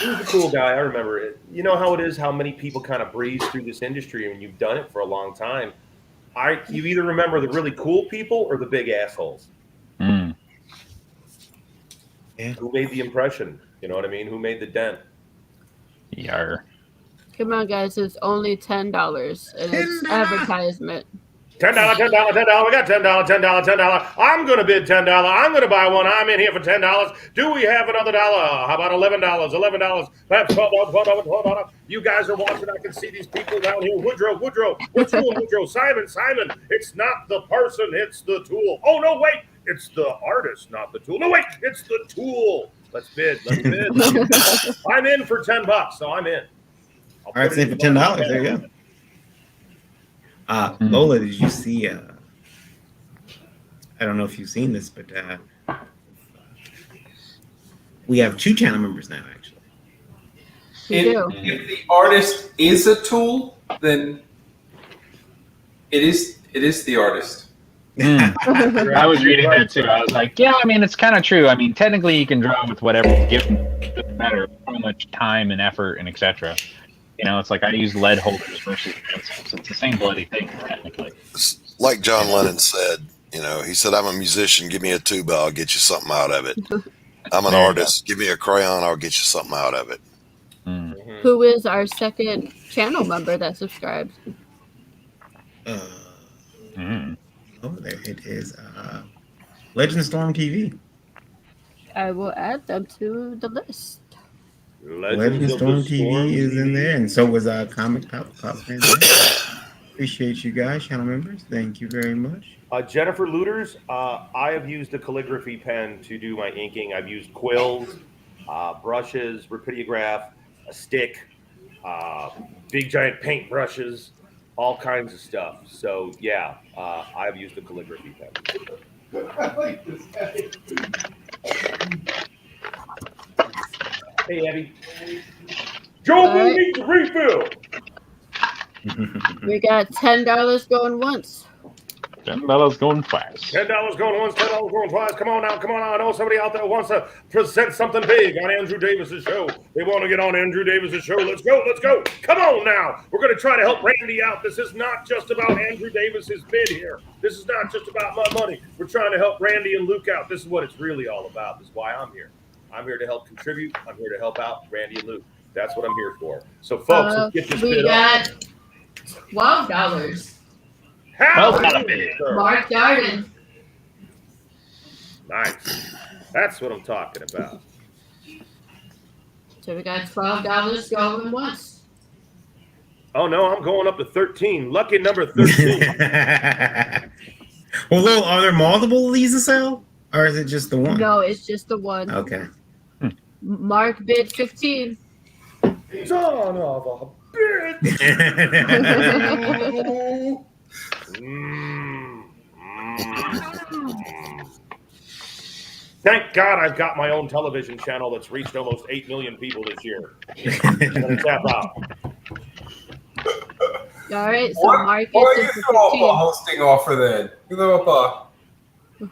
S12: He was a cool guy. I remember it. You know how it is, how many people kind of breeze through this industry and you've done it for a long time. You either remember the really cool people or the big assholes.
S10: Mm.
S6: Yeah.
S12: Who made the impression? You know what I mean? Who made the dent?
S10: Yar.
S1: Come on, guys! It's only $10, and it's advertisement.
S12: $10, $10, $10. We got $10, $10, $10. I'm going to bid $10. I'm going to buy one. I'm in here for $10. Do we have another dollar? How about $11? $11. Perhaps $12. You guys are watching. I can see these people down here. Woodrow. What's wrong, Woodrow? Simon. It's not the person. It's the tool. Oh, no, wait. It's the artist, not the tool. No, wait. It's the tool. Let's bid. I'm in for $10, so I'm in.
S6: All right, say for $10. There you go. Lola, did you see? I don't know if you've seen this, but we have 2 channel members now. Actually,
S9: if the artist is a tool, then it is the artist.
S10: I was reading that too. I was like, yeah, I mean, it's kind of true. I mean, technically, you can draw with whatever you give them. It doesn't matter how much time and effort and etc. You know, it's like I use lead holders versus pencils. It's the same bloody thing, technically.
S13: Like John Lennon said, you know, he said, I'm a musician. Give me a tuba. I'll get you something out of it. I'm an artist. Give me a crayon. I'll get you something out of it.
S1: Who is our second channel member that subscribed?
S6: Oh, there it is. Legend Storm TV.
S1: I will add them to the list.
S6: Legend Storm TV is in there, and so was Comic Pop Fans. Appreciate you guys, channel members. Thank you very much.
S12: Jennifer Looters, I have used a calligraphy pen to do my inking. I've used quills, brushes, rapidograph, a stick, big giant paint brushes, all kinds of stuff. So yeah, I've used a calligraphy pen.
S11: I like this guy.
S12: Hey, Abby. Joe Blue needs a refill.
S1: We got $10 going once.
S10: $10 going twice.
S12: $10 going once, $10 going twice. Come on now. I know somebody out there wants to present something big on Andrew Davis's show. They want to get on Andrew Davis's show. Let's go. Come on now. We're going to try to help Randy out. This is not just about Andrew Davis's bid here. This is not just about my money. We're trying to help Randy and Luke out. This is what it's really all about. This is why I'm here. I'm here to help contribute. I'm here to help out Randy and Luke. That's what I'm here for. So, folks, let's get this bid
S1: got
S12: up.
S1: $12.
S12: Mark
S1: Darden.
S12: Nice. That's what I'm talking about.
S1: So we got $12 going once.
S12: Oh, no, I'm going up to 13. Lucky number 13.
S6: Well, are there multiple of these to sell? Or is it just the one?
S1: No, it's just the one.
S6: Okay.
S1: Mark bid 15.
S12: Son of a bitch. Thank God I've got my own television channel that's reached almost 8 million people this year. Let it tap out.
S1: All right, so
S9: Why
S1: Mark
S9: are
S1: is
S9: you throw up a hosting offer then? You throw up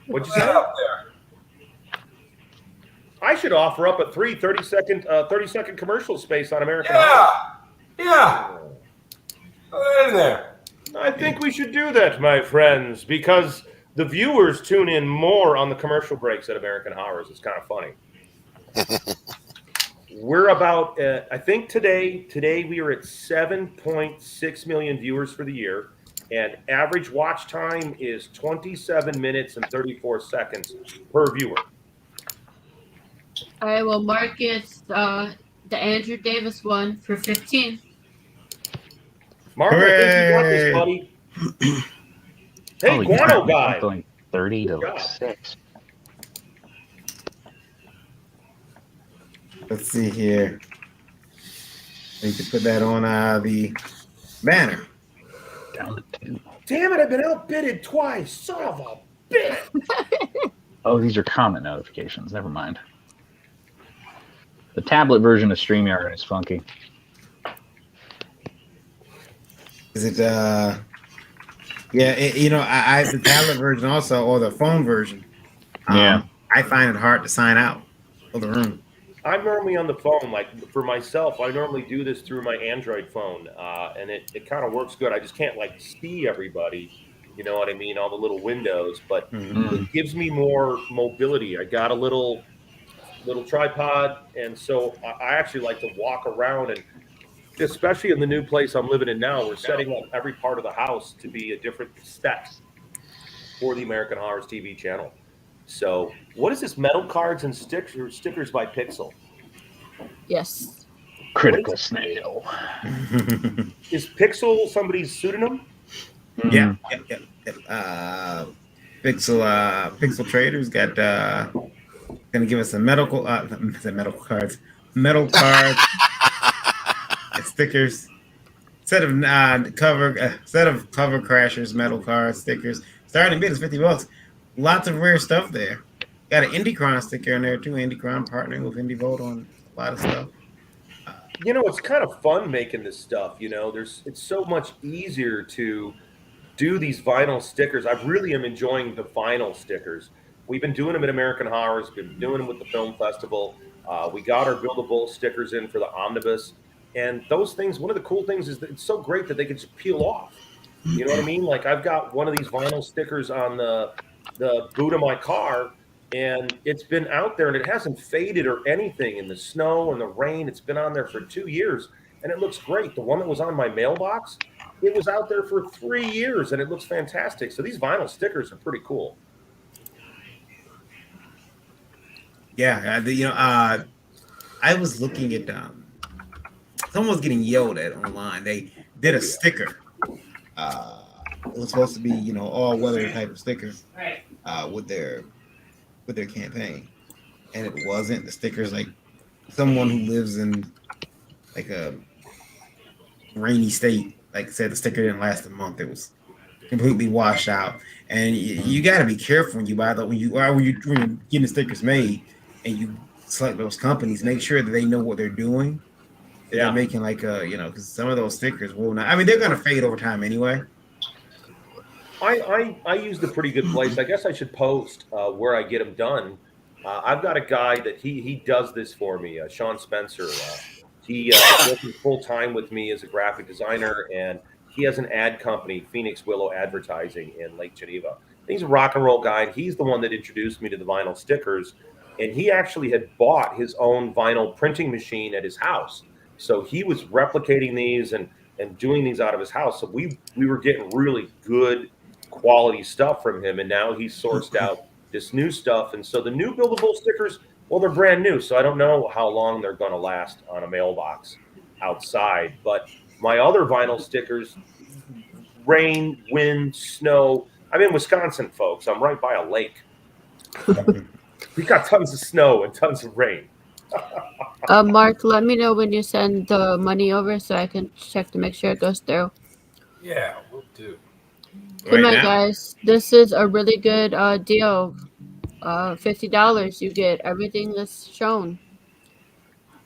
S12: What'd you say?
S9: up there.
S12: I should offer up a 30-second commercial space on American
S9: Yeah. Throw that in there.
S12: I think we should do that, my friends, because the viewers tune in more on the commercial breaks at American Horrors. It's kind of funny. We're about, I think today we are at 7.6 million viewers for the year, and average watch time is 27 minutes and 34 seconds per viewer.
S1: I will mark it the Andrew Davis one for 15.
S12: Mark, I think you got this,
S6: Hooray!
S12: buddy. Hey,
S10: Holy crap!
S12: Guano
S10: We jumped
S12: guy.
S10: to like 30
S12: Good
S10: to like
S12: job.
S10: 6.
S6: Let's see here. We can put that on the banner.
S10: Down to 2.
S12: Damn it! I've been outbidded twice. Son of a bitch.
S10: Oh, these are comment notifications. Never mind. The tablet version of StreamYard is funky.
S6: Is it? Yeah, I the tablet version also, or the phone version.
S10: Yeah.
S6: I find it hard to sign out of the room.
S12: I'm normally on the phone. Like for myself, I normally do this through my Android phone, and it kind of works good. I just can't like see everybody. You know what I mean? All the little windows, but it gives me more mobility. I got a little tripod, and so I actually like to walk around, and especially in the new place I'm living in now, we're setting up every part of the house to be a different set for the American Horror TV channel. So, what is this? Metal cards and stickers by Pixel.
S1: Yes.
S10: Critical Snail.
S12: Is Pixel somebody's pseudonym?
S6: Yeah. Pixel Traders got gonna give us some metal cards and stickers. Set of cover crashers, metal cards, stickers. Starting bid is $50. Lots of rare stuff there. Got an IndieCron sticker in there too. IndieCron partnering with IndieVolt on a lot of stuff.
S12: You know, it's kind of fun making this stuff. You know, it's so much easier to do these vinyl stickers. I really am enjoying the vinyl stickers. We've been doing them at American Horrors. We've been doing them with the film festival. We got our Build a Bull stickers in for the omnibus, and those things. One of the cool things is that it's so great that they can just peel off. You know what I mean? Like I've got one of these vinyl stickers on the boot of my car, and it's been out there and it hasn't faded or anything in the snow and the rain. It's been on there for 2 years, and it looks great. The one that was on my mailbox, it was out there for 3 years, and it looks fantastic. So these vinyl stickers are pretty cool.
S6: Yeah, I was looking at someone was getting yelled at online. They did a sticker. It was supposed to be, all weather type of sticker with their campaign, and it wasn't. The stickers like someone who lives in like a rainy state, like said, the sticker didn't last a month. It was completely washed out, and you got to be careful when you buy when you're getting stickers made, and you select those companies. Make sure that they know what they're doing. They're making like because some of those stickers will not. I mean, they're gonna fade over time anyway.
S12: I used a pretty good place. I guess I should post where I get them done. I've got a guy that he does this for me, Sean Spencer. He is working full time with me as a graphic designer, and he has an ad company, Phoenix Willow Advertising, in Lake Geneva. He's a rock and roll guy, and he's the one that introduced me to the vinyl stickers. And he actually had bought his own vinyl printing machine at his house, so he was replicating these and doing these out of his house. So we were getting really good quality stuff from him, and now he's sourced out this new stuff. And so the new buildable stickers, well, they're brand new, so I don't know how long they're going to last on a mailbox outside. But my other vinyl stickers, rain, wind, snow. I'm in Wisconsin, folks. I'm right by a lake. We got tons of snow and tons of rain.
S1: Mark, let me know when you send the money over so I can check to make sure it goes through.
S9: Yeah, we'll do.
S1: Good night, guys. This is a really good deal. $50. You get everything that's shown.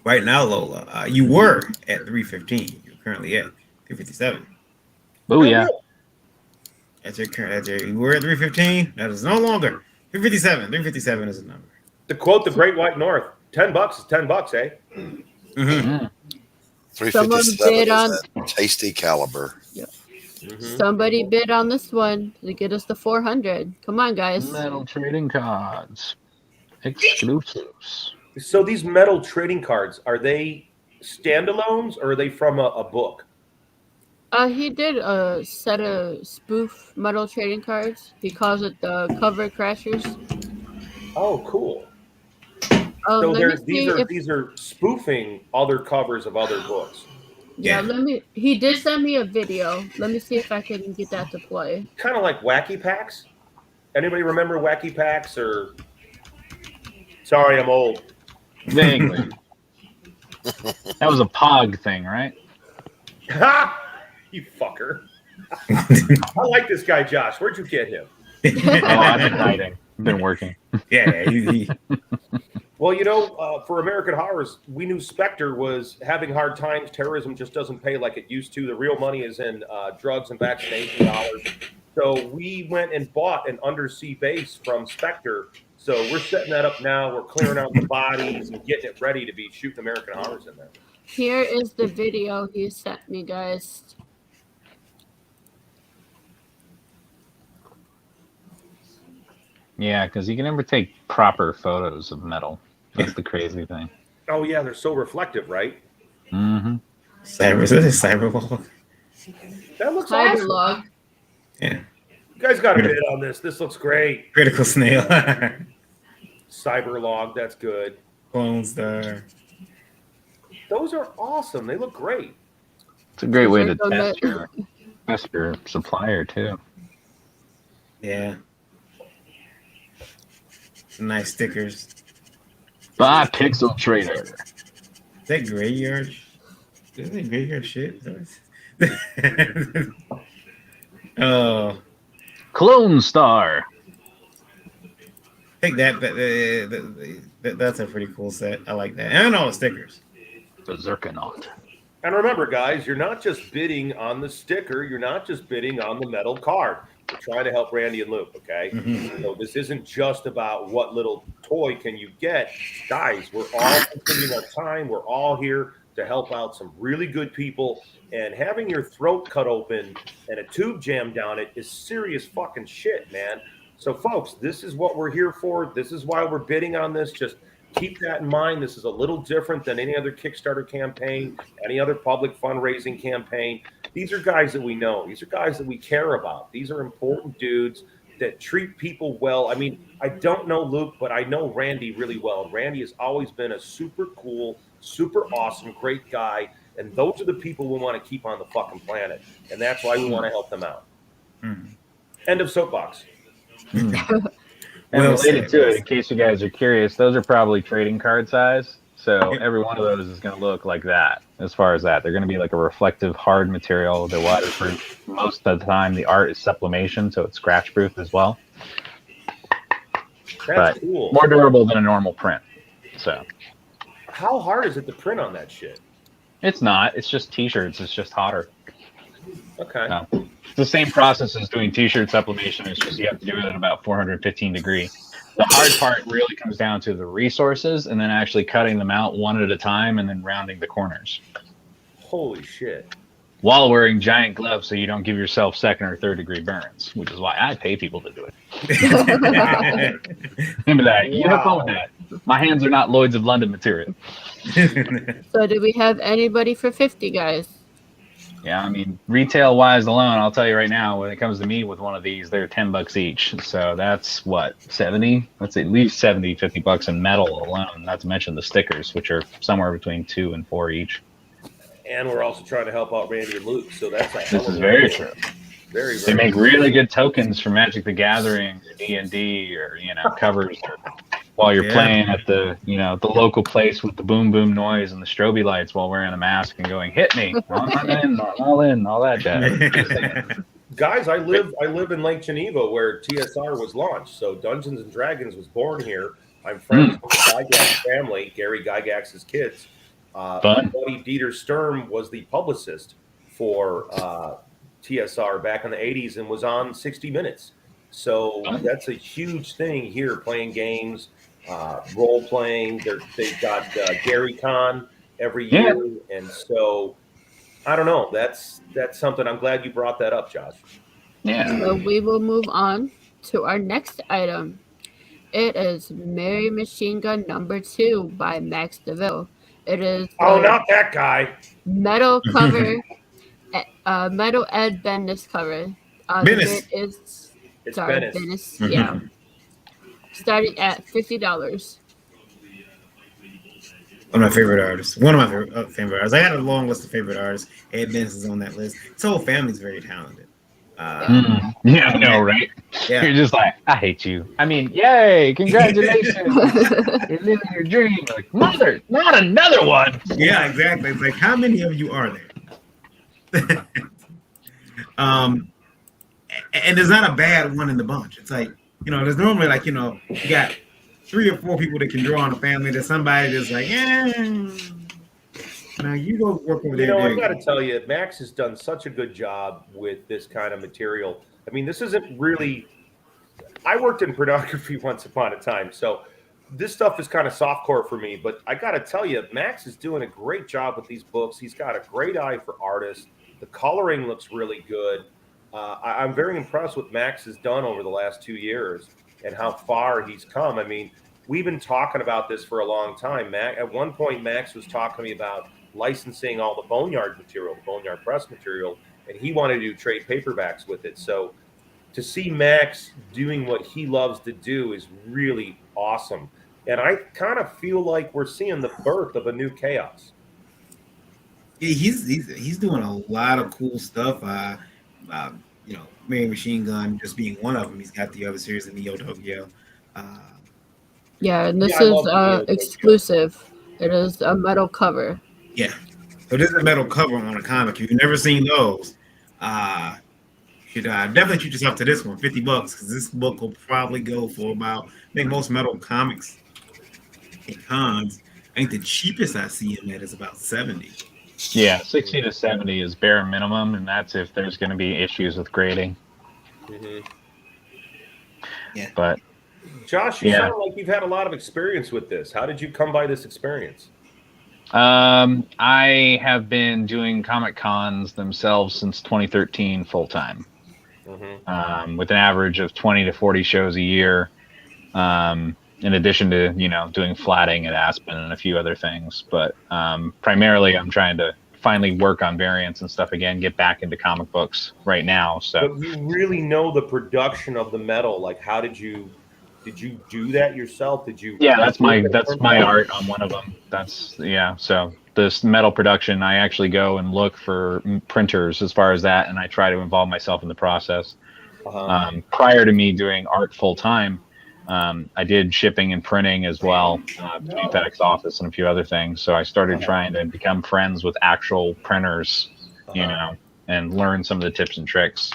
S6: Right now, Lola, you were at 315. You're currently at 357.
S10: Oh yeah.
S6: That's your current. You were at 315. That is no longer 357. 357 is a number.
S12: To quote the Great White North, $10 is $10, eh?
S6: Mm-hmm.
S13: 357 is that tasty caliber.
S1: Yep. Mm-hmm. Somebody bid on this one to get us the 400. Come on, guys.
S10: Metal trading cards. Exclusives.
S12: So these metal trading cards, are they standalones or are they from a book?
S1: He did a set of spoof metal trading cards. He calls it the cover crashers.
S12: Oh, cool. So
S1: Let me
S12: these are spoofing other covers of other books.
S1: Yeah, he did send me a video. Let me see if I can get that to play.
S12: Kind of like Wacky Packs. Anybody remember Wacky Packs or? Sorry, I'm old.
S10: Vaguely. That was a Pog thing, right?
S12: Ha! You fucker. I like this guy, Josh. Where'd you get him?
S10: I've been hiding. I've been working.
S6: Yeah.
S12: Well, you know, for American Horrors, we knew Spectre was having hard times. Terrorism just doesn't pay like it used to. The real money is in drugs and vaccination dollars. So we went and bought an undersea base from Spectre. So we're setting that up now. We're clearing out the bodies and getting it ready to be shooting American Horrors in there.
S1: Here is the video he sent me, guys.
S10: Yeah, because you can never take proper photos of metal. That's the crazy thing.
S12: Oh yeah, they're so reflective, right?
S10: Mm-hmm.
S6: Is it a cyberwall?
S12: That looks
S1: Cyberlog.
S12: awesome.
S6: Yeah.
S12: You guys got a bid on this. This looks great.
S6: Critical Snail.
S12: Cyberlog, that's good.
S6: Clone Star.
S12: Those are awesome. They look great.
S10: It's a great way to test your supplier too.
S6: Yeah. Some nice stickers.
S10: Buy Pixel Trader.
S6: Is that graveyard? Is that graveyard shit? Oh.
S10: Clone Star.
S6: I think that's a pretty cool set. I like that. And all the stickers.
S10: The Zerkanaut.
S12: And remember, guys, you're not just bidding on the sticker. You're not just bidding on the metal card. We're trying to help Randy and Luke, okay?
S6: Mm-hmm.
S12: So this isn't just about what little toy can you get. Guys, we're all contributing our time. We're all here to help out some really good people. And having your throat cut open and a tube jammed down it is serious fucking shit, man. So, folks, this is what we're here for. This is why we're bidding on this. Just keep that in mind. This is a little different than any other Kickstarter campaign, any other public fundraising campaign. These are guys that we know. These are guys that we care about. These are important dudes that treat people well. I mean, I don't know Luke, but I know Randy really well. And Randy has always been a super cool, super awesome, great guy. And those are the people we want to keep on the fucking planet. And that's why we want to help them out. End of soapbox.
S10: And related to it, in case you guys are curious, those are probably trading card size. So every one of those is going to look like that. As far as that, they're going to be like a reflective, hard material. They're waterproof. Most of the time, the art is sublimation, so it's scratch proof as well.
S12: That's cool.
S10: More durable than a normal print. So,
S12: how hard is it to print on that shit?
S10: It's not. It's just T-shirts. It's just hotter.
S12: Okay.
S10: No. It's the same process as doing T-shirt sublimation. It's just you have to do it at about 415 degrees. The hard part really comes down to the resources and then actually cutting them out one at a time and then rounding the corners.
S12: Holy shit.
S10: While wearing giant gloves so you don't give yourself second or third degree burns, which is why I pay people to do it. Remember that. You have fun with that. My hands are not Lloyd's of London material.
S1: So do we have anybody for 50, guys?
S10: Yeah, I mean, retail wise alone, I'll tell you right now, when it comes to me with one of these, they're $10 each. So that's what, 70? That's at least 70, $50 in metal alone, not to mention the stickers, which are somewhere between 2 and 4 each.
S12: And we're also trying to help out Randy and Luke. So that's
S10: This is very true.
S12: Very,
S10: they make really good tokens for Magic the Gathering, D&D, or covers while you're playing at the the local place with the boom boom noise and the strobe lights while wearing a mask and going, hit me, all in, all that jazz.
S12: Guys, I live in Lake Geneva where TSR was launched. So Dungeons and Dragons was born here. I'm friends with the Gygax family, Gary Gygax's kids. My buddy Dieter Sturm was the publicist for TSR back in the 80s and was on 60 Minutes. So that's a huge thing here, playing games, role playing. They've got Gary Con every year. And so I don't know. That's something. I'm glad you brought that up, Josh.
S10: Yeah.
S1: So we will move on to our next item. It is Mary Machine Gun #2 by Max DeVille. It is
S12: not that guy.
S1: Metal cover, metal Ed Bendis cover.
S6: Bendis.
S1: It's
S12: Bendis.
S1: Bendis. Yeah. Starting at $50.
S6: One of my favorite artists. One of my favorite artists. I had a long list of favorite artists. Ed Benson's on that list. His whole family's very talented.
S10: Yeah, I know, right?
S6: Yeah.
S10: You're just like, I hate you. I mean, yay, congratulations. You're living your dream. Like, mother, not another one.
S6: Yeah, exactly. It's like, how many of you are there? And there's not a bad one in the bunch. It's like, there's normally like, you got 3 or 4 people that can draw on a family. There's somebody that's like, now you go work over there.
S12: I've got to tell you, Max has done such a good job with this kind of material. I mean, this isn't really. I worked in pornography once upon a time, so this stuff is kind of softcore for me. But I got to tell you, Max is doing a great job with these books. He's got a great eye for artists. The coloring looks really good. I'm very impressed with Max has done over the last 2 years and how far he's come. I mean, we've been talking about this for a long time. At one point, Max was talking to me about licensing all the Boneyard material, the Boneyard Press material, and he wanted to do trade paperbacks with it. So to see Max doing what he loves to do is really awesome. And I kind of feel like we're seeing the birth of a new Chaos.
S6: Yeah, he's doing a lot of cool stuff. Mary Machine Gun just being one of them. He's got the other series in Neo Tokyo.
S1: Yeah, and this is exclusive. It is a metal cover.
S6: Yeah. So this is a metal cover on a comic. If you've never seen those, you should definitely treat yourself to this one, $50, because this book will probably go for about, I think most metal comics in cons, I think the cheapest I see him at is about 70.
S10: Yeah, 60 to 70 is bare minimum, and that's if there's going to be issues with grading.
S12: Mm-hmm.
S6: Yeah.
S10: But
S12: Josh, you sound like you've had a lot of experience with this. How did you come by this experience?
S10: I have been doing Comic Cons themselves since 2013 full time, with an average of 20 to 40 shows a year. In addition to, doing flatting at Aspen and a few other things. But primarily I'm trying to finally work on variants and stuff again, get back into comic books right now. So
S12: but you really know the production of the metal. Like, how did you do that yourself? Did you?
S10: Yeah, that's my art on one of them. So this metal production, I actually go and look for printers as far as that, and I try to involve myself in the process. Prior to me doing art full time, I did shipping and printing as well, between FedEx Office and a few other things. So I started trying to become friends with actual printers, and learn some of the tips and tricks.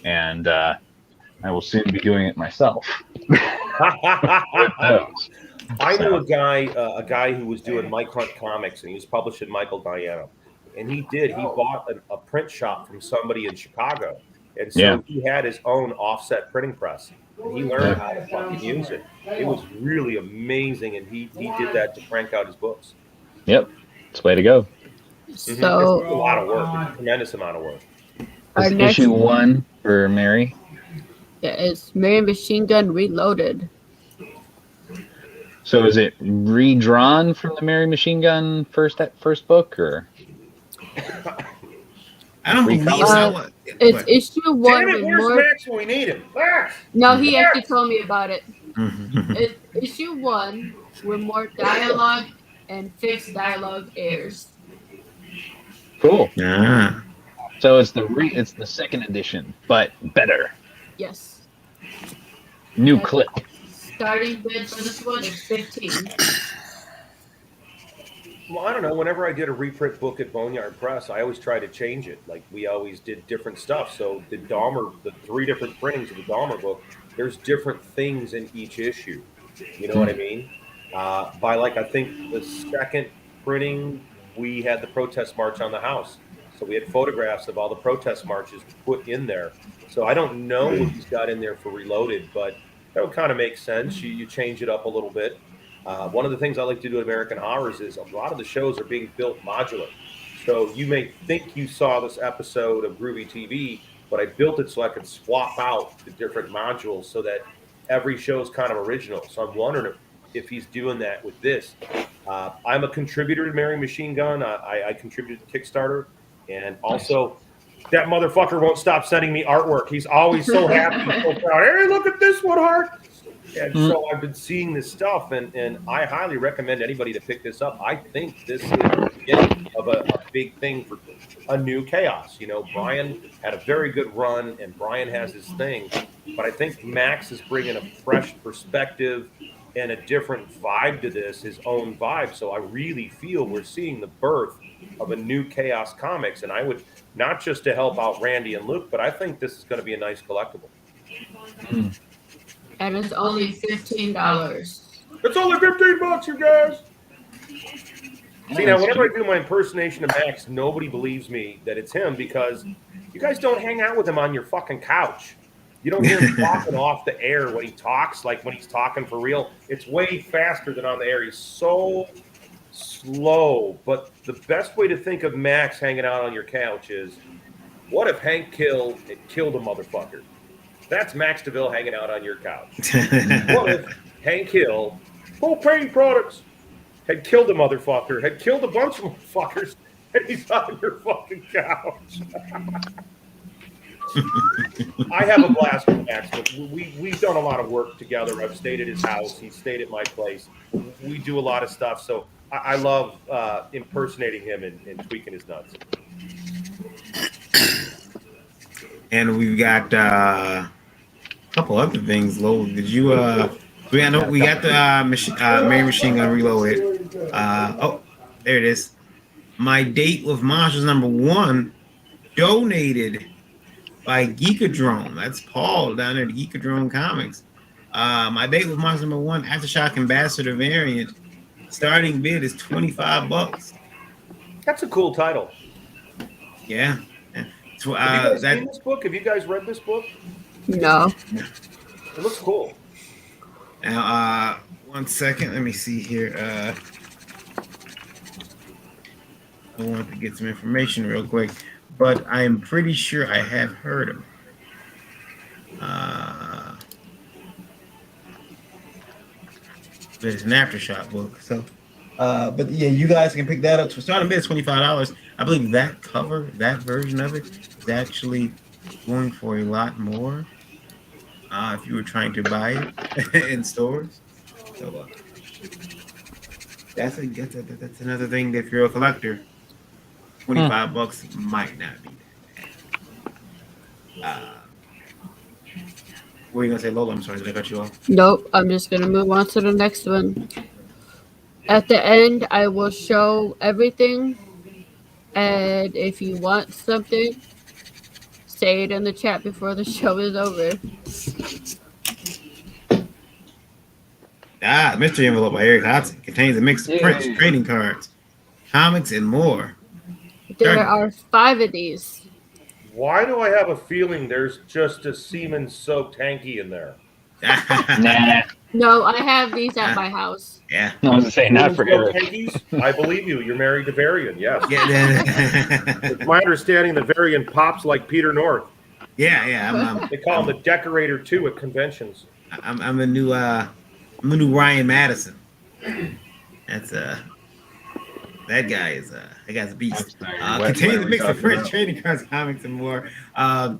S10: And I will soon be doing it myself.
S12: I knew a guy who was doing Mike Hunt Comics, and he was publishing Michael Diana. And he bought a print shop from somebody in Chicago. And so he had his own offset printing press. And he learned how to fucking use it. It was really amazing, and he did that to crank out his books.
S10: Yep, it's the way to go.
S1: So
S12: it's a lot of work. It's a tremendous amount of work.
S10: Is issue 1 for Mary?
S1: Yeah, it's Mary Machine Gun Reloaded.
S10: So is it redrawn from the Mary Machine Gun first book, or?
S6: I don't believe so.
S1: It's issue 1.
S12: Damn it, where's Max when we need him? Max!
S1: No, he actually told me about it. It's issue 1 where more dialogue and fixed dialogue airs.
S10: Cool.
S6: Yeah.
S10: So it's the second edition, but better.
S1: Yes.
S10: New clip.
S1: Starting bid for this one is 15.
S12: Well, I don't know. Whenever I did a reprint book at Boneyard Press, I always try to change it. Like, we always did different stuff. So the 3 different printings of the Dahmer book, there's different things in each issue. You know what I mean? I think the second printing, we had the protest march on the house. So we had photographs of all the protest marches put in there. So I don't know what he's got in there for Reloaded, but that would kind of make sense. You change it up a little bit. One of the things I like to do at American Horrors is a lot of the shows are being built modular. So you may think you saw this episode of Groovy TV, but I built it so I could swap out the different modules so that every show is kind of original. So I'm wondering if he's doing that with this. I'm a contributor to Mary Machine Gun. I contributed to Kickstarter. And also, that motherfucker won't stop sending me artwork. He's always so happy, so proud. Hey, look at this one, Hart. And so I've been seeing this stuff, and I highly recommend anybody to pick this up. I think this is the beginning of a big thing for a new chaos. You know, Brian had a very good run, and Brian has his thing, but I think Max is bringing a fresh perspective and a different vibe to this, his own vibe. So I really feel we're seeing the birth of a new Chaos Comics, and I would not just to help out Randy and Luke, but I think this is going to be a nice collectible.
S1: And it's only $15.
S12: It's only $15, you guys. See, now, whenever I do my impersonation of Max, nobody believes me that it's him because you guys don't hang out with him on your fucking couch. You don't hear him talking off the air when he talks, like when he's talking for real. It's way faster than on the air. He's so slow. But the best way to think of Max hanging out on your couch is, what if Hank killed a motherfucker? That's Max DeVille hanging out on your couch. What if Hank Hill, propane products, had killed a motherfucker, had killed a bunch of motherfuckers, and he's on your fucking couch? I have a blast with Max. We've done a lot of work together. I've stayed at his house. He's stayed at my place. We do a lot of stuff. So I love impersonating him and tweaking his nuts.
S6: And we've got a couple other things. Lowell, did you? We got the Mary Machine Gun Reloaded. Oh, there it is. My Date with Monsters #1, donated by Geekadrome. That's Paul down there at Geekadrome Comics. My Date with Monsters #1, Aftershock Ambassador variant. Starting bid is $25.
S12: That's a cool title.
S6: Yeah.
S12: Have you guys seen this book? Have you guys read this book?
S1: No.
S12: It looks cool.
S6: Now, 1 second. Let me see here. I want to get some information real quick, but I am pretty sure I have heard of it. It's an Aftershock book, so. But yeah, you guys can pick that up. So starting bid is $25. I believe that cover, that version of it, is actually going for a lot more. If you were trying to buy it in stores, so that's another thing that if you're a collector, $25 might not be that bad. What were you gonna say, Lola? I'm sorry, did I cut you off?
S1: Nope. I'm just gonna move on to the next one. At the end, I will show everything, and if you want something, say it in the chat before the show is over.
S6: Mystery Envelope by Eric Hodson contains a mix of prints, trading cards, comics, and more.
S1: There are 5 of these.
S12: Why do I have a feeling there's just a semen-soaked hanky in there?
S10: Nah.
S1: No, I have these at my house.
S6: Yeah.
S10: I was going to say, not for Eric.
S12: Hankies? I believe you. You're married to Varian, yes.
S6: Yeah.
S12: It's my understanding that Varian pops like Peter North.
S6: Yeah.
S12: They call him the Decorator, too, at conventions.
S6: I'm the new Ryan Madison. That's that guy's a beast. Contains a mix of French trading cards, comics, and more. I've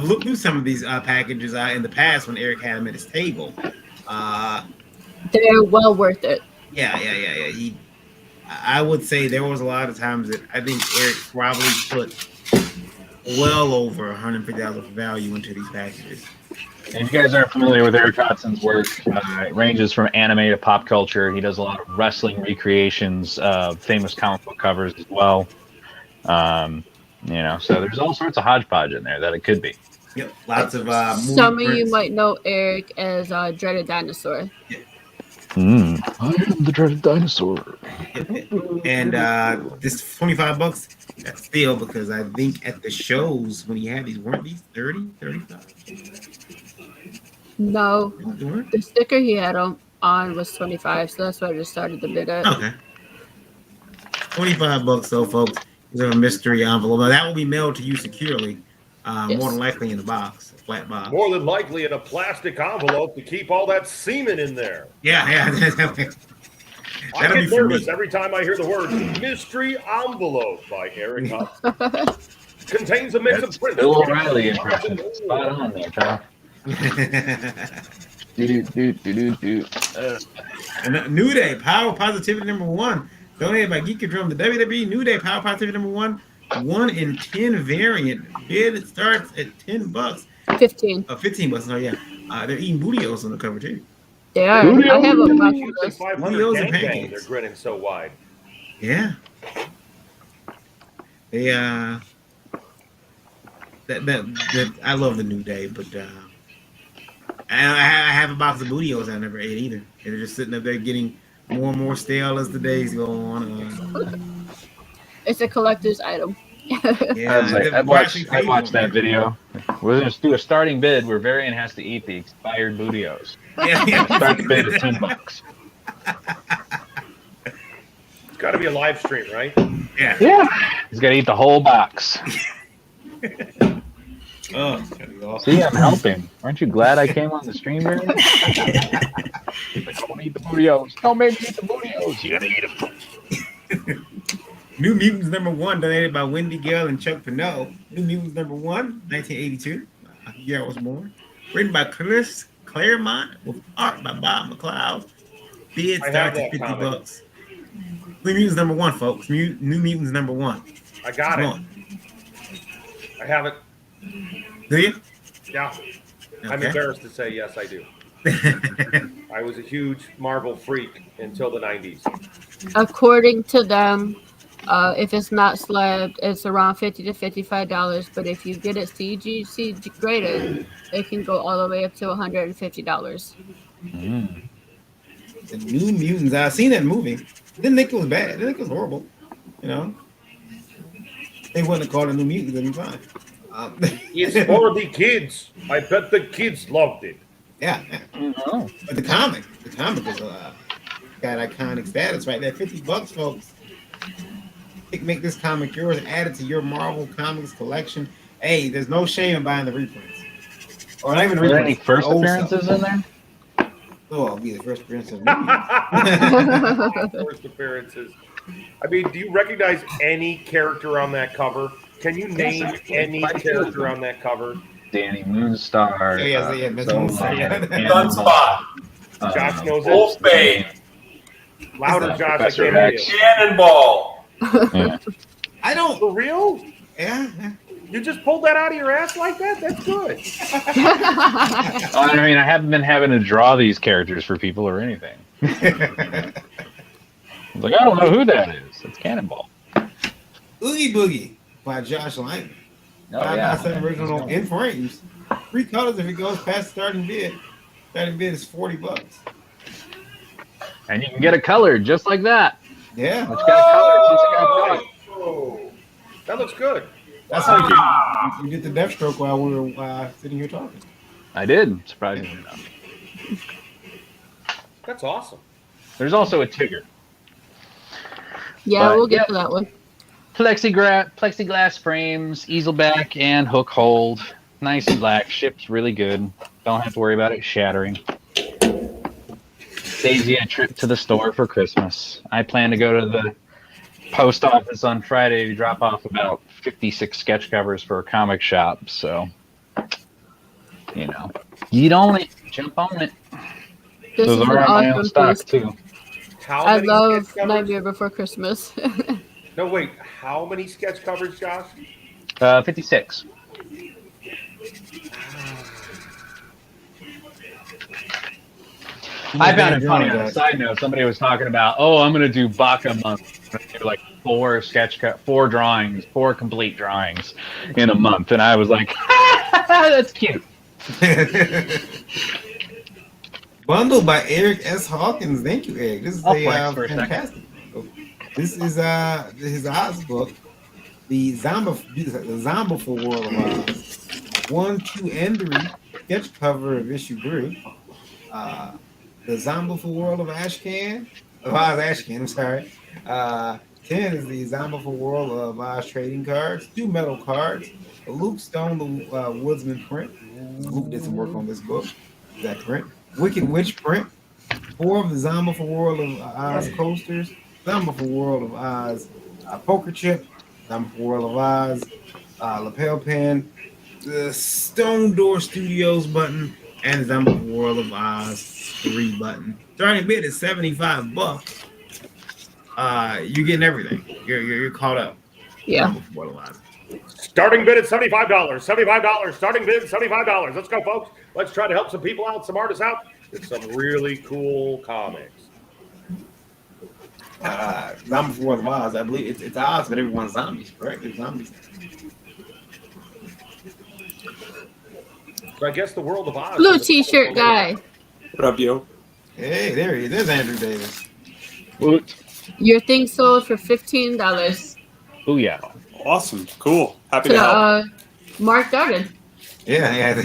S6: looked through some of these packages in the past when Eric had them at his table.
S1: They're well worth it.
S6: Yeah. I would say there was a lot of times that I think Eric probably put well over $150 of value into these packages.
S10: And if you guys aren't familiar with Eric Hodson's work, it ranges from anime to pop culture. He does a lot of wrestling recreations of famous comic book covers as well. So there's all sorts of hodgepodge in there that it could be.
S6: Yep, lots of
S1: some of you might know Eric as Dreaded Dinosaur.
S6: Yeah.
S10: I am the Dreaded Dinosaur.
S6: And this $25, that's still because I think at the shows when he had these, weren't these 30, 35?
S1: No, the sticker he had on was 25, so that's why I just started the bid at.
S6: Okay. $25 though, folks. Is a mystery envelope. Now that will be mailed to you securely, more than likely in a box, a flat box.
S12: More than likely in a plastic envelope to keep all that semen in there.
S6: Yeah.
S12: I get nervous every time I hear the word mystery envelope by Eric Hudson. Contains a mix of prints.
S10: Bill O'Reilly impression. Spot on there, Charles.
S6: And New Day, Power Positivity #1. Donated by GeekGasm. The WWE New Day Power Positivity #1. 1 in 10 variant. Bid starts at $10.
S1: 15.
S6: 15 bucks. Oh yeah. They're eating bootios on the cover too.
S1: They are. I have a box of
S12: Usually
S1: those.
S12: 500
S6: Bootios and
S12: gangbang.
S6: pancakes.
S12: They're grinning so wide.
S6: Yeah. They that I love the New Day, but I have a box of bootios I never ate either. They're just sitting up there getting more and more stale as the days go on.
S1: It's a collector's item.
S6: Yeah,
S10: I watched that video. We're going to do a starting bid where Varian has to eat the expired bootios.
S6: Yeah.
S10: Starting bid is $10.
S12: It's got to be a live stream, right?
S6: Yeah.
S10: He's got to eat the whole box.
S6: Oh,
S10: see, I'm helping. Aren't you glad I came on the stream, Varian? Don't eat the bootios. Don't make me eat the bootios. You gotta eat them.
S6: New Mutants #1, donated by Wendy Gale and Chuck Pinot. New Mutants #1, 1982. Year I was born. Written by Chris Claremont with art by Bob McLeod. Bid starts at $50. New Mutants #1, folks. New Mutants #1.
S12: I got it. I have it.
S6: Do you?
S12: Yeah.
S6: Okay.
S12: I'm embarrassed to say yes, I do. I was a huge Marvel freak until the 90s.
S1: According to them, if it's not slabbed, it's around $50 to $55. But if you get it CGC graded, it can go all the way up to $150.
S6: The New Mutants. I've seen that movie. Didn't think it was bad. Didn't think it was horrible. You know, they wouldn't have called it New Mutants. It'd be fine.
S12: It's for the kids. I bet the kids loved it.
S6: Yeah. But the comic is got iconic status right there. $50, folks. Make this comic yours and add it to your Marvel Comics collection. Hey, there's no shame in buying the reprints. Or not even
S10: Are there any first appearances in there?
S6: Oh, I'll be the first appearance of
S12: First appearances. I mean, do you recognize any character on that cover? Can you name any character on that cover?
S10: Danny Moonstar.
S9: Sunspot.
S12: Josh knows it.
S9: Wolfbane.
S12: Louder, Josh. I
S10: Professor
S12: can't hear you.
S10: X.
S9: Cannonball.
S12: I don't. For real?
S6: Yeah.
S12: You just pulled that out of your ass like that? That's good.
S10: I mean, I haven't been having to draw these characters for people or anything. I was like, I don't know who that is. It's Cannonball.
S6: Oogie Boogie by Josh Lyman.
S10: Oh, yeah.
S6: 5x7 original in frames. 3 colors if it goes past starting bid. Starting bid is $40.
S10: And you can get it colored just like that.
S6: Yeah.
S10: It's got color. It's got white.
S12: Oh, that looks good.
S6: That's how you did the Deathstroke while we were sitting here talking.
S10: I did, surprisingly enough.
S12: That's awesome.
S10: There's also a Tigger.
S1: Yeah,
S10: But,
S1: we'll get to that one.
S10: Plexiglass frames, easel back, and hook hold. Nice and black. Ships really good. Don't have to worry about it shattering. Saves you a trip to the store for Christmas. I plan to go to the post office on Friday to drop off about 56 sketch covers for a comic shop. So, you know, get on it. Jump on it.
S1: This
S10: Those
S1: is
S10: are
S1: an
S10: on my own
S1: awesome
S10: stock,
S1: piece.
S10: too.
S1: I love Nightmare Before Christmas.
S12: No, wait. How many sketch covers, Josh?
S10: 56. I found it funny. On a side note, somebody was talking about, I'm going to do Baka month. Do like 4 drawings, 4 complete drawings in a month, and I was like, that's cute.
S6: Bundled by Eric S. Hawkins. Thank you, Eric. This is fantastic. This is his Oz book, the Zombieful World of Oz. 1, 2, and 3 sketch cover of issue 3. The Zombieful World of Ashcan. Of Oz Ashcan, I'm sorry. 10 is the Zombieful World of Oz trading cards. 2 metal cards. A Luke Stone, the Woodsman print. Luke did some work on this book. That print. Wicked Witch print. 4 of the Zombieful World of Oz coasters. Zombieful World of Oz poker chip. Zombieful World of Oz lapel pin. the Stone Door Studios button, and the Zombie World of Oz 3 button. Starting bid is $75. You're getting everything. You're caught up.
S1: Yeah.
S6: World of Oz.
S12: Starting bid at $75. $75. Starting bid $75. Let's go, folks. Let's try to help some people out, some artists out. It's some really cool comics.
S6: Zombie World of Oz. I believe it's Oz, but everyone's zombies, correct? It's zombies.
S12: So I guess the world of Oz.
S1: Blue T-shirt guy.
S7: What up, yo?
S6: Hey, there he is. There's Andrew Davis.
S1: Your thing sold for $15.
S10: Oh yeah.
S7: Awesome. Cool. Happy
S1: to
S7: to help.
S1: Mark Darden.
S6: Yeah.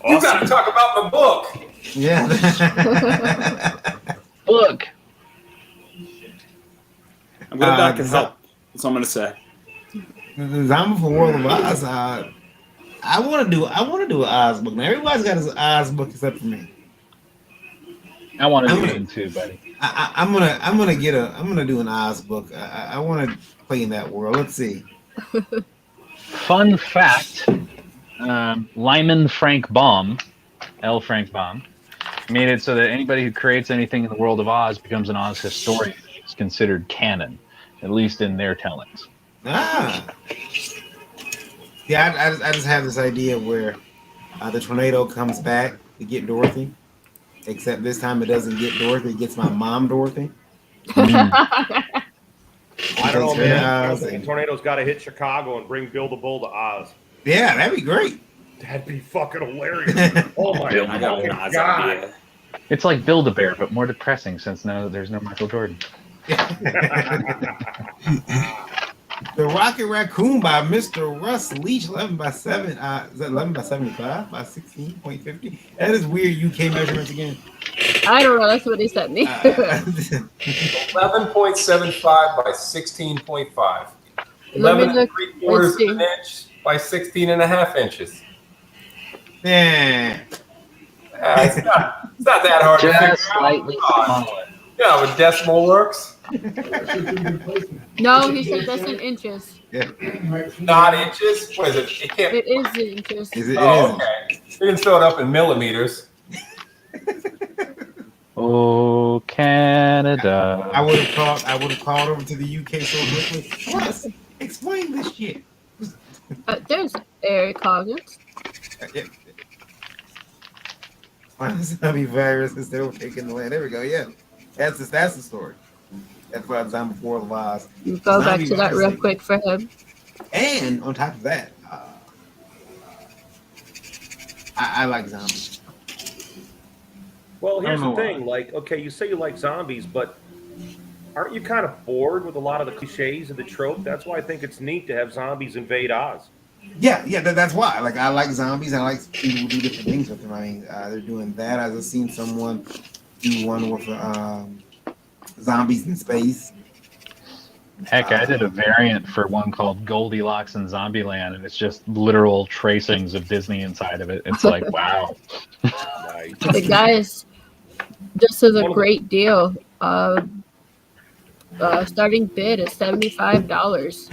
S9: You got to talk about my book.
S6: Yeah.
S10: Look.
S7: I'm going back and help. That's what I'm going to say.
S6: Zombie for World of Oz. I want to do an Oz book. Now everybody's got his Oz book except for me.
S10: I want to do one too, buddy.
S6: I'm gonna do an Oz book. I want to play in that world. Let's see.
S10: Fun fact: Lyman Frank Baum, L. Frank Baum, made it so that anybody who creates anything in the world of Oz becomes an Oz historian. It's considered canon, at least in their tellings.
S6: Yeah, I just have this idea where the tornado comes back to get Dorothy, except this time it doesn't get Dorothy; it gets my mom, Dorothy.
S12: I don't know, man. I think tornado's got to hit Chicago and bring Bill the Bull to Oz.
S6: Yeah, that'd be great.
S12: That'd be fucking hilarious. Oh my god!
S10: It's like Build-A-Bear, but more depressing since there's no Michael Jordan.
S6: The Rocket Raccoon by Mr. Russ Leach, 11 by 7. Is that 11 by 75 by 16.50? That is weird UK measurements again.
S1: I don't know. That's what he sent me.
S9: 11.75 by 16.5. 11 and 3/4 of an inch by 16.5 inches.
S6: Yeah.
S9: It's not that hard to figure out.
S10: Slightly smaller.
S9: Yeah, with decimal works.
S1: No, he said that's in inches.
S6: Yeah.
S9: Not inches. What is it? It can't.
S1: It is in inches.
S9: Okay. You can fill it up in millimeters.
S10: Oh, Canada!
S6: I would have called over to the UK so quickly. Russ, explain this shit.
S1: There's Eric Coggins.
S6: Zombie virus is still taking the land. There we go. Yeah, that's the story. That's why Zombie World of Oz.
S1: You go back to that real quick for him.
S6: And on top of that, I like zombies.
S12: Well, here's the thing. Like, okay, you say you like zombies, but aren't you kind of bored with a lot of the cliches and the trope? That's why I think it's neat to have zombies invade Oz.
S6: Yeah, that's why. Like, I like zombies. I like people who do different things with them. I mean, they're doing that. I've just seen someone do one with zombies in space.
S10: Heck, I did a variant for one called Goldilocks in Zombieland, and it's just literal tracings of Disney inside of it. It's like, wow.
S12: Nice.
S1: The guys, this is a great deal. Starting bid is $75.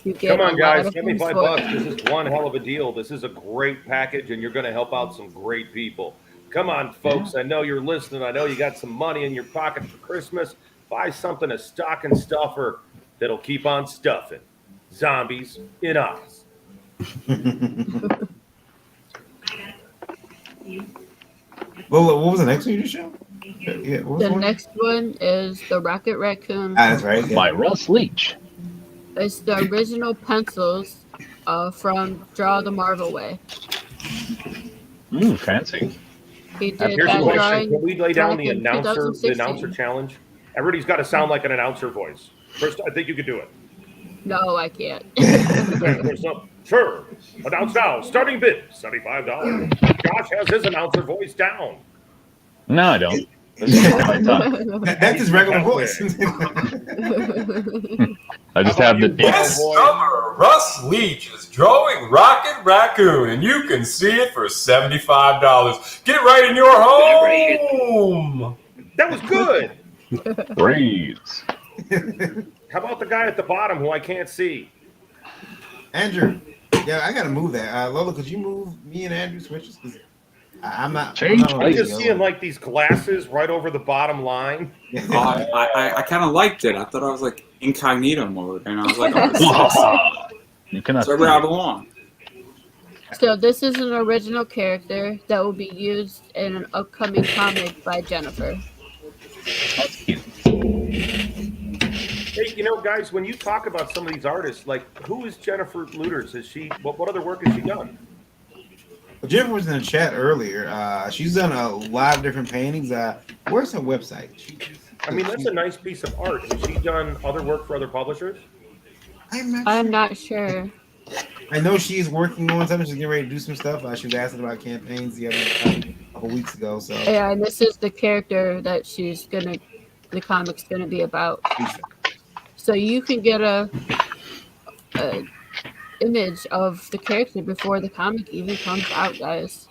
S1: You get
S12: Come on, guys,
S1: $75.
S12: $75. This is one hell of a deal. This is a great package, and you're going to help out some great people. Come on, folks. I know you're listening. I know you got some money in your pocket for Christmas. Buy something, a stocking stuffer that'll keep on stuffing. Zombies in Oz.
S6: Well, what was the next one you just showed? Yeah,
S1: the next one is the Rocket Raccoon.
S6: That's right. Yeah.
S10: By Russ Leach.
S1: It's the original pencils from Draw the Marvel Way.
S10: Ooh, fancy.
S1: He did
S12: Here's
S1: that
S12: a question.
S1: drawing
S12: Can we lay down
S1: back
S12: the
S1: in
S12: announcer
S1: 2016.
S12: challenge? Everybody's got to sound like an announcer voice. First, I think you could do it.
S1: No, I can't.
S12: Sure. Announce now. Starting bid, $75. Josh has his announcer voice down.
S10: No, I don't. This is how I talk.
S6: That's his regular voice.
S10: I just have the
S9: This summer, Russ Leach is drawing Rocket Raccoon, and you can see it for $75. Get it right in your home.
S12: That was good.
S10: Breeze.
S12: How about the guy at the bottom who I can't see?
S6: Andrew, yeah, I gotta move that. Lola, could you move me and Andrew switches? Because I'm not.
S2: I'm just seeing like these glasses right over the bottom line.
S14: I kind of liked it. I thought I was like incognito mode, and I was like, oh, this is awesome.
S10: You cannot.
S14: So where I belong.
S1: So this is an original character that will be used in an upcoming comic by Jennifer.
S10: That's cute.
S12: Hey, you know, guys, when you talk about some of these artists, like who is Jennifer Luters? Is she what other work has she done?
S6: Well, Jennifer was in the chat earlier. She's done a lot of different paintings. Where's her website?
S12: I mean, that's a nice piece of art. Has she done other work for other publishers?
S1: I'm not sure.
S6: I know she's working on something. She's getting ready to do some stuff. She was asking about campaigns the other couple weeks ago. So
S1: Yeah, and this is the character that the comic's gonna be about. So you can get a image of the character before the comic even comes out, guys.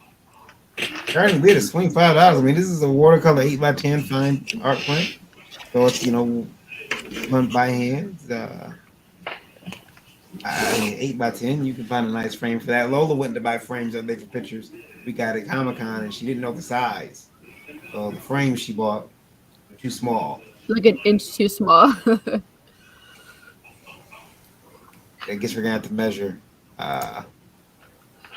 S6: starting bid is $25. I mean, this is a watercolor 8x10 fine art print. So it's done by hand. I mean, 8x10, you can find a nice frame for that. Lola went to buy frames up there for pictures. We got at Comic-Con, and she didn't know the size. So the frames she bought were too small.
S1: Like an inch too small.
S6: I guess we're gonna have to measure.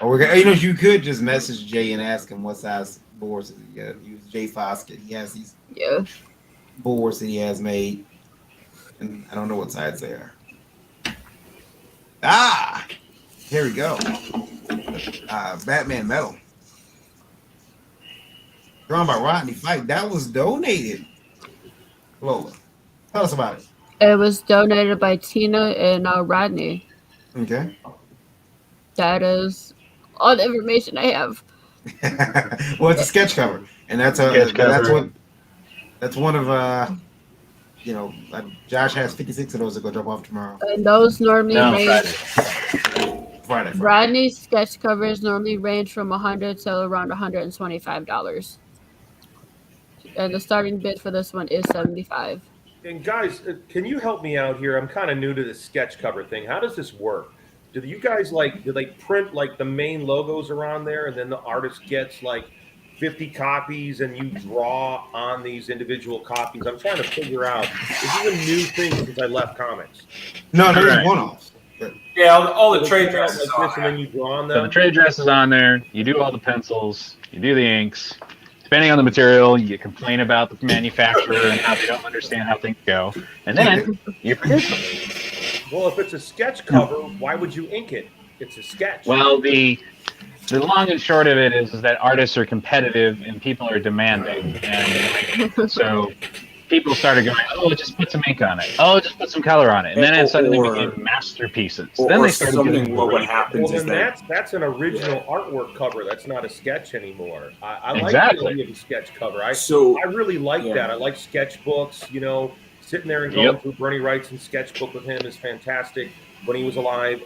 S6: Or you could just message Jay and ask him what size boards he got. Use Jay Foskett. He has these boards that he has made, and I don't know what size they are. Here we go. Batman Metal. Drawn by Rodney Fike. That was donated. Lola, tell us about it.
S1: It was donated by Tina and Rodney.
S6: Okay.
S1: That is all the information I have.
S6: Well, it's a sketch cover, and that's one of Josh has 56 of those that go drop off tomorrow.
S1: And those normally range.
S6: Friday.
S1: Rodney's sketch covers normally range from $100 to around $125, and the starting bid for this one is $75.
S12: And guys, can you help me out here? I'm kind of new to this sketch cover thing. How does this work? Do you guys do they print like the main logos are on there, and then the artist gets like 50 copies, and you draw on these individual copies? I'm trying to figure out. This is a new thing since I left comics.
S6: No, there's one-offs.
S9: Yeah, all the trade dresses
S12: like this, and then you draw on them.
S10: So the trade dress is on there. You do all the pencils. You do the inks. Depending on the material, you complain about the manufacturer and how they don't understand how things go, and then you produce them.
S12: Well, if it's a sketch cover, why would you ink it? It's a sketch.
S10: Well, the long and short of it is that artists are competitive and people are demanding, and so people started going, "Oh, just put some ink on it. Oh, just put some color on it," and then it suddenly became masterpieces. Then they started getting
S14: what happens
S12: is that's an original artwork cover. That's not a sketch anymore. I like
S10: Exactly.
S12: the idea of a sketch cover. I really like that. I like sketchbooks. You know, sitting there and going through Bernie Wrightson's sketchbook with him is fantastic. When he was alive,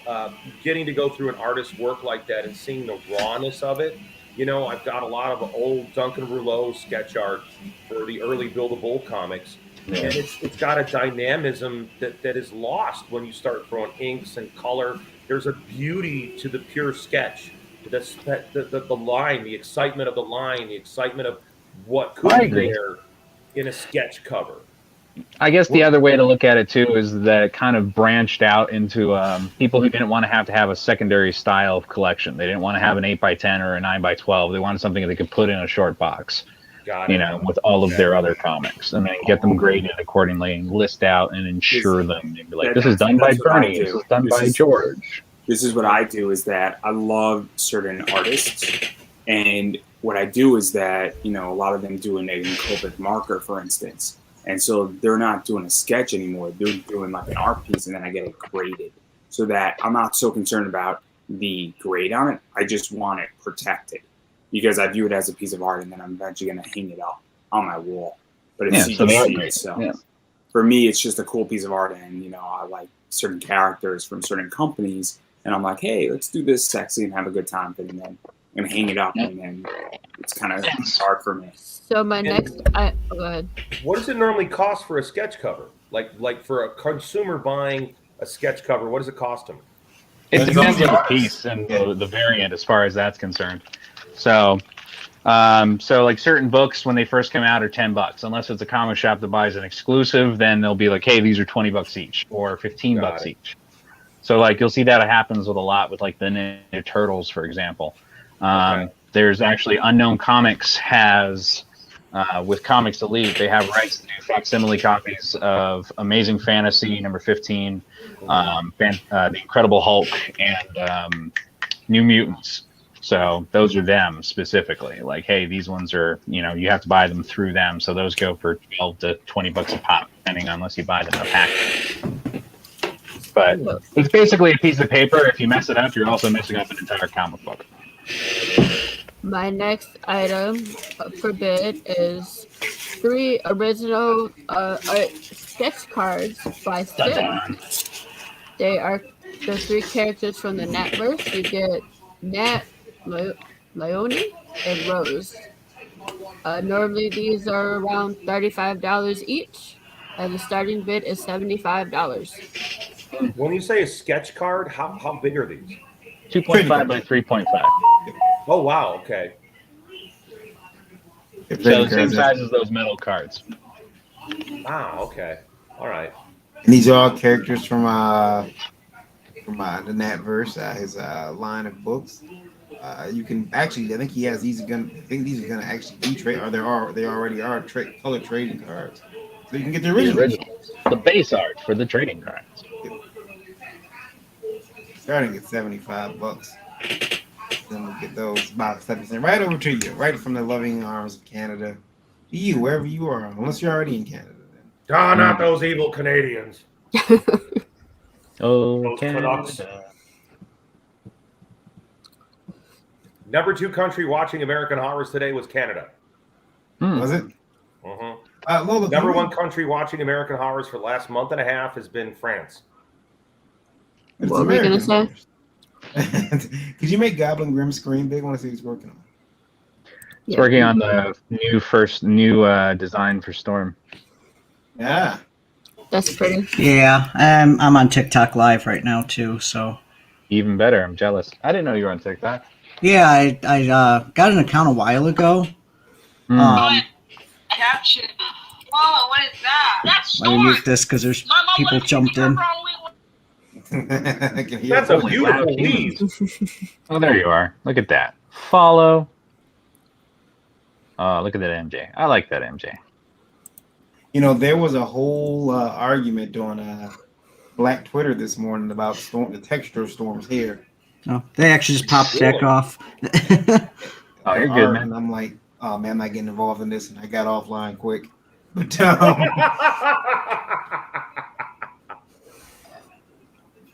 S12: getting to go through an artist's work like that and seeing the rawness of it. You know, I've got a lot of old Duncan Rouleau sketch art for the early Bill the Bull comics. And it's got a dynamism that is lost when you start throwing inks and color. There's a beauty to the pure sketch. The line, the excitement of the line, the excitement of what could be there in a sketch cover.
S10: I guess the other way to look at it too is that it kind of branched out into people who didn't want to have a secondary style of collection. They didn't want to have an 8x10 or a 9x12. They wanted something that they could put in a short box, with all of their other comics, and then get them graded accordingly and list out and insure them. And be like, this is done by Bernie. This is done by George.
S14: This is what I do. Is that I love certain artists, and what I do is that a lot of them do an encopic marker, for instance. And so they're not doing a sketch anymore. They're doing like an art piece, and then I get it graded so that I'm not so concerned about the grade on it. I just want it protected because I view it as a piece of art, and then I'm eventually going to hang it up on my wall. But it's CGC, so for me, it's just a cool piece of art. And, I like certain characters from certain companies, and I'm like, hey, let's do this sexy and have a good time. And then I'm going to hang it up, and then it's kind of hard for me.
S1: So go ahead.
S12: What does it normally cost for a sketch cover? Like for a consumer buying a sketch cover, what does it cost them?
S10: It depends on the piece and the variant as far as that's concerned. So, like certain books when they first come out are $10, unless it's a comic shop that buys an exclusive. Then they'll be like, hey, these are $20 each or $15 each. So like you'll see that happens with a lot with like the Ninja Turtles, for example. There's actually Unknown Comics has with Comics Elite, they have rights to do facsimile copies of Amazing Fantasy number 15, The Incredible Hulk, and New Mutants. So those are them specifically. Like, hey, these ones are, you have to buy them through them. So those go for $12 to $20 a pop, depending on unless you buy them in a pack. But it's basically a piece of paper. If you mess it up, you're also messing up an entire comic book.
S1: My next item for bid is 3 original sketch cards by Sim. They are the 3 characters from the Natverse. You get Nat, Leone, and Rose. Normally these are around $35 each, and the starting bid is $75.
S12: When you say a sketch card, how big are these?
S10: 2.5 by 3.5.
S12: Oh wow! Okay.
S10: So the same size as those metal cards.
S12: Ah, okay. All right.
S6: And these are all characters from the Natverse, his line of books. You can actually, I think he has these are gonna. I think these are gonna actually be trade, or they already are color trading cards. So you can get the originals.
S10: The base art for the trading cards.
S6: Starting at $75. Then we'll get those about 7% right over to you, right from the loving arms of Canada. To you, wherever you are, unless you're already in Canada. Then.
S12: Ah, not those evil Canadians.
S10: Oh,
S12: Canada. Number 2 country watching American Horrors today was Canada.
S6: Was it?
S12: Uh-huh. Number 1 country watching American Horrors for the last month and a half has been France.
S1: What were you going to say?
S6: Could you make Goblin Grimm scream big? I want to see what he's working on.
S10: He's working on the new design for Storm.
S6: Yeah.
S1: That's pretty.
S8: Yeah, I'm on TikTok live right now too, so.
S10: Even better. I'm jealous. I didn't know you were on TikTok.
S8: Yeah, I got an account a while ago.
S15: Caption. Whoa, what is that? That's
S8: Let me mute this because there's people jumped in.
S12: That's a beautiful weed.
S10: Oh, there you are. Look at that. Follow. Oh, look at that MJ. I like that MJ.
S6: There was a whole argument on Black Twitter this morning about the texture of Storm's hair.
S8: No, they actually just popped back off.
S10: Oh, you're good, man.
S6: And I'm like, oh man, I'm not getting involved in this, and I got offline quick. But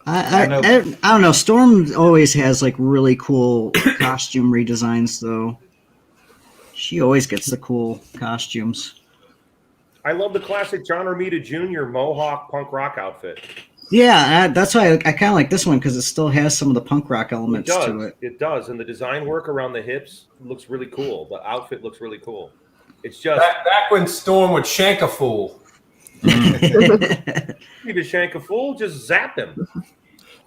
S8: I don't know. Storm always has like really cool costume redesigns, though. She always gets the cool costumes.
S12: I love the classic John Romita Jr. Mohawk punk rock outfit.
S8: Yeah, that's why I kind of like this one because it still has some of the punk rock elements to it.
S12: It does, and the design work around the hips looks really cool. The outfit looks really cool. It's just
S9: back when Storm would shank a fool.
S12: Even shank a fool, just zap him.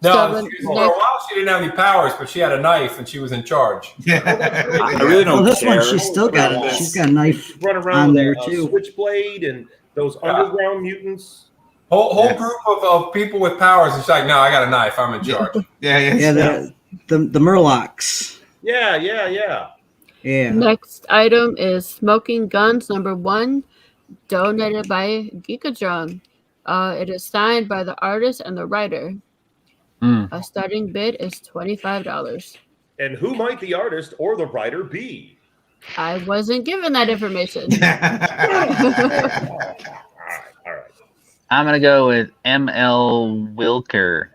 S9: No, for a while she didn't have any powers, but she had a knife and she was in charge.
S14: I really don't
S8: this
S14: care.
S8: one, she's still got she's got a knife
S12: Run around
S8: on
S12: with
S8: there
S12: a
S8: too.
S12: switchblade and those underground mutants.
S9: Whole group of people with powers. It's like, no, I got a knife. I'm in charge.
S8: Yeah, the Murlocs.
S12: Yeah.
S1: Next item is Smoking Guns number 1, donated by GeekGasm. It is signed by the artist and the writer. A starting bid is $25.
S12: And who might the artist or the writer be?
S1: I wasn't given that information.
S12: All right.
S10: I'm going to go with M.L. Wilker.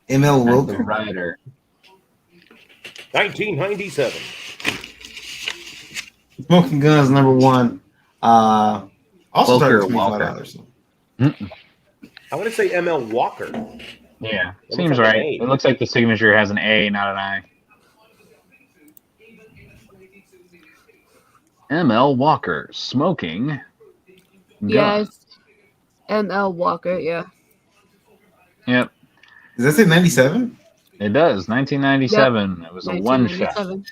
S6: M.L. Wilker?
S10: The writer.
S12: 1997.
S6: Smoking Guns number 1. Also
S10: Wilker,
S6: $25.
S12: I'm going to say M.L. Walker.
S10: Yeah, seems right. It looks like the signature has an A, not an I. M.L. Walker, Smoking Guns.
S1: Yes, M.L. Walker, yeah.
S10: Yep.
S6: Does that say 97?
S10: It does. 1997.
S1: Yep.
S10: It was a one shot
S1: 1997.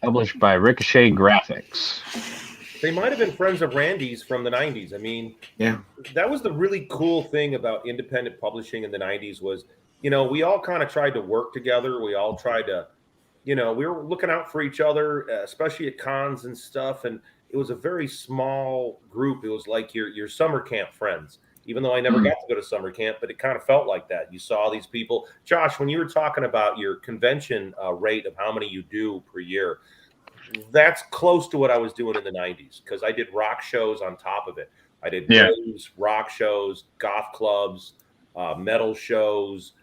S10: published by Ricochet Graphics.
S12: They might have been friends of Randy's from the 90s. I mean,
S6: yeah,
S12: that was the really cool thing about independent publishing in the 90s was, you know, we all kind of tried to work together. We all tried to, you know, we were looking out for each other, especially at cons and stuff. And it was a very small group. It was like your summer camp friends, even though I never got to go to summer camp, but it kind of felt like that. You saw these people. Josh, when you were talking about your convention rate of how many you do per year, that's close to what I was doing in the 90s because I did rock shows on top of it. I did blues, rock shows, goth clubs, metal shows.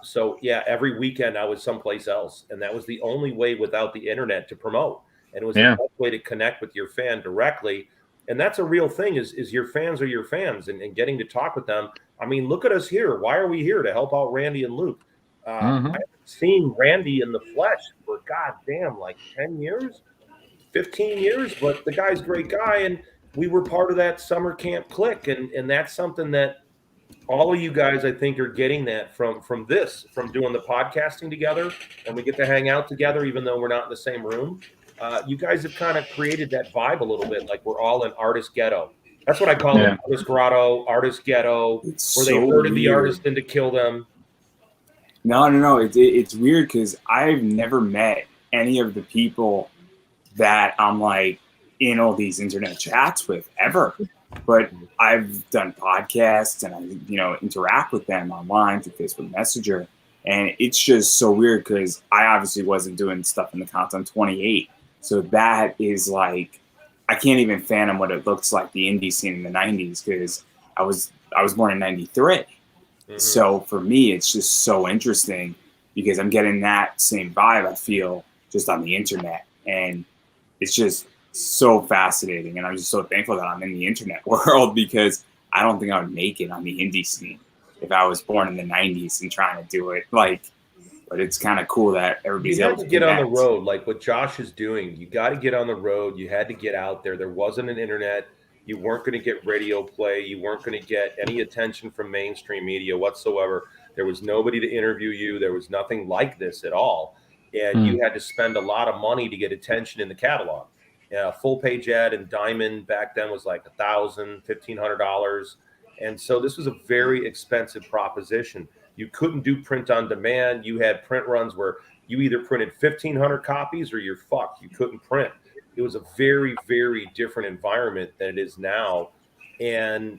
S12: So yeah, every weekend I was someplace else, and that was the only way without the internet to promote. And it was the best way to connect with your fan directly. And that's a real thing is your fans are your fans and getting to talk with them. I mean, look at us here. Why are we here? To help out Randy and Luke. I haven't seen Randy in the flesh for goddamn like 10 years, 15 years, but the guy's a great guy. And we were part of that summer camp clique. And that's something that all of you guys, I think, are getting that from doing the podcasting together, and we get to hang out together, even though we're not in the same room. You guys have kind of created that vibe a little bit, like we're all in artist ghetto. That's what I call it, artist grotto, artist ghetto, where they murdered the artist and to kill them.
S14: No. It's weird because I've never met any of the people that I'm like in all these internet chats with ever. But I've done podcasts and I, interact with them online through Facebook Messenger. And it's just so weird because I obviously wasn't doing stuff in the content 28. So that is like, I can't even fathom what it looks like the indie scene in the 90s because I was born in 93. So for me, it's just so interesting because I'm getting that same vibe I feel just on the internet. And it's just so fascinating. And I'm just so thankful that I'm in the internet world because I don't think I would make it on the indie scene if I was born in the 90s and trying to do it. But it's kind of cool that everybody's able to
S12: get on the road, like what Josh is doing. You got to get on the road. You had to get out there. There wasn't an internet. You weren't going to get radio play. You weren't going to get any attention from mainstream media whatsoever. There was nobody to interview you. There was nothing like this at all. And you had to spend a lot of money to get attention in the catalog. A full page ad in Diamond back then was like $1,000, $1,500. And so this was a very expensive proposition. You couldn't do print on demand. You had print runs where you either printed 1,500 copies or you're fucked. You couldn't print. It was a very, very different environment than it is now. And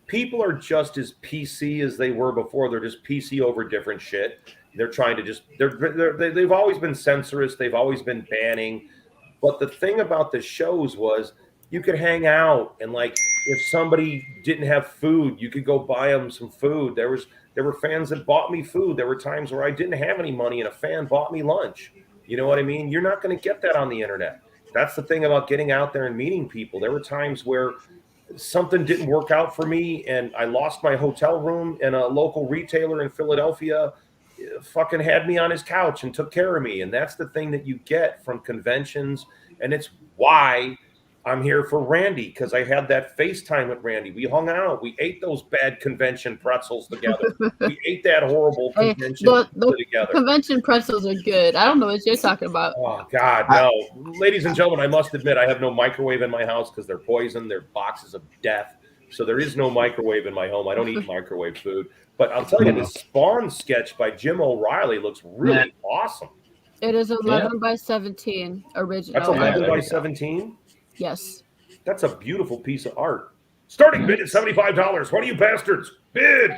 S12: people are just as PC as they were before. They're just PC over different shit. They're trying to they've always been censorious. They've always been banning. But the thing about the shows was you could hang out and like if somebody didn't have food, you could go buy them some food. There were fans that bought me food. There were times where I didn't have any money and a fan bought me lunch. You know what I mean? You're not going to get that on the internet. That's the thing about getting out there and meeting people. There were times where something didn't work out for me and I lost my hotel room and a local retailer in Philadelphia fucking had me on his couch and took care of me. And that's the thing that you get from conventions. And it's why I'm here for Randy, because I had that FaceTime with Randy. We hung out. We ate those bad convention pretzels together. We ate that horrible convention together.
S1: Convention pretzels are good. I don't know what you're talking about.
S12: Oh, God, no. Ladies and gentlemen, I must admit I have no microwave in my house because they're poison. They're boxes of death. So there is no microwave in my home. I don't eat microwave food. But I'll tell you, this Spawn sketch by Jim O'Reilly looks really awesome.
S1: It is 11 by 17 original.
S12: That's 11 by 17?
S1: Yes.
S12: That's a beautiful piece of art. Starting bid at $75. What are you bastards? Bid!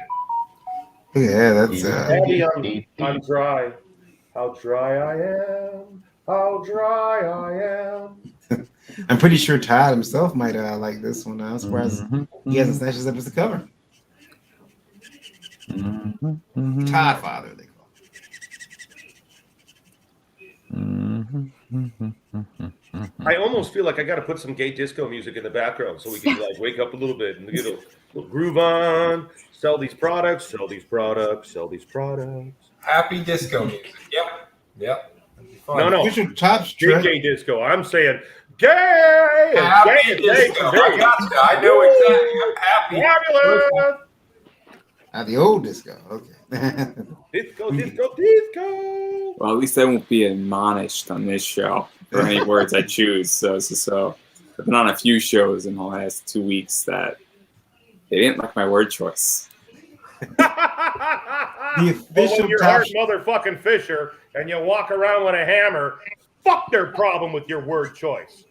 S6: Yeah, that's
S12: Abby, I'm dry. How dry I am. How dry I am.
S6: I'm pretty sure Todd himself might like this one. I'm surprised he hasn't snatched this up as the cover. Todd Father, they call
S12: it. I almost feel like I got to put some gay disco music in the background so we can like wake up a little bit and get a little groove on. Sell these products. Sell these products. Sell these products.
S9: Happy disco music. Yep.
S12: No. Gay disco. I'm saying gay.
S9: Happy disco. I got you. I know exactly. Happy.
S12: Fabulous.
S6: The old disco. Okay.
S12: Disco.
S14: Well, at least I won't be admonished on this show for any words I choose. So I've been on a few shows in the last 2 weeks that they didn't like my word choice.
S12: Well, when you're Hart motherfucking Fisher and you walk around with a hammer, fuck their problem with your word choice.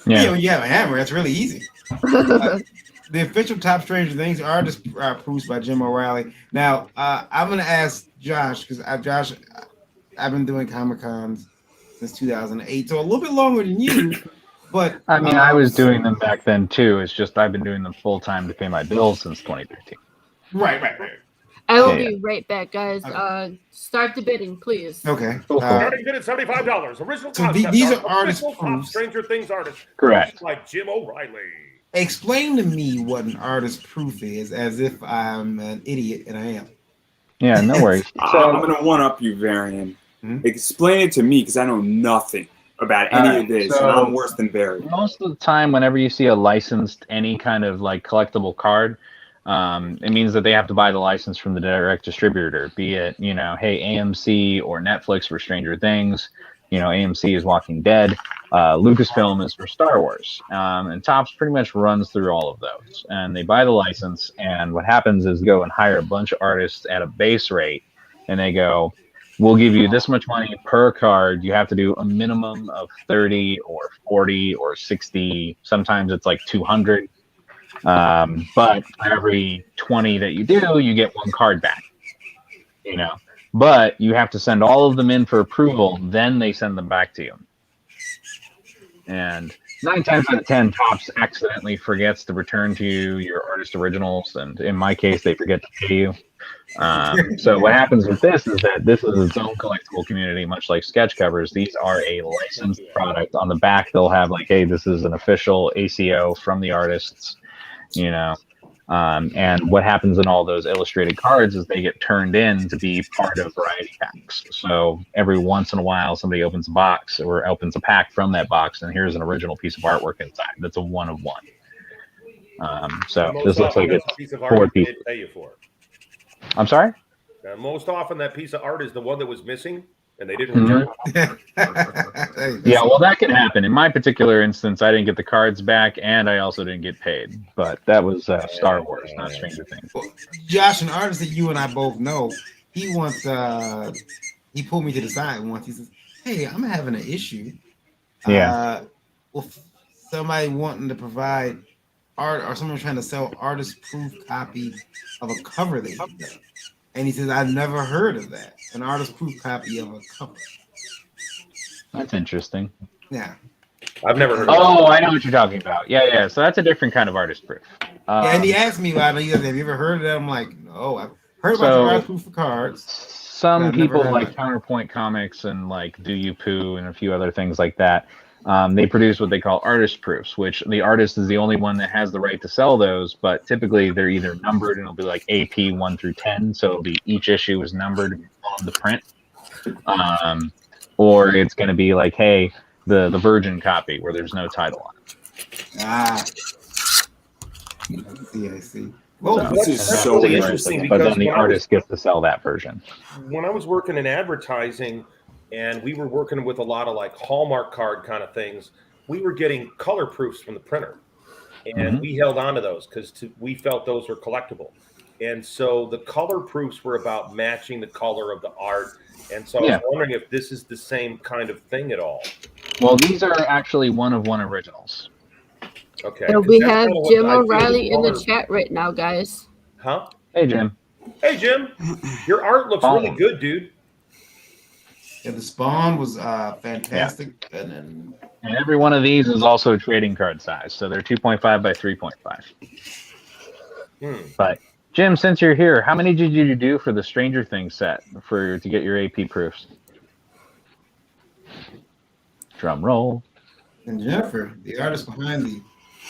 S6: Yeah, when you have a hammer, that's really easy. The official top Stranger Things artist proofs by Jim O'Reilly. Now, I'm going to ask Josh, because Josh, I've been doing Comic-Cons since 2008, so a little bit longer than you. But
S10: I mean, I was doing them back then too. It's just I've been doing them full time to pay my bills since 2013.
S6: Right.
S1: I will be right back, guys. Okay. Start the bidding, please.
S6: Okay.
S12: Starting bid at $75. Original
S6: So
S12: concept.
S6: these
S12: art,
S6: are artist
S12: official top
S6: proofs.
S12: Stranger Things artist.
S10: Correct.
S12: By Jim O'Reilly.
S6: Explain to me what an artist proof is, as if I'm an idiot, and I am.
S10: Yeah, no worries.
S14: I'm going to one-up you, Varian. Explain it to me, because I know nothing about any of this, and I'm worse than Barry.
S10: Most of the time, whenever you see a licensed any kind of like collectible card, it means that they have to buy the license from the direct distributor, be it, hey, AMC or Netflix for Stranger Things, AMC is Walking Dead, Lucasfilm is for Star Wars, and Topps pretty much runs through all of those, and they buy the license, and what happens is go and hire a bunch of artists at a base rate, and they go, we'll give you this much money per card. You have to do a minimum of 30 or 40 or 60. Sometimes it's like 200. But for every 20 that you do, you get one card back. But you have to send all of them in for approval. Then they send them back to you. And 9 times out of 10, Topps accidentally forgets to return to you your artist originals. And in my case, they forget to pay you. So what happens with this is that this is its own collectible community, much like sketch covers. These are a licensed product. On the back, they'll have like, hey, this is an official ACO from the artists, and what happens in all those illustrated cards is they get turned in to be part of variety packs. So every once in a while, somebody opens a box or opens a pack from that box, and here's an original piece of artwork inside. That's a one of one. So this looks like it's
S12: piece of art
S10: 4
S12: they
S10: pieces.
S12: did pay you for.
S10: I'm sorry?
S12: Most often, that piece of art is the one that was missing, and they didn't return it.
S10: Yeah, well, that can happen. In my particular instance, I didn't get the cards back, and I also didn't get paid. But that was Star Wars, not Stranger Things.
S6: Well, Josh, an artist that you and I both know, he once he pulled me to the side once. He says, "Hey, I'm having an issue. With somebody wanting to provide art, or someone trying to sell artist-proof copy of a cover that you've done." And he says, "I've never heard of that. An artist-proof copy of a cover."
S10: That's interesting.
S6: Yeah.
S12: I've never heard of
S10: that. I know what you're talking about. Yeah. So that's a different kind of artist proof.
S6: And he asked me, have you ever heard of that? I'm like, no, I've heard about the artist proof for cards.
S10: Some people like Counterpoint Comics and like Do You Poo and a few other things like that. They produce what they call artist proofs, which the artist is the only one that has the right to sell those, but typically they're either numbered and it'll be like AP 1 through 10, so it'll be each issue is numbered on the print, or it's going to be like, hey, the virgin copy where there's no title on it.
S6: I see.
S12: Well,
S14: this is so
S12: interesting.
S10: But then the artist gets to sell that version.
S12: When I was working in advertising, and we were working with a lot of like Hallmark card kind of things, we were getting color proofs from the printer, and we held on to those because we felt those were collectible. And so the color proofs were about matching the color of the art. And so I was wondering if this is the same kind of thing at all.
S10: Well, these are actually one of one originals.
S12: Okay.
S1: And we have Jim O'Reilly in the chat right now, guys.
S12: Huh?
S10: Hey, Jim.
S12: Hey, Jim. Your art looks really good, dude.
S6: Yeah, the Spawn was fantastic.
S10: Yeah. And every one of these is also trading card size. So they're 2.5 by 3.5. But, Jim, since you're here, how many did you do for the Stranger Things set to get your AP proofs? Drum roll.
S6: And Jennifer, the artist behind the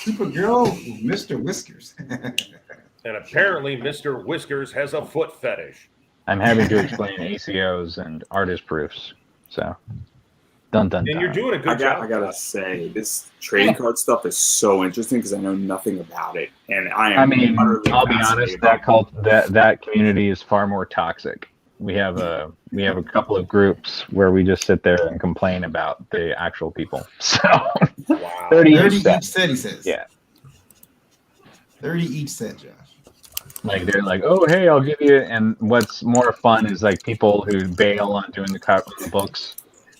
S6: Supergirl with Mr. Whiskers.
S12: And apparently Mr. Whiskers has a foot fetish.
S10: I'm having to explain ACOs and artist proofs. So Dun, dun,
S12: And you're
S10: dun.
S12: doing a good job.
S14: I gotta say, this trading card stuff is so interesting because I know nothing about it, and
S10: I mean,
S14: utterly
S10: I'll be honest. That community is far more toxic. We have a couple of groups where we just sit there and complain about the actual people. So
S12: wow.
S6: 30 each set, he says.
S10: Yeah.
S6: 30 each set, Josh.
S10: Like they're like, oh hey, I'll give you. And what's more fun is like people who bail on doing the books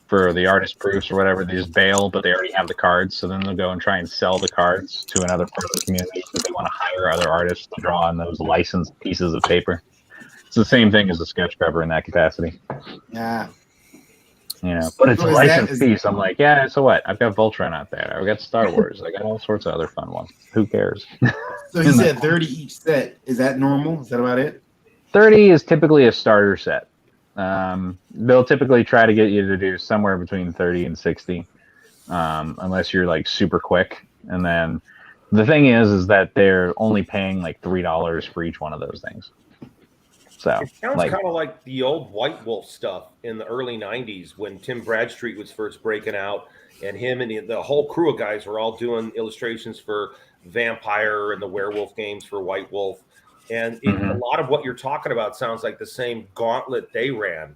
S10: for the artist proofs or whatever. They just bail, but they already have the cards. So then they'll go and try and sell the cards to another part of the community because they want to hire other artists to draw on those licensed pieces of paper. It's the same thing as a sketch cover in that capacity.
S6: Yeah.
S10: You know, but it's
S6: So
S10: a
S6: is
S10: licensed
S6: that-
S10: piece. I'm like, yeah, so what? I've got Voltron out there. I've got Star Wars. I got all sorts of other fun ones. Who cares?
S6: So he said 30 each set. Is that normal? Is that about it?
S10: 30 is typically a starter set. They'll typically try to get you to do somewhere between 30 and 60, unless you're like super quick. And then the thing is that they're only paying like $3 for each one of those things. So
S12: It sounds
S10: like,
S12: kind of like the old White Wolf stuff in the early 90s when Tim Bradstreet was first breaking out, and him and the whole crew of guys were all doing illustrations for Vampire and the Werewolf games for White Wolf. And a lot of what you're talking about sounds like the same gauntlet they ran.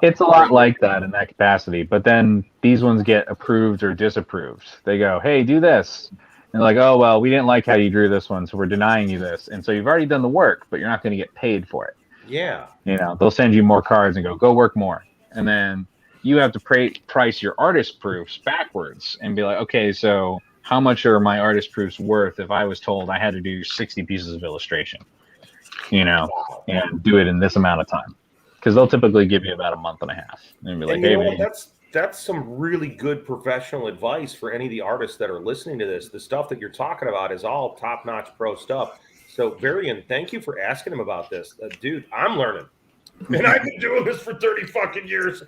S10: It's a lot like that in that capacity, but then these ones get approved or disapproved. They go, hey, do this. And they're like, oh, well, we didn't like how you drew this one, so we're denying you this. And so you've already done the work, but you're not going to get paid for it.
S12: Yeah.
S10: You know, they'll send you more cards and go work more. And then you have to price your artist proofs backwards and be like, okay, so how much are my artist proofs worth if I was told I had to do 60 pieces of illustration, you know, and do it in this amount of time? Because they'll typically give you about a month and a half. And be like,
S12: And you
S10: hey,
S12: know
S10: man.
S12: what? That's some really good professional advice for any of the artists that are listening to this. The stuff that you're talking about is all top-notch pro stuff. So, Varian, thank you for asking him about this. Dude, I'm learning. And I've been doing this for 30 fucking years.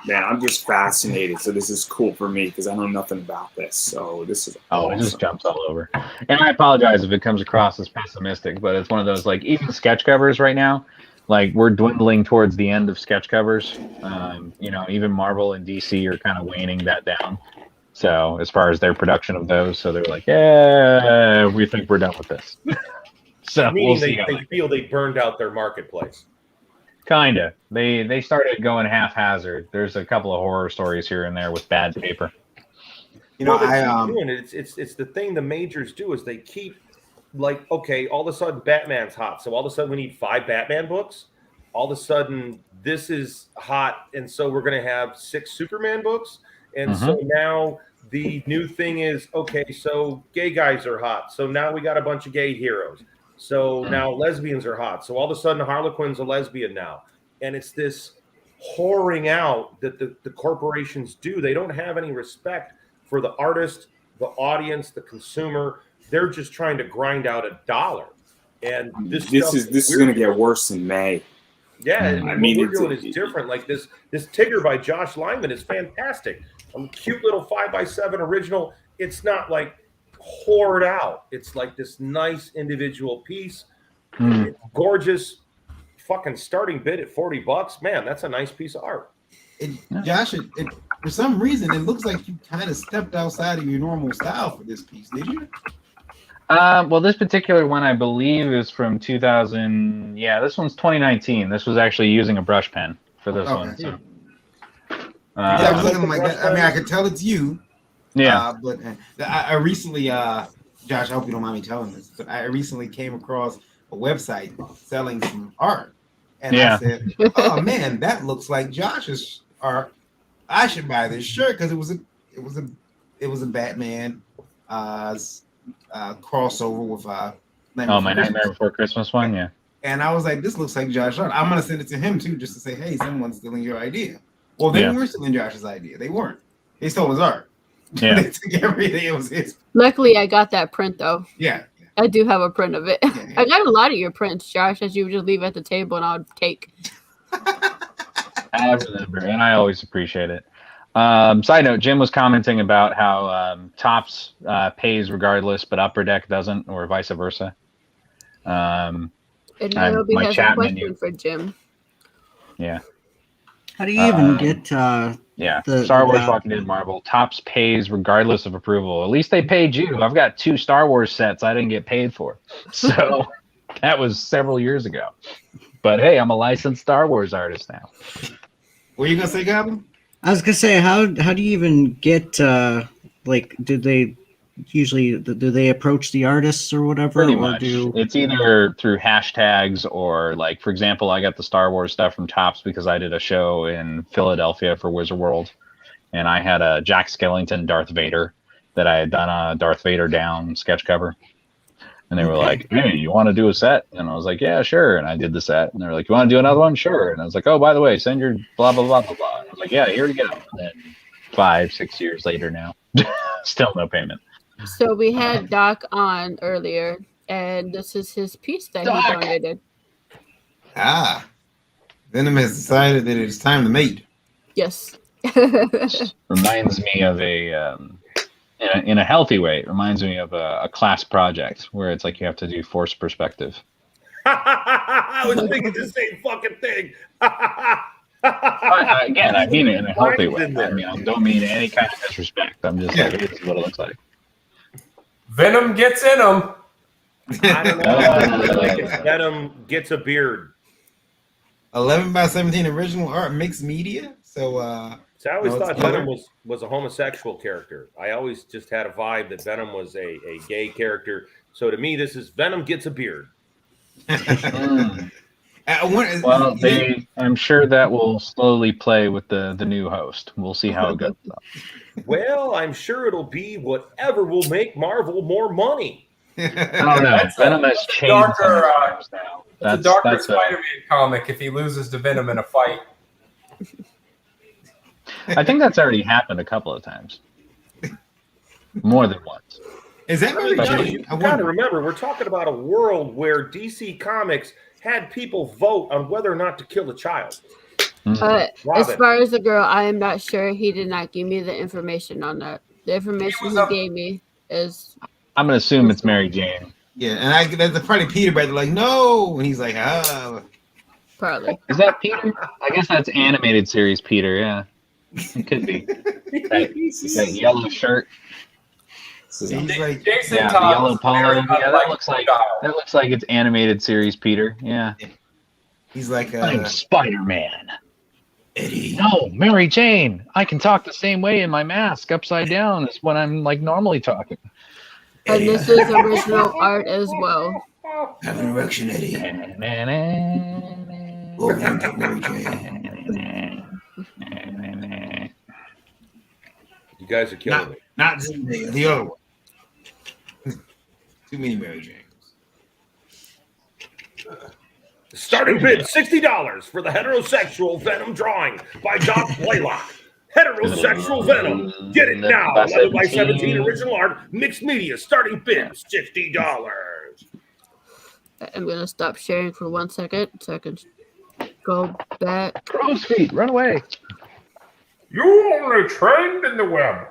S14: Man, I'm just fascinated. So this is cool for me because I know nothing about this. So this is
S10: It just jumps all over. And I apologize if it comes across as pessimistic, but it's one of those, like, even sketch covers right now, like, we're dwindling towards the end of sketch covers. You know, even Marvel and DC are kind of waning that down. So as far as their production of those, so they're like, yeah, we think we're done with this. So
S12: Meaning
S10: we'll see.
S12: they feel they burned out their marketplace.
S10: Kinda. They started going haphazard. There's a couple of horror stories here and there with bad paper.
S6: You know,
S12: it's the thing the majors do is they keep, like, okay, all of a sudden Batman's hot, so all of a sudden we need 5 Batman books. All of a sudden this is hot, and so we're going to have 6 Superman books. And so now the new thing is, okay, so gay guys are hot, so now we got a bunch of gay heroes. So now lesbians are hot. So all of a sudden Harlequin's a lesbian now. And it's this whoring out that the corporations do. They don't have any respect for the artist, the audience, the consumer. They're just trying to grind out $1. And this
S14: is going to get worse in May.
S12: Yeah,
S14: I mean,
S12: what we're doing is different. Like this Tigger by Josh Lyman is fantastic. A cute little 5x7 original. It's not like poured out. It's like this nice individual piece. It's gorgeous. Fucking starting bid at $40. Man, that's a nice piece of art.
S6: Josh, for some reason, it looks like you kind of stepped outside of your normal style for this piece. Did you?
S10: Well, this particular one, I believe, is from 2000. Yeah, this one's 2019. This was actually using a brush pen for this one. So.
S6: I was looking like that. I mean, I could tell it's you.
S10: Yeah.
S6: But I recently, Josh, I hope you don't mind me telling this, but I recently came across a website selling some art, and I said, "Oh man, that looks like Josh's art. I should buy this shirt because it was a Batman crossover with
S10: my Nightmare Before Christmas one, yeah."
S6: And I was like, "This looks like Josh's art. I'm gonna send it to him too, just to say, hey, someone's stealing your idea." Well, they weren't stealing Josh's idea. They weren't. They stole his art.
S10: Yeah.
S6: They took everything. It was his.
S1: Luckily, I got that print though.
S6: Yeah.
S1: I do have a print of it. I got a lot of your prints, Josh, that you would just leave at the table and I'll take.
S10: I remember, and I always appreciate it. Side note, Jim was commenting about how Topps pays regardless, but Upper Deck doesn't, or vice versa.
S1: And Nairobi has a question for Jim.
S10: Yeah.
S8: How do you even get
S10: Yeah, Star Wars, Walking Dead, Marvel. Topps pays regardless of approval. At least they paid you. I've got 2 Star Wars sets I didn't get paid for. So that was several years ago. But hey, I'm a licensed Star Wars artist now.
S6: What are you gonna say, Goblin?
S8: I was gonna say, how do you even get like? Do they approach the artists or whatever?
S10: Pretty much. It's either through hashtags or, like, for example, I got the Star Wars stuff from Topps because I did a show in Philadelphia for Wizard World, and I had a Jack Skellington Darth Vader that I had done a Darth Vader down sketch cover. And they were like, hey, you want to do a set? And I was like, yeah, sure. And I did the set. And they were like, you want to do another one? Sure. And I was like, oh, by the way, send your blah, blah, blah, blah, blah. And I was like, yeah, here we go. And then 5-6 years later now, still no payment.
S1: So we had Doc on earlier, and this is his piece that he donated.
S6: Venom has decided that it's time to mate.
S1: Yes.
S10: Reminds me of in a healthy way, it reminds me of a class project where it's like you have to do forced perspective.
S12: I was thinking the same fucking thing.
S10: Again, I mean it in a healthy way. I mean, I don't mean any kind of disrespect. I'm just like, this is what it looks like.
S9: Venom gets in them.
S12: I don't know. Like Venom gets a beard.
S6: 11x17 original art, mixed media. So
S12: I always thought Venom was a homosexual character. I always just had a vibe that Venom was a gay character. So to me, this is Venom gets a beard.
S10: Well, I'm sure that will slowly play with the new host. We'll see how it goes.
S12: Well, I'm sure it'll be whatever will make Marvel more money.
S10: I don't know. Venom has changed now.
S9: That's a darker Spider-Man comic if he loses to Venom in a fight.
S10: I think that's already happened a couple of times. More than once.
S6: Is that really
S12: true? You got to remember, we're talking about a world where DC Comics had people vote on whether or not to kill a child.
S1: As far as the girl, I am not sure. He did not give me the information on that. The information he gave me is...
S10: I'm going to assume it's Mary Jane.
S6: Yeah, and that's probably Peter, but they're like, no. And he's like,
S1: Probably.
S10: Is that Peter? I guess that's animated series Peter, yeah. It could be. that yellow shirt.
S6: He's like,
S9: Jason
S10: the yellow polo. Yeah, that looks like it's animated series Peter. Yeah.
S6: He's like
S10: I'm Spider-Man.
S6: Eddie.
S10: No, Mary Jane. I can talk the same way in my mask upside down as when I'm like normally talking.
S1: And this is original art as well.
S6: Have an erection, Eddie.
S12: You guys are killing me.
S6: Not Zendaya, the other one. Too many Mary Janes.
S12: Starting bid $60 for the heterosexual Venom drawing by Doc Blaylock. Heterosexual Venom. Get it now. 11x17 original art, mixed media. Starting bid $60.
S1: I'm gonna stop sharing for 1 second so I can go back.
S10: Crow's feet, run away.
S16: You only trained in the web.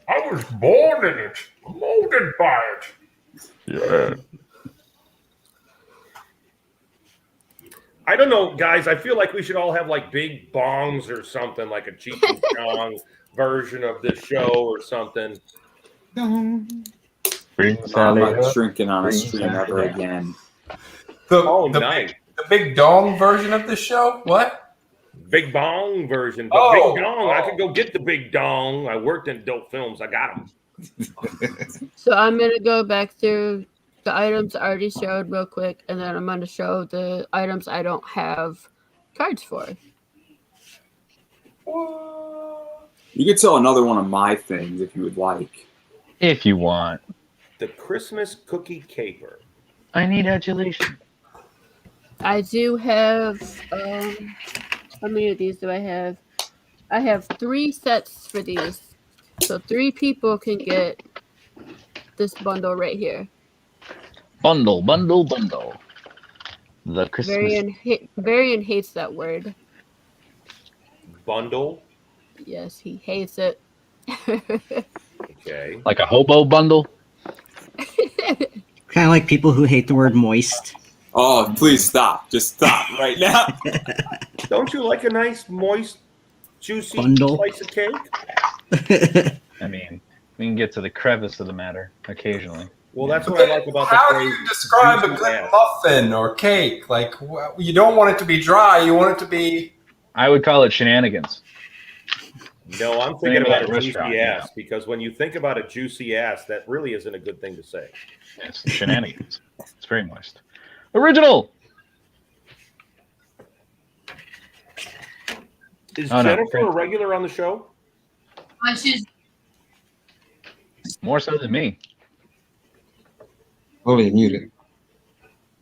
S16: I was born in it, molded by it.
S10: Yeah.
S12: I don't know, guys. I feel like we should all have like big bongs or something, like a Cheech and Chong version of this show or something.
S14: I'm not drinking on a stream ever again.
S12: Nice.
S9: The big dong version of the show? What?
S12: Big bong version. But big dong. I could go get the big dong. I worked in dope films. I got them.
S1: So I'm going to go back through the items I already showed real quick, and then I'm going to show the items I don't have cards for.
S14: You could sell another one of my things if you would like.
S10: If you want.
S12: The Christmas cookie caper.
S10: I need adulation.
S1: I do have, how many of these do I have? I have 3 sets for these. So 3 people can get this bundle right here.
S10: Bundle. The Christmas.
S1: Varian hates that word.
S12: Bundle?
S1: Yes, he hates it.
S12: Okay.
S10: Like a hobo bundle?
S8: Kind of like people who hate the word moist.
S14: Oh, please stop. Just stop right now.
S12: Don't you like a nice, moist juicy
S8: bundle.
S12: slice of cake.
S10: I mean, we can get to the crevice of the matter occasionally.
S12: Well, that's what I like about the
S9: How do
S12: phrase.
S9: you describe a
S12: juicy
S9: good
S12: ass.
S9: muffin or cake? Like, you don't want it to be dry. You want it to be.
S10: I would call it shenanigans.
S12: No, I'm
S10: Name
S12: thinking
S10: of
S12: about
S10: that
S12: a
S10: restaurant,
S12: juicy ass because when you think about a juicy ass, that really isn't a good thing to say.
S10: It's shenanigans. It's very moist. Original.
S12: Is
S10: Oh, no.
S12: Jennifer a regular on the show?
S15: She's
S10: More so than me.
S6: Totally muted.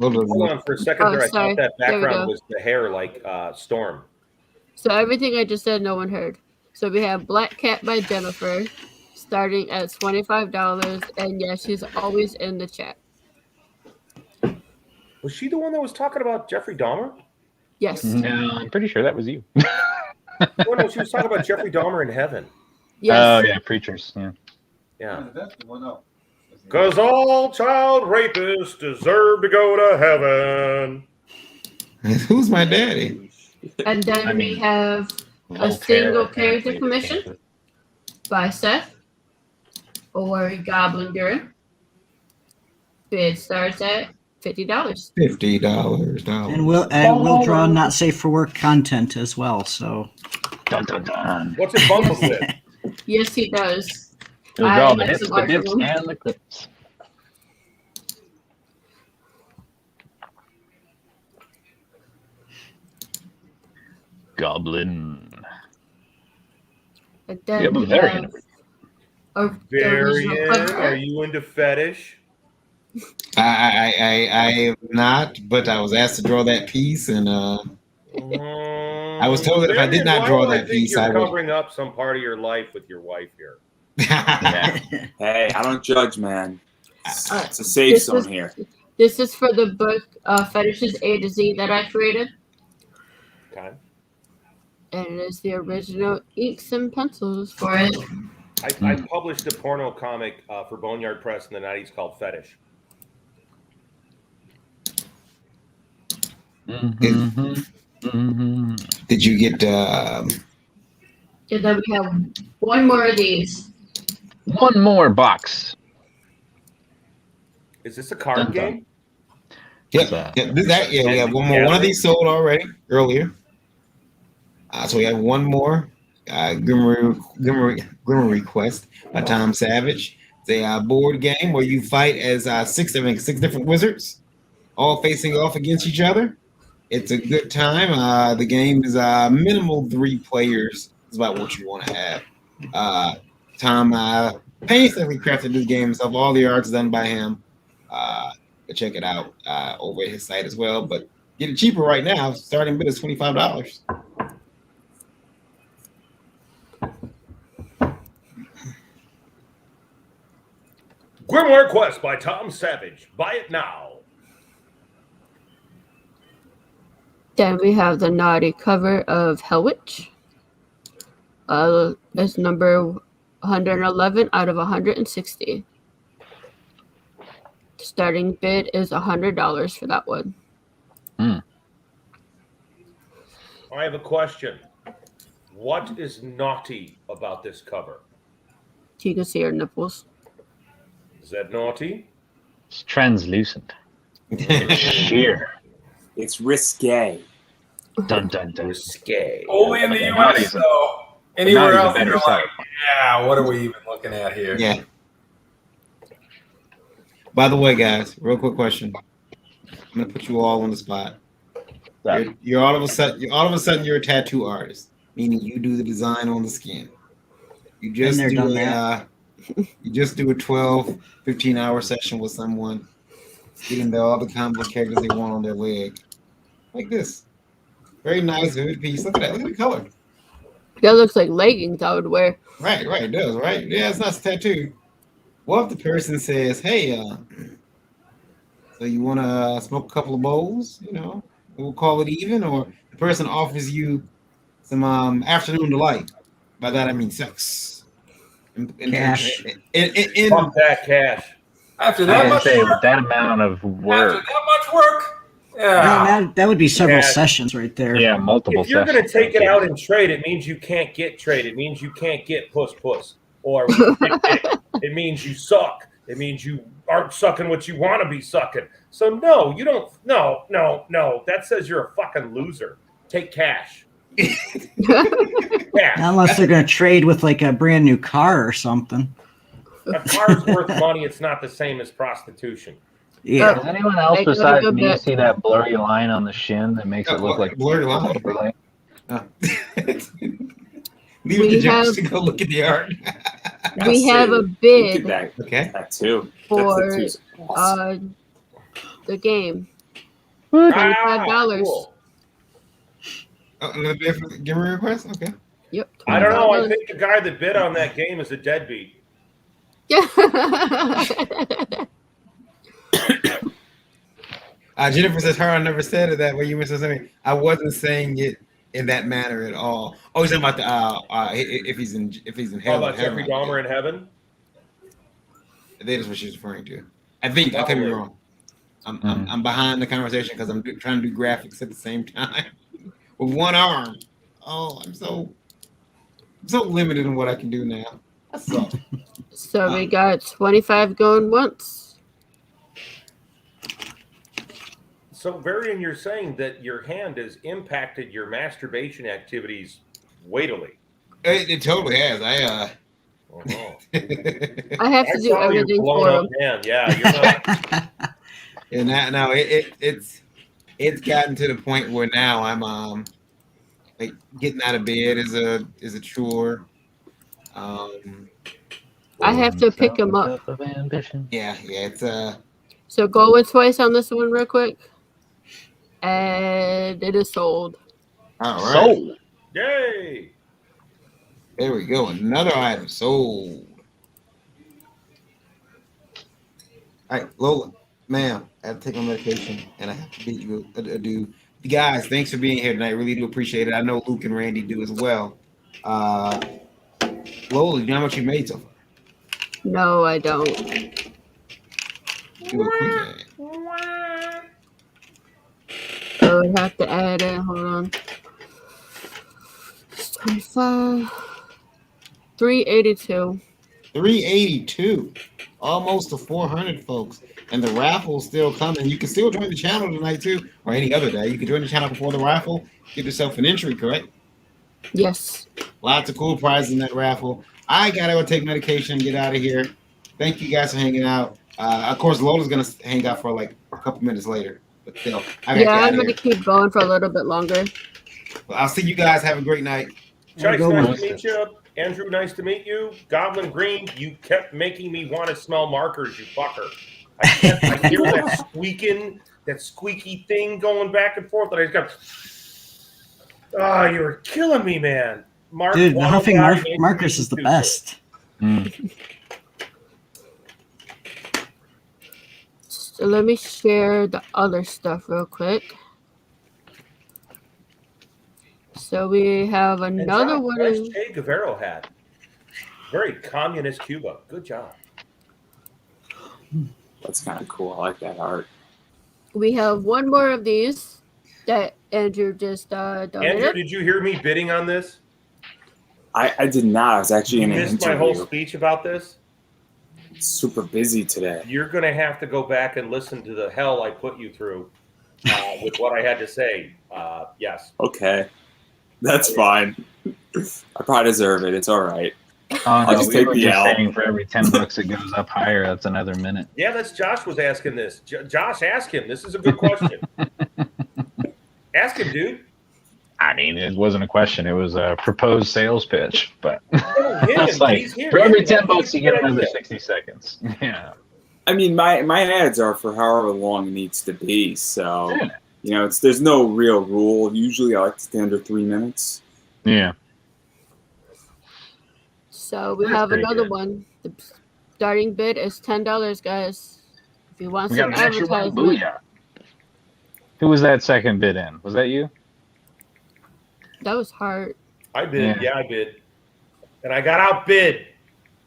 S12: Hold on for a second there. I
S1: sorry.
S12: thought that
S1: There we
S12: background
S1: go.
S12: was the hair like Storm.
S1: So everything I just said, no one heard. So we have Black Cat by Jennifer, starting at $25, and yeah, she's always in the chat.
S12: Was she the one that was talking about Jeffrey Dahmer?
S1: Yes.
S10: No, I'm pretty sure that was you.
S12: Oh no, she was talking about Jeffrey Dahmer in heaven.
S1: Yes.
S10: Oh yeah, preachers. Yeah.
S12: Yeah.
S7: That's the one up.
S12: Because all child rapists deserve to go to heaven.
S6: Who's my daddy?
S1: And then we have a single character commission by Seth or Goblin Girl. Bid starts at $50.
S6: $50.
S8: And we'll draw not safe for work content as well. So.
S10: Dun, dun, dun.
S12: What's it bundled with?
S1: Yes, he does.
S10: We'll draw the
S1: have
S10: hits,
S1: some
S10: the
S1: art
S10: dips,
S1: from him.
S10: and the clips. Goblin.
S1: And then
S10: Yeah, but
S1: we
S10: Varian.
S1: have a
S12: Varian,
S1: original cover.
S12: are you into fetish?
S6: I am not, but I was asked to draw that piece, and I was told that if I did not draw
S12: I
S6: that
S12: think
S6: piece,
S12: you're
S6: I would.
S12: covering up some part of your life with your wife here.
S14: Hey, I don't judge, man. It's a safe
S1: This
S14: zone
S1: is-
S14: here.
S1: This is for the book Fetishes A to Z that I created.
S12: Okay.
S1: And it is the original inks and pencils for it.
S12: I published a porno comic for Boneyard Press in the 90s called Fetish.
S6: Did you get?
S1: And then we have one more of these.
S10: One more box.
S12: Is this a card game?
S6: Yep. We have one more. One of these sold already earlier. So we have one more. Grimmer Quest by Tom Savage. It's a board game where you fight as six different wizards, all facing off against each other. It's a good time. The game is minimal 3 players. It's about what you want to have. Tom painstakingly crafted this game himself. All the art's done by him. Check it out over at his site as well. But get it cheaper right now. Starting bid is $25.
S12: Grimoire Quest by Tom Savage. Buy it now.
S1: Then we have the naughty cover of Hell Witch. It's number 111 out of 160. Starting bid is $100 for that one.
S12: I have a question. What is naughty about this cover?
S1: You can see her nipples.
S12: Is that naughty?
S10: It's translucent. It's sheer.
S14: It's risque.
S10: Dun dun dun.
S12: Risque.
S9: Only in the U.S. though. Anywhere else, they're like, yeah, what are we even looking at here?
S6: Yeah. By the way, guys, real quick question. I'm gonna put you all on the spot. You're all of a sudden you're a tattoo artist, meaning you do the design on the skin. You just do a 12, 15-hour session with someone, getting all the comic book characters they want on their leg. Like this. Very nice, vivid piece. Look at that. Look at the color.
S1: That looks like leggings I would wear.
S6: Right, it does, right? Yeah, it's not a tattoo. What if the person says, hey, so you want to smoke a couple of bowls, we'll call it even, or the person offers you some afternoon delight. By that I mean sex.
S8: Cash.
S12: Fuck that cash.
S9: After that much work.
S10: With that amount of work.
S9: After that much work.
S8: That would be several
S12: Yeah.
S8: sessions right there.
S10: Yeah, multiple
S12: If you're
S10: sessions.
S12: going to take it out and trade, it means you can't get trade. It means you can't get puss. Or it means you suck. It means you aren't sucking what you want to be sucking. So no, you don't. No. That says you're a fucking loser. Take cash.
S8: Unless they're going to trade with like a brand new car or something.
S12: A car's worth money. It's not the same as prostitution.
S8: Yeah.
S10: Does anyone else besides me see that blurry line on the shin that makes it look like
S6: blurry line?
S10: overlay?
S6: Leave it to Josh to go look at the art.
S1: We have a bid
S6: Okay.
S14: That too.
S1: for
S14: That's awesome.
S1: the game.
S12: $25.
S1: Cool.
S6: Another bid for the game request? Okay.
S1: Yep.
S12: I don't know. I think the guy that bid on that game is a deadbeat.
S1: Yeah.
S6: Jennifer says, "Her, I never said it that way. You said something. I wasn't saying it in that manner at all. Oh, he's talking about the if he's in hell.
S12: How about Jeffrey Dahmer in heaven?
S6: That is what she's referring to. I think I could be wrong. I'm behind the conversation because I'm trying to do graphics at the same time with one arm. Oh, I'm so limited in what I can do now. That sucks.
S1: So we got 25 going once.
S12: So, Varian, you're saying that your hand has impacted your masturbation activities weightily.
S6: It totally has.
S1: I have to do
S12: saw your
S1: everything
S12: blown
S1: for
S12: up
S1: him.
S12: hand. Yeah, you're not.
S6: And now it's gotten to the point where now I'm like getting out of bed is a chore.
S1: I have to pick him up.
S6: Yeah, it's
S1: So go with twice on this one real quick. And it is sold.
S6: all right.
S10: Sold.
S12: Yay!
S6: There we go. Another item sold. All right, Lola, ma'am, I have to take my medication and I have to bid you adieu. Guys, thanks for being here tonight. Really do appreciate it. I know Luke and Randy do as well. Lola, you know how much you made so far?
S1: No, I don't.
S6: Do a quick ad.
S1: I would have to add it. Hold on. 25. 382.
S6: 382. Almost to 400, folks. And the raffle's still coming. You can still join the channel tonight, too, or any other day. You can join the channel before the raffle. Give yourself an entry, correct?
S1: Yes.
S6: Lots of cool prizes in that raffle. I got to go take medication and get out of here. Thank you guys for hanging out. Of course, Lola's going to hang out for like a couple minutes later. But still,
S1: I'm going to keep going for a little bit longer.
S6: Well, I'll see you guys. Have a great night.
S12: Chice, nice to meet you. Andrew, nice to meet you. Goblin Green, you kept making me want to smell markers, you fucker. I hear that squeaking, that squeaky thing going back and forth, and I just got. Oh, you were killing me, man.
S8: Dude, the huffing markers is the best.
S1: So let me share the other stuff real quick. So we have another one.
S12: Nice Che Guevara hat. Very communist Cuba. Good job.
S14: That's kind of cool. I like that art.
S1: We have one more of these that Andrew just donated.
S12: Andrew, did you hear me bidding on this?
S14: I did not. I was actually in an
S12: missed
S14: interview.
S12: my whole speech about this?
S14: Super busy today.
S12: You're going to have to go back and listen to the hell I put you through with what I had to say. Yes.
S14: Okay. That's fine. I probably deserve it. It's all right.
S10: I'll
S14: just take the L.
S10: saying for every $10 it goes up higher, that's another minute.
S12: Yeah, that's Josh was asking this. Josh, ask him. This is a good question. Ask him, dude.
S10: I mean, it wasn't a question. It was a proposed sales pitch. But
S12: it's
S10: like, for every $10 you get another 60 seconds. Yeah.
S14: I mean, my ads are for however long it needs to be. So, you know, there's no real rule. Usually I like to stay under 3 minutes.
S10: Yeah.
S1: So we
S10: That's
S1: have
S10: pretty
S1: another
S10: good.
S1: one. The starting bid is $10, guys. If you want
S10: We
S1: some
S10: got an extra one.
S1: advertisement.
S10: Booyah. Who was that second bid in? Was that you?
S1: That was hard.
S12: I bid. Yeah, I bid. And I got outbid.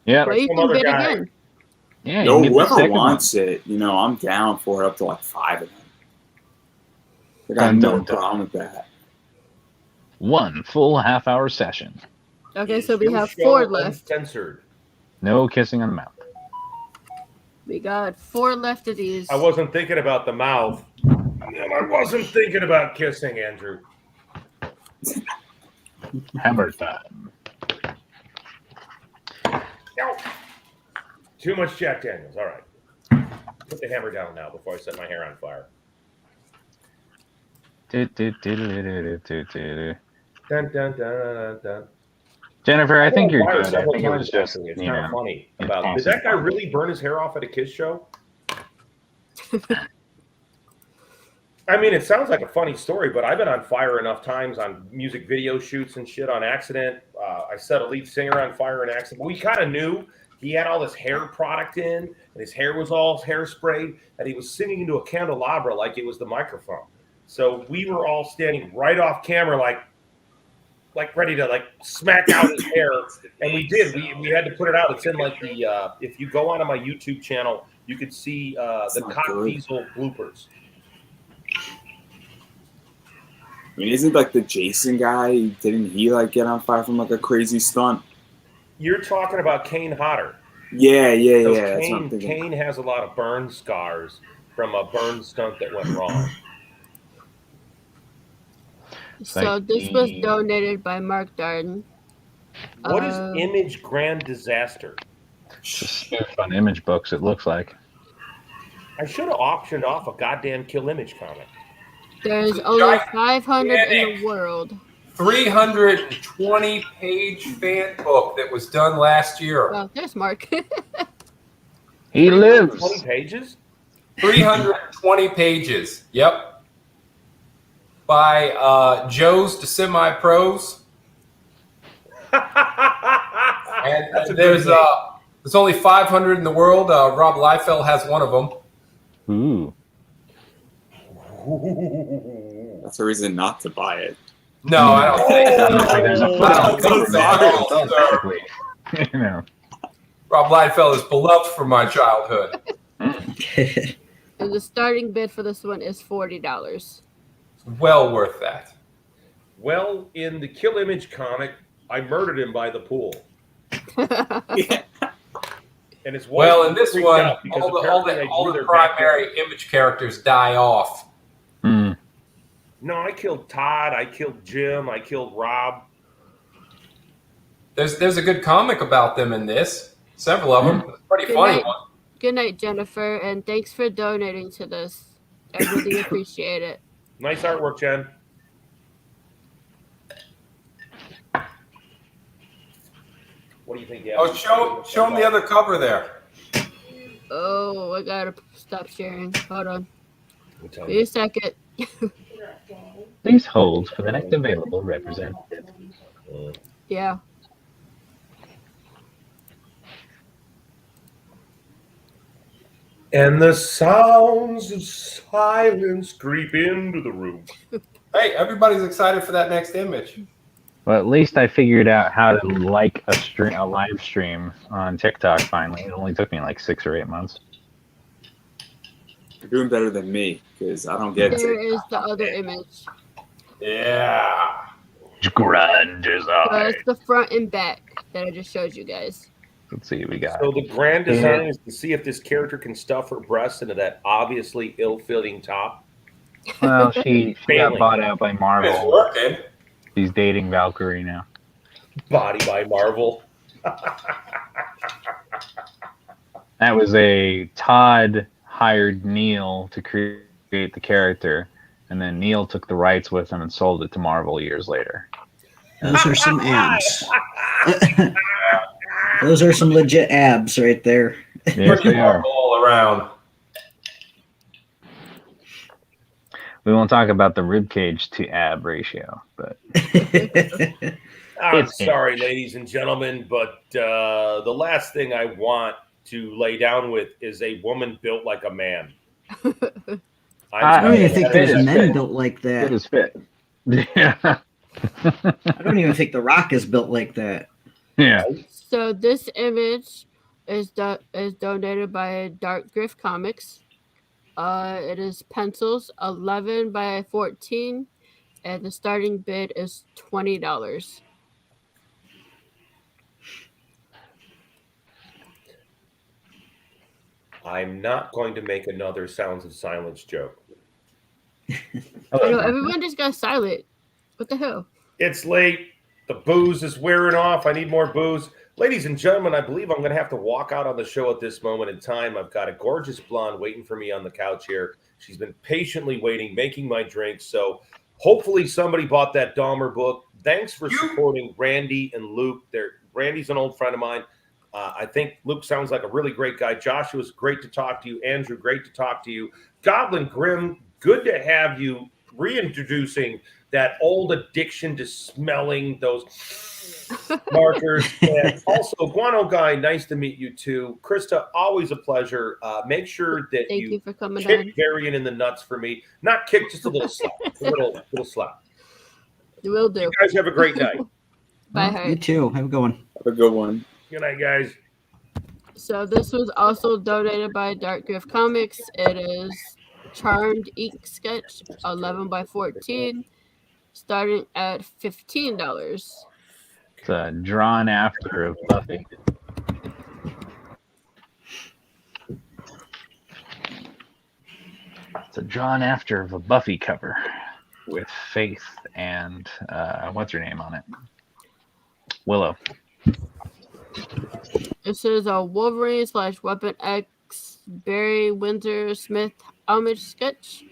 S10: Yeah.
S1: Well, you
S12: Some
S1: can
S12: other
S1: bid
S12: guy.
S1: again.
S10: Yeah.
S14: Yo,
S10: you can get the
S14: whoever
S10: second
S14: wants it, you know, I'm down for it up to like 5 of them. I got no problem with that.
S10: One full half-hour session.
S1: Okay, so we have 4 left.
S12: Censored.
S10: No kissing on the mouth.
S1: We got 4 left of these.
S12: I wasn't thinking about the mouth. And I wasn't thinking about kissing, Andrew.
S10: Hammer time.
S12: No. Too much Jack Daniels. All right. Put the hammer down now before I set my hair on fire.
S10: Dun,
S12: dun, dun, dun, dun.
S10: Jennifer, I think you're good. I
S12: Several
S10: think it
S12: times,
S10: was just,
S12: actually. It's
S10: you
S12: kind
S10: know,
S12: of funny. About did that guy really burn his hair off at a Kiss show? I mean, it sounds like a funny story, but I've been on fire enough times on music video shoots and shit on accident. I set a lead singer on fire in accident. But we kind of knew he had all this hair product in, and his hair was all hairspray, and he was singing into a candelabra like it was the microphone. So we were all standing right off camera, like ready to like smack out his hair, and we did. We had to put it out. It's in like the if you go onto my YouTube channel, you could see the Cock Diesel bloopers.
S14: I mean, isn't like the Jason guy? Didn't he like get on fire from like a crazy stunt?
S12: You're talking about Kane Hodder.
S14: Yeah.
S12: So
S14: That's what I'm thinking.
S12: Kane has a lot of burn scars from a burn stunt that went wrong.
S1: So this was donated by Mark Darden.
S12: What is Image Grand Disaster?
S10: It's a spoof on Image Books, it looks like.
S12: I should have auctioned off a goddamn Kill Image comic.
S1: There's only 500 in the world.
S9: 320-page fan book that was done last year.
S1: Well, there's Mark.
S10: He lives.
S12: 20 pages?
S9: 320 pages. Yep. By Joe's to Semi-Pros. And there's only 500 in the world. Rob Liefeld has one of them.
S10: Ooh.
S14: That's a reason not to buy it.
S9: No, I don't think so.
S10: There's a you know.
S9: Rob Liefeld is beloved from my childhood.
S1: And the starting bid for this one is $40.
S9: It's well worth that.
S12: Well, in the Kill Image comic, I murdered him by the pool. And his wife
S9: Well, in this
S12: freaked
S9: one,
S12: out because
S9: all
S12: apparently
S9: the
S12: their
S9: primary
S12: backyard.
S9: image characters die off.
S12: No, I killed Todd. I killed Jim. I killed Rob.
S9: There's a good comic about them in this. Several of them. It's a pretty funny one.
S1: Good night, Jennifer, and thanks for donating to this. I really appreciate it.
S12: Nice artwork, Jen. What do you think?
S9: Oh, show them the other cover there.
S1: Oh, I gotta stop sharing. Hold on. Wait a second.
S10: Please hold for the next available representative.
S1: Yeah.
S12: And the sounds of silence creep into the room.
S9: Hey, everybody's excited for that next image.
S10: Well, at least I figured out how to like a live stream on TikTok finally. It only took me like 6 or 8 months.
S14: You're doing better than me because I don't get
S1: There
S14: it.
S1: is the other image.
S9: Yeah.
S10: Grand design.
S1: That's the front and back that I just showed you guys.
S10: Let's see what we got.
S12: So the grand design is to see if this character can stuff her breasts into that obviously ill-fitting top.
S10: Well, she got bought out by Marvel.
S9: It's working.
S10: She's dating Valkyrie now.
S12: Body by Marvel.
S10: That was Todd hired Neil to create the character, and then Neil took the rights with him and sold it to Marvel years later.
S8: Those are some abs. Those are some legit abs right there.
S10: Yes, they are.
S9: All around.
S10: We won't talk about the ribcage to ab ratio, but
S12: I'm sorry, ladies and gentlemen, but the last thing I want to lay down with is a woman built like a man.
S8: I don't even think there's men built like that.
S10: It is fit. Yeah.
S8: I don't even think The Rock is built like that.
S10: Yeah.
S1: So this image is donated by Dark Griff Comics. It is pencils 11 by 14, and the starting bid is $20.
S12: I'm not going to make another Sounds of Silence joke.
S1: I know everyone just got silent. What the hell?
S12: It's late. The booze is wearing off. I need more booze. Ladies and gentlemen, I believe I'm going to have to walk out on the show at this moment in time. I've got a gorgeous blonde waiting for me on the couch here. She's been patiently waiting, making my drinks. So hopefully somebody bought that Dahmer book. Thanks for supporting Randy and Luke. Randy's an old friend of mine. I think Luke sounds like a really great guy. Joshua, it's great to talk to you. Andrew, great to talk to you. Goblin Grim, good to have you reintroducing that old addiction to smelling those markers. And also, Guano Guy, nice to meet you too. Krista, always a pleasure. Make sure that
S1: Thank you for coming
S12: kick
S1: on.
S12: Varian in the nuts for me. Not kick, just a little slap. A little slap.
S1: You will do.
S12: You guys have a great night.
S1: Bye,
S8: You too. Have a good one.
S14: Have a good one.
S12: Good night, guys.
S1: So this was also donated by Dark Griff Comics. It is Charmed Ink Sketch 11 by 14, starting at $15.
S10: It's drawn after of Buffy. It's a drawn after of a Buffy cover with Faith and what's her name on it? Willow.
S1: This is a Wolverine / Weapon X Barry Windsor Smith homage sketch,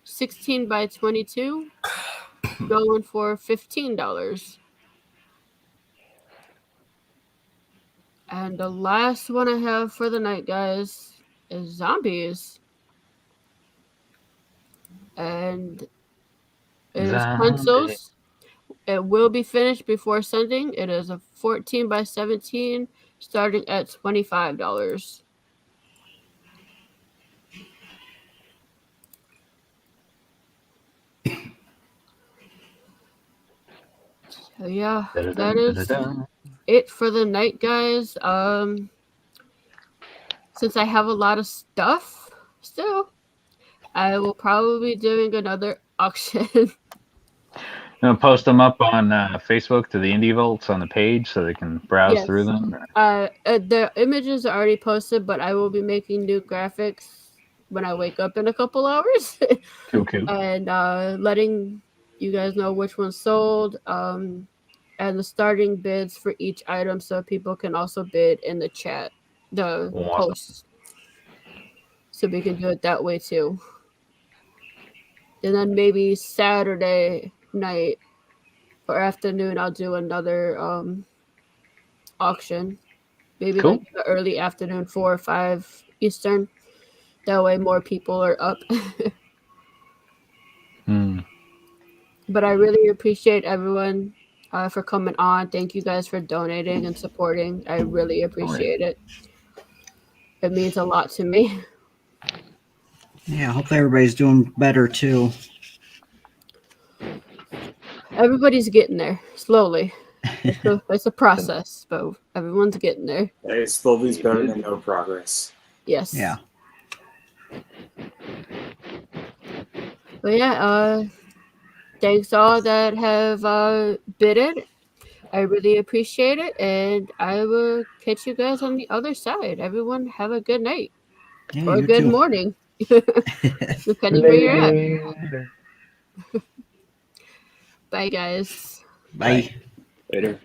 S1: 16 by 22, going for $15. And the last one I have for the night, guys, is Zombies. And it is pencils. It will be finished before sending. It is a 14 by 17, starting at $25. So yeah, that is it for the night, guys. Since I have a lot of stuff still, I will probably be doing another auction.
S10: I'm gonna post them up on Facebook to the Indie Vaults on the page so they can browse through them.
S1: The images are already posted, but I will be making new graphics when I wake up in a couple hours.
S10: Cool.
S1: And letting you guys know which one's sold, and the starting bids for each item, so people can also bid in the chat, the posts, so we can do it that way too. And then maybe Saturday night or afternoon, I'll do another auction. Maybe like early afternoon, 4 or 5 Eastern. That way more people are up. But I really appreciate everyone for coming on. Thank you guys for donating and supporting. I really appreciate it. It means a lot to me.
S8: Yeah, I hope everybody's doing better too.
S1: Everybody's getting there slowly. It's a process, but everyone's getting there.
S14: Hey, slowly is better than no progress.
S1: Yes.
S8: Yeah.
S1: But yeah, thanks all that have bidded. I really appreciate it, and I will catch you guys on the other side. Everyone have a good night.
S8: Yeah,
S1: or a good morning. Depending where you're at. Bye, guys.
S8: Bye.
S14: Later.